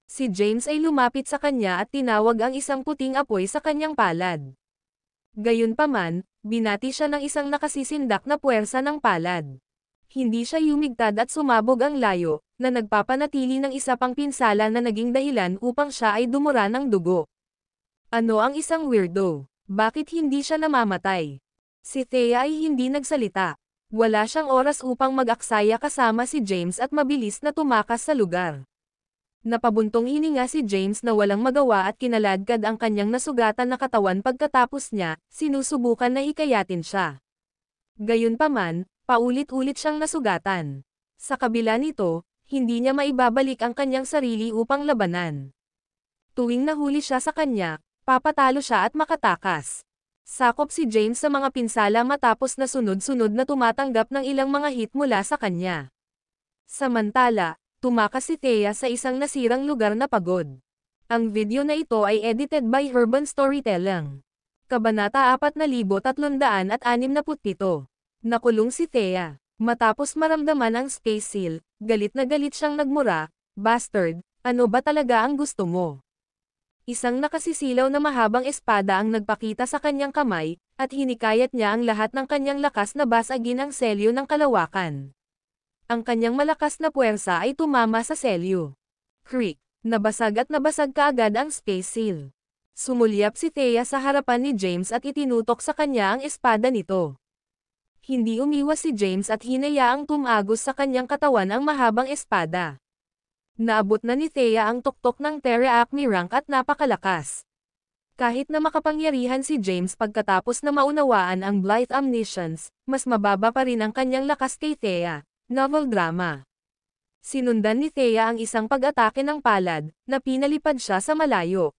Si James ay lumapit sa kanya at tinawag ang isang puting apoy sa kanyang palad. Gayunpaman, binati siya ng isang nakasisindak na puwersa ng palad. Hindi siya yumigtad at sumabog ang layo, na nagpapanatili ng isa pang pinsala na naging dahilan upang siya ay dumura ng dugo. Ano ang isang weirdo? Bakit hindi siya namamatay? Si Thea ay hindi nagsalita. Wala siyang oras upang mag-aksaya kasama si James at mabilis na tumakas sa lugar. Napabuntong hininga si James na walang magawa at kinaladkad ang kanyang nasugatan na katawan pagkatapos niya, sinusubukan na hikayatin siya. Gayunpaman, paulit-ulit siyang nasugatan. Sa kabila nito, hindi niya maibabalik ang kanyang sarili upang labanan. Tuwing nahuli siya sa kanya, papatalo siya at makatakas. Sakop si James sa mga pinsala matapos na sunod-sunod na tumatanggap ng ilang mga hit mula sa kanya. Samantala, tumakas si Thea sa isang nasirang lugar na pagod. Ang video na ito ay edited by Urban Storytelling. Kabanata 4367. Nakulong si Thea. Matapos maramdaman ang space seal, galit na galit siyang nagmura, "Bastard, ano ba talaga ang gusto mo?" Isang nakasisilaw na mahabang espada ang nagpakita sa kanyang kamay, at hinikayat niya ang lahat ng kanyang lakas na basagin ang selyo ng kalawakan. Ang kanyang malakas na puwersa ay tumama sa selyo. Creak! Nabasag kaagad ang space seal. Sumulyap si Thea sa harapan ni James at itinutok sa kanya ang espada nito. Hindi umiwas si James at hinayaang tumagos sa kanyang katawan ang mahabang espada. Naabot na ni Thea ang tuktok ng Terra Acme rank at napakalakas. Kahit na makapangyarihan si James pagkatapos na maunawaan ang Blythe Omniscience, mas mababa pa rin ang kanyang lakas kay Thea. Novel drama. Sinundan ni Thea ang isang pag-atake ng palad, na pinalipad siya sa malayo.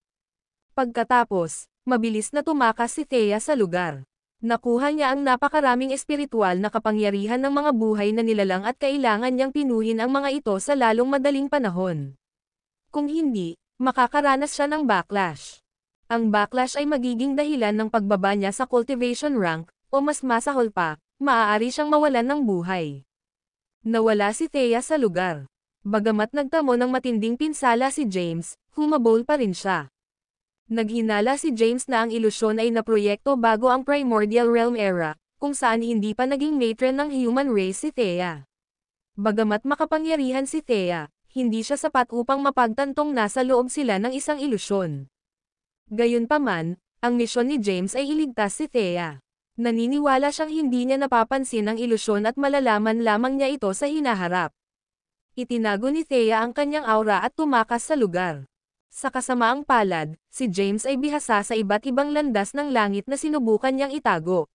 Pagkatapos, mabilis na tumakas si Thea sa lugar. Nakuha niya ang napakaraming espiritual na kapangyarihan ng mga buhay na nilalang at kailangan niyang pinuhin ang mga ito sa lalong madaling panahon. Kung hindi, makakaranas siya ng backlash. Ang backlash ay magiging dahilan ng pagbaba niya sa cultivation rank, o mas masahol pa, maaari siyang mawalan ng buhay. Nawala si Thea sa lugar. Bagamat nagtamo ng matinding pinsala si James, humabol pa rin siya. Naghinala si James na ang ilusyon ay naproyekto bago ang Primordial Realm era, kung saan hindi pa naging matron ng human race si Thea. Bagamat makapangyarihan si Thea, hindi siya sapat upang mapagtantong nasa loob sila ng isang ilusyon. Gayunpaman, ang misyon ni James ay iligtas si Thea. Naniniwala siyang hindi niya napapansin ang ilusyon at malalaman lamang niya ito sa hinaharap. Itinago ni Thea ang kanyang aura at tumakas sa lugar. Sa kasamaang palad, si James ay bihasa sa iba't ibang landas ng langit na sinubukan niyang itago.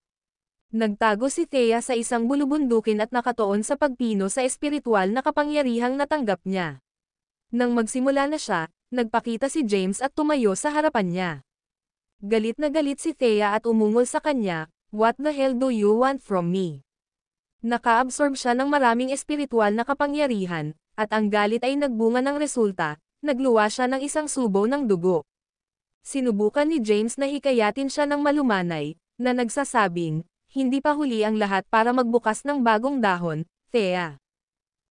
Nagtago si Thea sa isang bulubundukin at nakatuon sa pagpino sa espiritual na kapangyarihang natanggap niya. Nang magsimula na siya, nagpakita si James at tumayo sa harapan niya. Galit na galit si Thea at umungol sa kanya, "What the hell do you want from me?" Naka-absorb siya ng maraming espiritual na kapangyarihan, at ang galit ay nagbunga ng resulta. Nagluwa siya ng isang subo ng dugo. Sinubukan ni James na hikayatin siya ng malumanay, na nagsasabing, "Hindi pa huli ang lahat para magbukas ng bagong dahon, Thea."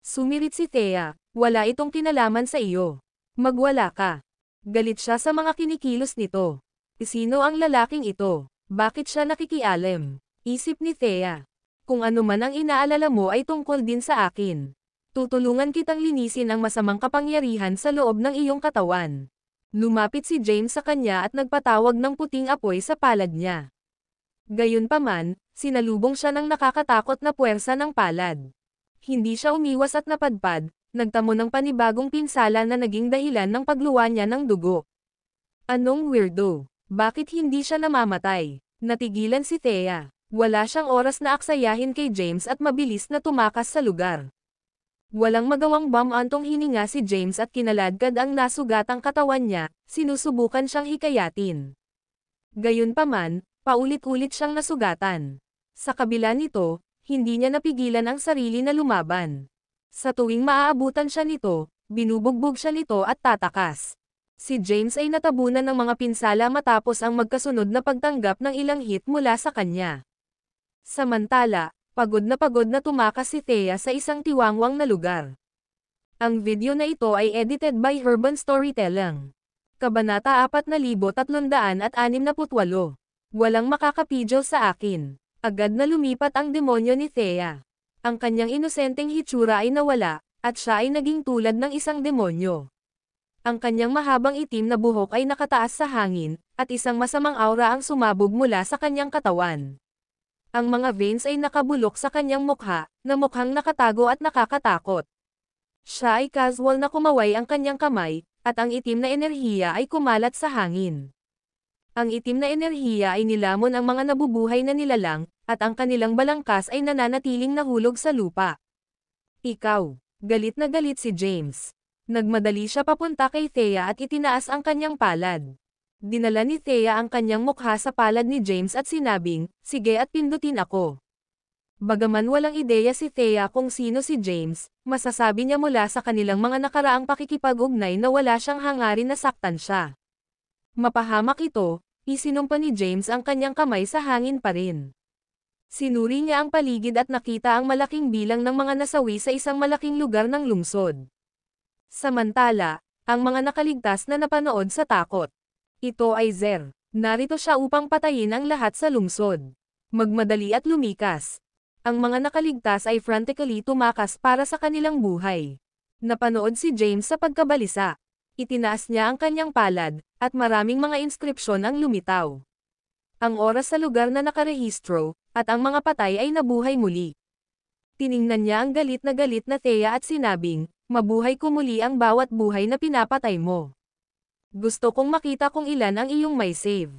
Sumirit si Thea, "Wala itong kinalaman sa iyo. Magwala ka." Galit siya sa mga kinikilos nito. Sino ang lalaking ito? Bakit siya nakikialam? Isip ni Thea. Kung ano man ang inaalala mo ay tungkol din sa akin. Tutulungan kitang linisin ang masamang kapangyarihan sa loob ng iyong katawan. Lumapit si James sa kanya at nagpatawag ng puting apoy sa palad niya. Gayunpaman, sinalubong siya ng nakakatakot na puwersa ng palad. Hindi siya umiwas at napadpad, nagtamo ng panibagong pinsala na naging dahilan ng pagluwa niya ng dugo. Anong weirdo? Bakit hindi siya namamatay? Natigilan si Thea. Wala siyang oras na aksayahin kay James at mabilis na tumakas sa lugar. Walang magawang bumantong hininga si James at kinaladkad ang nasugatang katawan niya, sinusubukan siyang hikayatin. Gayunpaman, paulit-ulit siyang nasugatan. Sa kabila nito, hindi niya napigilan ang sarili na lumaban. Sa tuwing maaabutan siya nito, binubugbog siya nito at tatakas. Si James ay natabunan ng mga pinsala matapos ang magkasunod na pagtanggap ng ilang hit mula sa kanya. Samantala, pagod na tumakas si Thea sa isang tiwangwang na lugar. Ang video na ito ay edited by Urban Storytelling. Kabanata 4368. Walang makakapidyo sa akin. Agad na lumipat ang demonyo ni Thea. Ang kanyang inosenteng hitsura ay nawala, at siya ay naging tulad ng isang demonyo. Ang kanyang mahabang itim na buhok ay nakataas sa hangin, at isang masamang aura ang sumabog mula sa kanyang katawan. Ang mga veins ay nakabulok sa kanyang mukha, na mukhang nakatago at nakakatakot. Siya ay casual na kumaway ang kanyang kamay, at ang itim na enerhiya ay kumalat sa hangin. Ang itim na enerhiya ay nilamon ang mga nabubuhay na nilalang, at ang kanilang balangkas ay nananatiling nahulog sa lupa. Ikaw, galit na galit si James. Nagmadali siya papunta kay Thea at itinaas ang kanyang palad. Dinala ni Thea ang kanyang mukha sa palad ni James at sinabing, "Sige at pindutin ako." Bagaman walang ideya si Thea kung sino si James, masasabi niya mula sa kanilang mga nakaraang pakikipag-ugnay na wala siyang hangarin na saktan siya. Mapahamak ito, isinumpa ni James ang kanyang kamay sa hangin pa rin. Sinuri niya ang paligid at nakita ang malaking bilang ng mga nasawi sa isang malaking lugar ng lungsod. Samantala, ang mga nakaligtas na napanood sa takot. Ito ay Zer. Narito siya upang patayin ang lahat sa lungsod. Magmadali at lumikas. Ang mga nakaligtas ay frantically tumakas para sa kanilang buhay. Napanood si James sa pagkabalisa. Itinaas niya ang kanyang palad, at maraming mga inskripsyon ang lumitaw. Ang oras sa lugar na nakarehistro, at ang mga patay ay nabuhay muli. Tiningnan niya ang galit na Thea at sinabing, "Mabuhay ko muli ang bawat buhay na pinapatay mo. Gusto kong makita kung ilan ang iyong may save."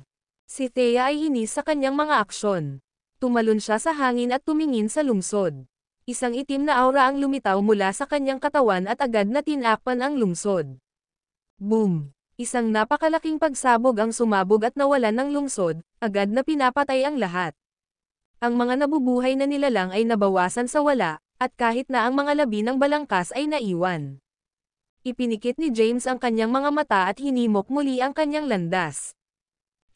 Si Thea ay hinis sa kanyang mga aksyon. Tumalon siya sa hangin at tumingin sa lungsod. Isang itim na aura ang lumitaw mula sa kanyang katawan at agad na tinakpan ang lungsod. Boom! Isang napakalaking pagsabog ang sumabog at nawalan ng lungsod, agad na pinapatay ang lahat. Ang mga nabubuhay na nilalang ay nabawasan sa wala, at kahit na ang mga labi ng balangkas ay naiwan. Ipinikit ni James ang kanyang mga mata at hinimok muli ang kanyang landas.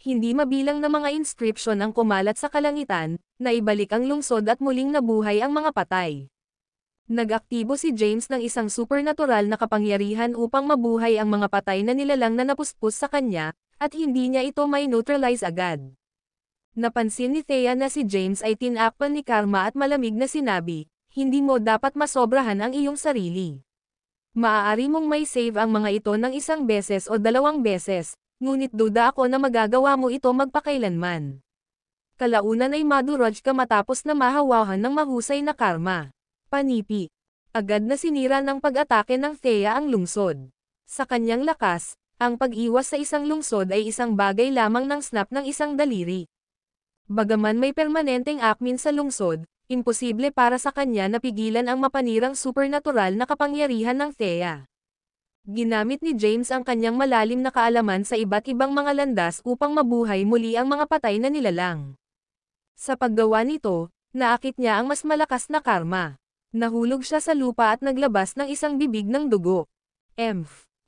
Hindi mabilang na mga inscription ang kumalat sa kalangitan, na ibalik ang lungsod at muling nabuhay ang mga patay. Nag-aktibo si James ng isang supernatural na kapangyarihan upang mabuhay ang mga patay na nilalang na napuspos sa kanya, at hindi niya ito may neutralize agad. Napansin ni Thea na si James ay tinakpan ni Karma at malamig na sinabi, "Hindi mo dapat masobrahan ang iyong sarili. Maaari mong may save ang mga ito ng isang beses o 2 beses, ngunit duda ako na magagawa mo ito magpakailanman." Kalaunan ay madurog ka matapos na mahawahan ng mahusay na karma. Panipi. Agad na sinira ng pag-atake ng Thea ang lungsod. Sa kanyang lakas, ang pag-iwas sa isang lungsod ay isang bagay lamang ng snap ng isang daliri. Bagaman may permanenteng akmin sa lungsod, imposible para sa kanya na pigilan ang mapanirang supernatural na kapangyarihan ng Thea. Ginamit ni James ang kanyang malalim na kaalaman sa iba't ibang mga landas upang mabuhay muli ang mga patay na nilalang. Sa paggawa nito, naakit niya ang mas malakas na karma. Nahulog siya sa lupa at naglabas ng isang bibig ng dugo.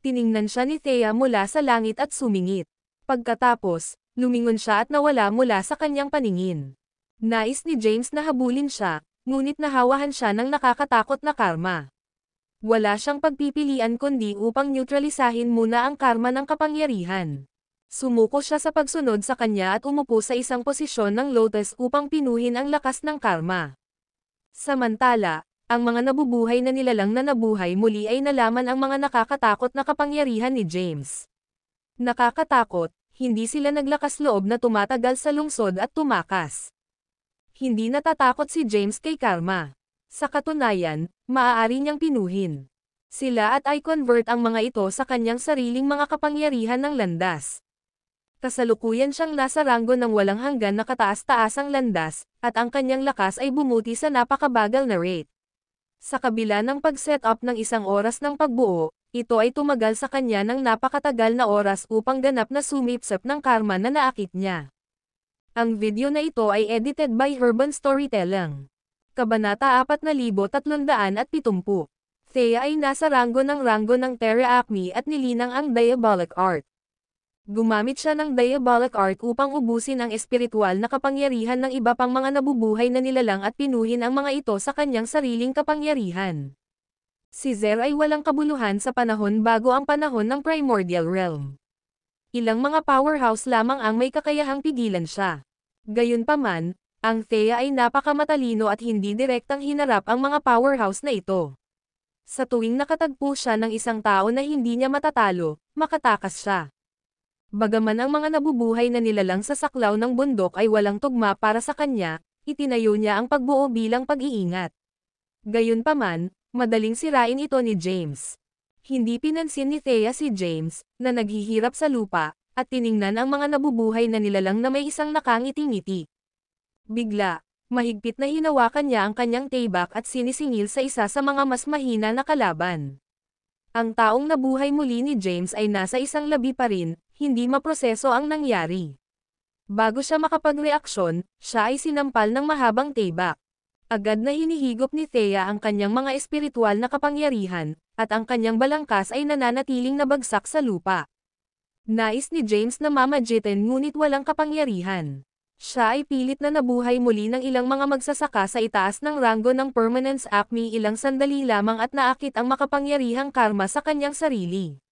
Tiningnan siya ni Thea mula sa langit at sumingit. Pagkatapos, lumingon siya at nawala mula sa kanyang paningin. Nais ni James na habulin siya, ngunit nahawahan siya ng nakakatakot na karma. Wala siyang pagpipilian kundi upang neutralisahin muna ang karma ng kapangyarihan. Sumuko siya sa pagsunod sa kanya at umupo sa isang posisyon ng lotus upang pinuhin ang lakas ng karma. Samantala, ang mga nabubuhay na nilalang na nabuhay muli ay nalaman ang mga nakakatakot na kapangyarihan ni James. Nakakatakot, hindi sila naglakas loob na tumatagal sa lungsod at tumakas. Hindi natatakot si James kay karma. Sa katunayan, maaari niyang pinuhin sila at i-convert ang mga ito sa kanyang sariling mga kapangyarihan ng landas. Kasalukuyan siyang nasa ranggo ng walang hanggan na kataas-taasang landas, at ang kanyang lakas ay bumuti sa napakabagal na rate. Sa kabila ng pag-set up ng isang oras ng pagbuo, ito ay tumagal sa kanya ng napakatagal na oras upang ganap na sumipsip ng karma na naakit niya. Ang video na ito ay edited by Urban Storytelling. Kabanata 4370. Thea ay nasa ranggo ng Terra Acme at nilinang ang Diabolic Art. Gumamit siya ng Diabolic Art upang ubusin ang espiritual na kapangyarihan ng iba pang mga nabubuhay na nilalang at pinuhin ang mga ito sa kanyang sariling kapangyarihan. Si Zer ay walang kabuluhan sa panahon bago ang panahon ng Primordial Realm. Ilang mga powerhouse lamang ang may kakayahang pigilan siya. Gayunpaman, ang Thea ay napakamatalino at hindi direktang hinarap ang mga powerhouse na ito. Sa tuwing nakatagpo siya ng isang tao na hindi niya matatalo, makatakas siya. Bagaman ang mga nabubuhay na nilalang sa saklaw ng bundok ay walang tugma para sa kanya, itinayo niya ang pagbuo bilang pag-iingat. Gayunpaman, madaling sirain ito ni James. Hindi pinansin ni Thea si James, na naghihirap sa lupa, at tiningnan ang mga nabubuhay na nilalang na may isang nakangiting-ngiti. Bigla, mahigpit na hinawakan niya ang kanyang taybak at sinisingil sa isa sa mga mas mahina na kalaban. Ang taong nabuhay muli ni James ay nasa isang labi pa rin, hindi maproseso ang nangyari. Bago siya makapagreaksyon, siya ay sinampal ng mahabang taybak. Agad na hinihigop ni Thea ang kanyang mga espiritual na kapangyarihan, at ang kanyang balangkas ay nananatiling nabagsak sa lupa. Nais ni James na mamagitin ngunit walang kapangyarihan. Siya ay pilit na nabuhay muli ng ilang mga magsasaka sa itaas ng ranggo ng Permanence Acme ilang sandali lamang at naakit ang makapangyarihang karma sa kanyang sarili.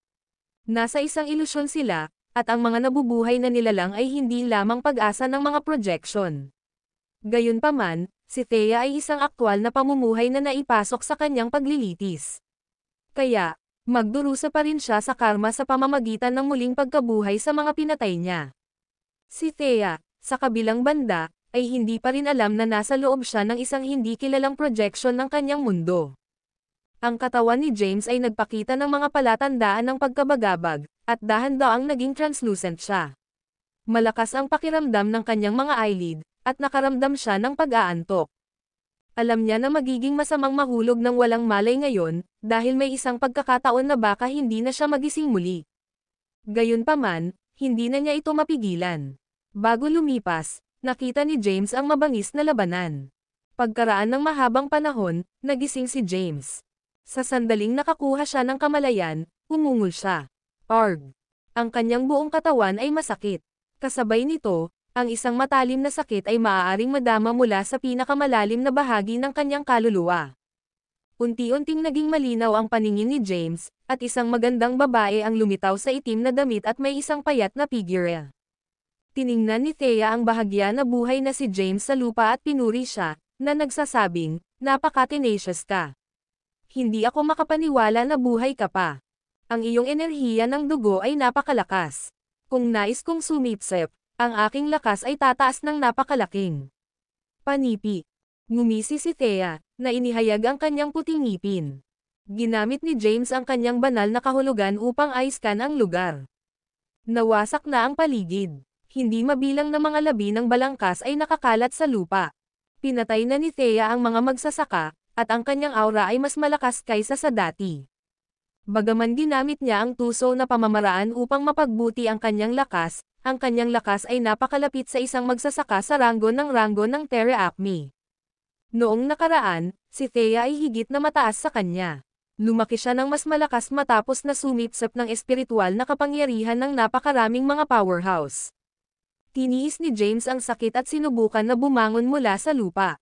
Nasa isang ilusyon sila, at ang mga nabubuhay na nilalang ay hindi lamang pag-asa ng mga projection. Gayunpaman, si Thea ay isang aktwal na pamumuhay na naipasok sa kanyang paglilitis. Kaya, magdurusa pa rin siya sa karma sa pamamagitan ng muling pagkabuhay sa mga pinatay niya. Si Thea, sa kabilang banda, ay hindi pa rin alam na nasa loob siya ng isang hindi kilalang projection ng kanyang mundo. Ang katawan ni James ay nagpakita ng mga palatandaan ng pagkabagabag, at dahan-daang naging translucent siya. Malakas ang pakiramdam ng kanyang mga eyelid, at nakaramdam siya ng pag-aantok. Alam niya na magiging masamang mahulog ng walang malay ngayon, dahil may isang pagkakataon na baka hindi na siya magising muli. Gayunpaman, hindi na niya ito mapigilan. Bago lumipas, nakita ni James ang mabangis na labanan. Pagkaraan ng mahabang panahon, nagising si James. Sa sandaling nakakuha siya ng kamalayan, umungol siya. Arg! Ang kanyang buong katawan ay masakit. Kasabay nito, ang isang matalim na sakit ay maaaring madama mula sa pinakamalalim na bahagi ng kanyang kaluluwa. Unti-unting naging malinaw ang paningin ni James, at isang magandang babae ang lumitaw sa itim na damit at may isang payat na figure. Tiningnan ni Thea ang bahagya na buhay na si James sa lupa at pinuri siya, na nagsasabing, "Napaka-tenacious ka. Hindi ako makapaniwala na buhay ka pa. Ang iyong enerhiya ng dugo ay napakalakas. Kung nais kong sumipsip, ang aking lakas ay tataas ng napakalaking panipi." Ngumisi si Thea, na inihayag ang kanyang puting ngipin. Ginamit ni James ang kanyang banal na kahulugan upang aiskan ang lugar. Nawasak na ang paligid. Hindi mabilang na mga labi ng balangkas ay nakakalat sa lupa. Pinatay na ni Thea ang mga magsasaka, at ang kanyang aura ay mas malakas kaysa sa dati. Bagaman ginamit niya ang tuso na pamamaraan upang mapagbuti ang kanyang lakas ay napakalapit sa isang magsasaka sa ranggo ng Terra Acme. Noong nakaraan, si Thea ay higit na mataas sa kanya. Lumaki siya ng mas malakas matapos na sumipsip ng espiritual na kapangyarihan ng napakaraming mga powerhouse. Tiniis ni James ang sakit at sinubukan na bumangon mula sa lupa.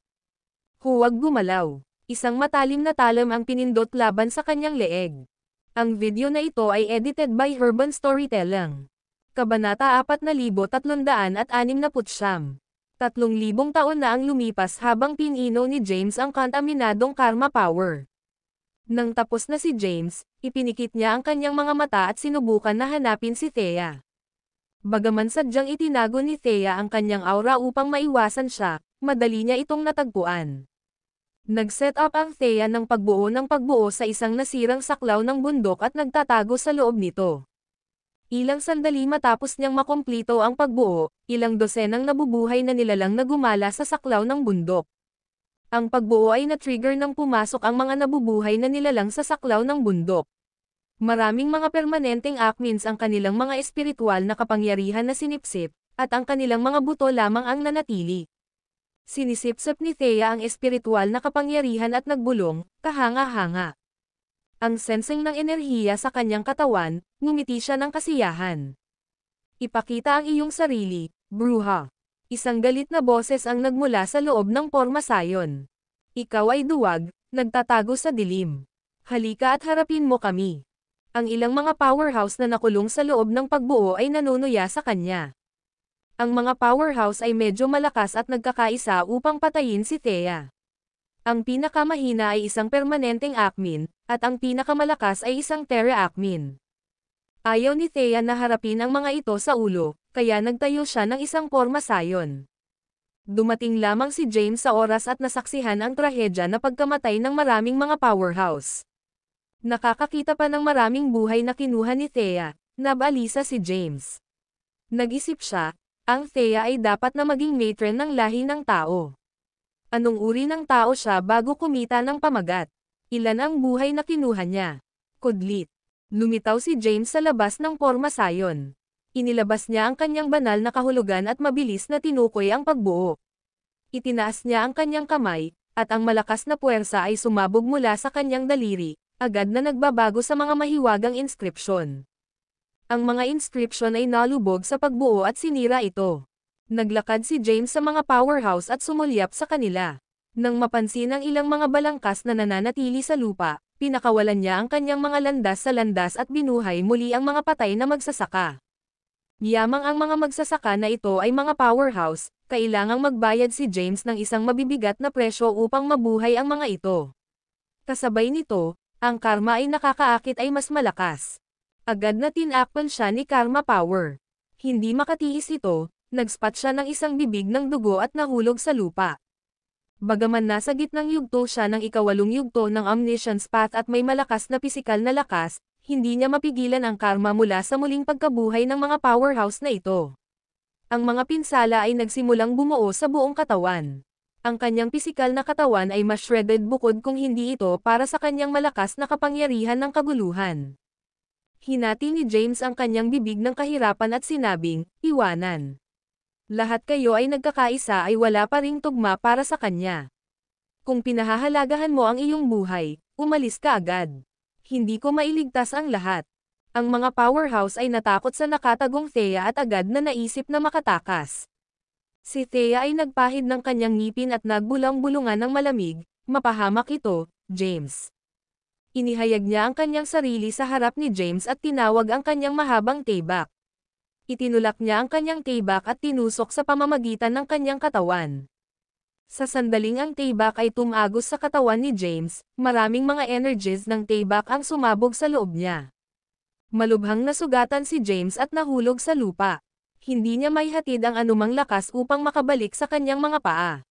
Huwag gumalaw. Isang matalim na talam ang pinindot laban sa kanyang leeg. Ang video na ito ay edited by Urban Storytelling. Kabanata 4369. 3,000 taon na ang lumipas habang pinino ni James ang kontaminadong karma power. Nang tapos na si James, ipinikit niya ang kanyang mga mata at sinubukan na hanapin si Thea. Bagaman sadyang itinago ni Thea ang kanyang aura upang maiwasan siya, madali niya itong natagpuan. Nag-set up ang Thea ng pagbuo sa isang nasirang saklaw ng bundok at nagtatago sa loob nito. Ilang sandali matapos niyang makumplito ang pagbuo, ilang dosenang nabubuhay na nilalang na gumala sa saklaw ng bundok. Ang pagbuo ay na-trigger nang pumasok ang mga nabubuhay na nilalang sa saklaw ng bundok. Maraming mga permanenteng acmins ang kanilang mga espiritual na kapangyarihan na sinipsip, at ang kanilang mga buto lamang ang nanatili. Sinisipsip ni Thea ang espiritual na kapangyarihan at nagbulong, kahanga-hanga. Ang sensing ng enerhiya sa kanyang katawan, ngumiti siya ng kasiyahan. Ipakita ang iyong sarili, bruha. Isang galit na boses ang nagmula sa loob ng porma sayon. Ikaw ay duwag, nagtatago sa dilim. Halika at harapin mo kami. Ang ilang mga powerhouse na nakulong sa loob ng pagbuo ay nanunuya sa kanya. Ang mga powerhouse ay medyo malakas at nagkakaisa upang patayin si Thea. Ang pinakamahina ay isang permanenteng acmin, at ang pinakamalakas ay isang Terra Acmin. Ayaw ni Thea na harapin ang mga ito sa ulo, kaya nagtayo siya ng isang porma sayon. Dumating lamang si James sa oras at nasaksihan ang trahedya na pagkamatay ng maraming mga powerhouse. Nakakakita pa ng maraming buhay na kinuha ni Thea, nabalisa si James. Nag-isip siya, ang Thea ay dapat na maging matron ng lahi ng tao. Anong uri ng tao siya bago kumita ng pamagat? Ilan ang buhay na kinuha niya? Kudlit. Lumitaw si James sa labas ng pormasayon. Inilabas niya ang kanyang banal na kahulugan at mabilis na tinukoy ang pagbuo. Itinaas niya ang kanyang kamay, at ang malakas na puwersa ay sumabog mula sa kanyang daliri, agad na nagbabago sa mga mahiwagang inskripsyon. Ang mga inskripsyon ay nalubog sa pagbuo at sinira ito. Naglakad si James sa mga powerhouse at sumulyap sa kanila. Nang mapansin ang ilang mga balangkas na nananatili sa lupa, pinakawalan niya ang kanyang mga landas sa landas at binuhay muli ang mga patay na magsasaka. Yamang ang mga magsasaka na ito ay mga powerhouse, kailangang magbayad si James ng isang mabibigat na presyo upang mabuhay ang mga ito. Kasabay nito, ang karma ay nakakaakit ay mas malakas. Agad na tinakpan siya ni Karma Power. Hindi makatiis ito, nagspat siya ng isang bibig ng dugo at nahulog sa lupa. Bagaman nasa gitnang yugto siya ng ikawalong yugto ng Omniscience Path at may malakas na pisikal na lakas, hindi niya mapigilan ang karma mula sa muling pagkabuhay ng mga powerhouse na ito. Ang mga pinsala ay nagsimulang bumuo sa buong katawan. Ang kanyang pisikal na katawan ay mas shredded bukod kung hindi ito para sa kanyang malakas na kapangyarihan ng kaguluhan. Hinati ni James ang kanyang bibig ng kahirapan at sinabing, "Iwanan. Lahat kayo ay nagkakaisa ay wala pa ring tugma para sa kanya. Kung pinahahalagahan mo ang iyong buhay, umalis ka agad. Hindi ko mailigtas ang lahat." Ang mga powerhouse ay natakot sa nakatagong Thea at agad na naisip na makatakas. Si Thea ay nagpahid ng kanyang ngipin at nagbulang-bulungan ng malamig, "Mapahamak ito, James." Inihayag niya ang kanyang sarili sa harap ni James at tinawag ang kanyang mahabang taybak. Itinulak niya ang kanyang taybak at tinusok sa pamamagitan ng kanyang katawan. Sa sandaling ang taybak ay tumagos sa katawan ni James, maraming mga energies ng taybak ang sumabog sa loob niya. Malubhang nasugatan si James at nahulog sa lupa. Hindi niya maihatid ang anumang lakas upang makabalik sa kanyang mga paa.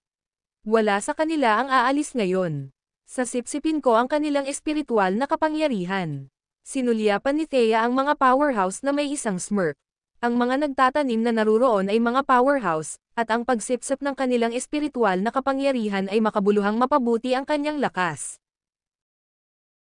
Wala sa kanila ang aalis ngayon. Sasipsipin ko ang kanilang espiritual na kapangyarihan. Sinulyapan ni Thea ang mga powerhouse na may isang smirk. Ang mga nagtatanim na naruroon ay mga powerhouse, at ang pagsipsip ng kanilang espiritual na kapangyarihan ay makabuluhang mapabuti ang kanyang lakas.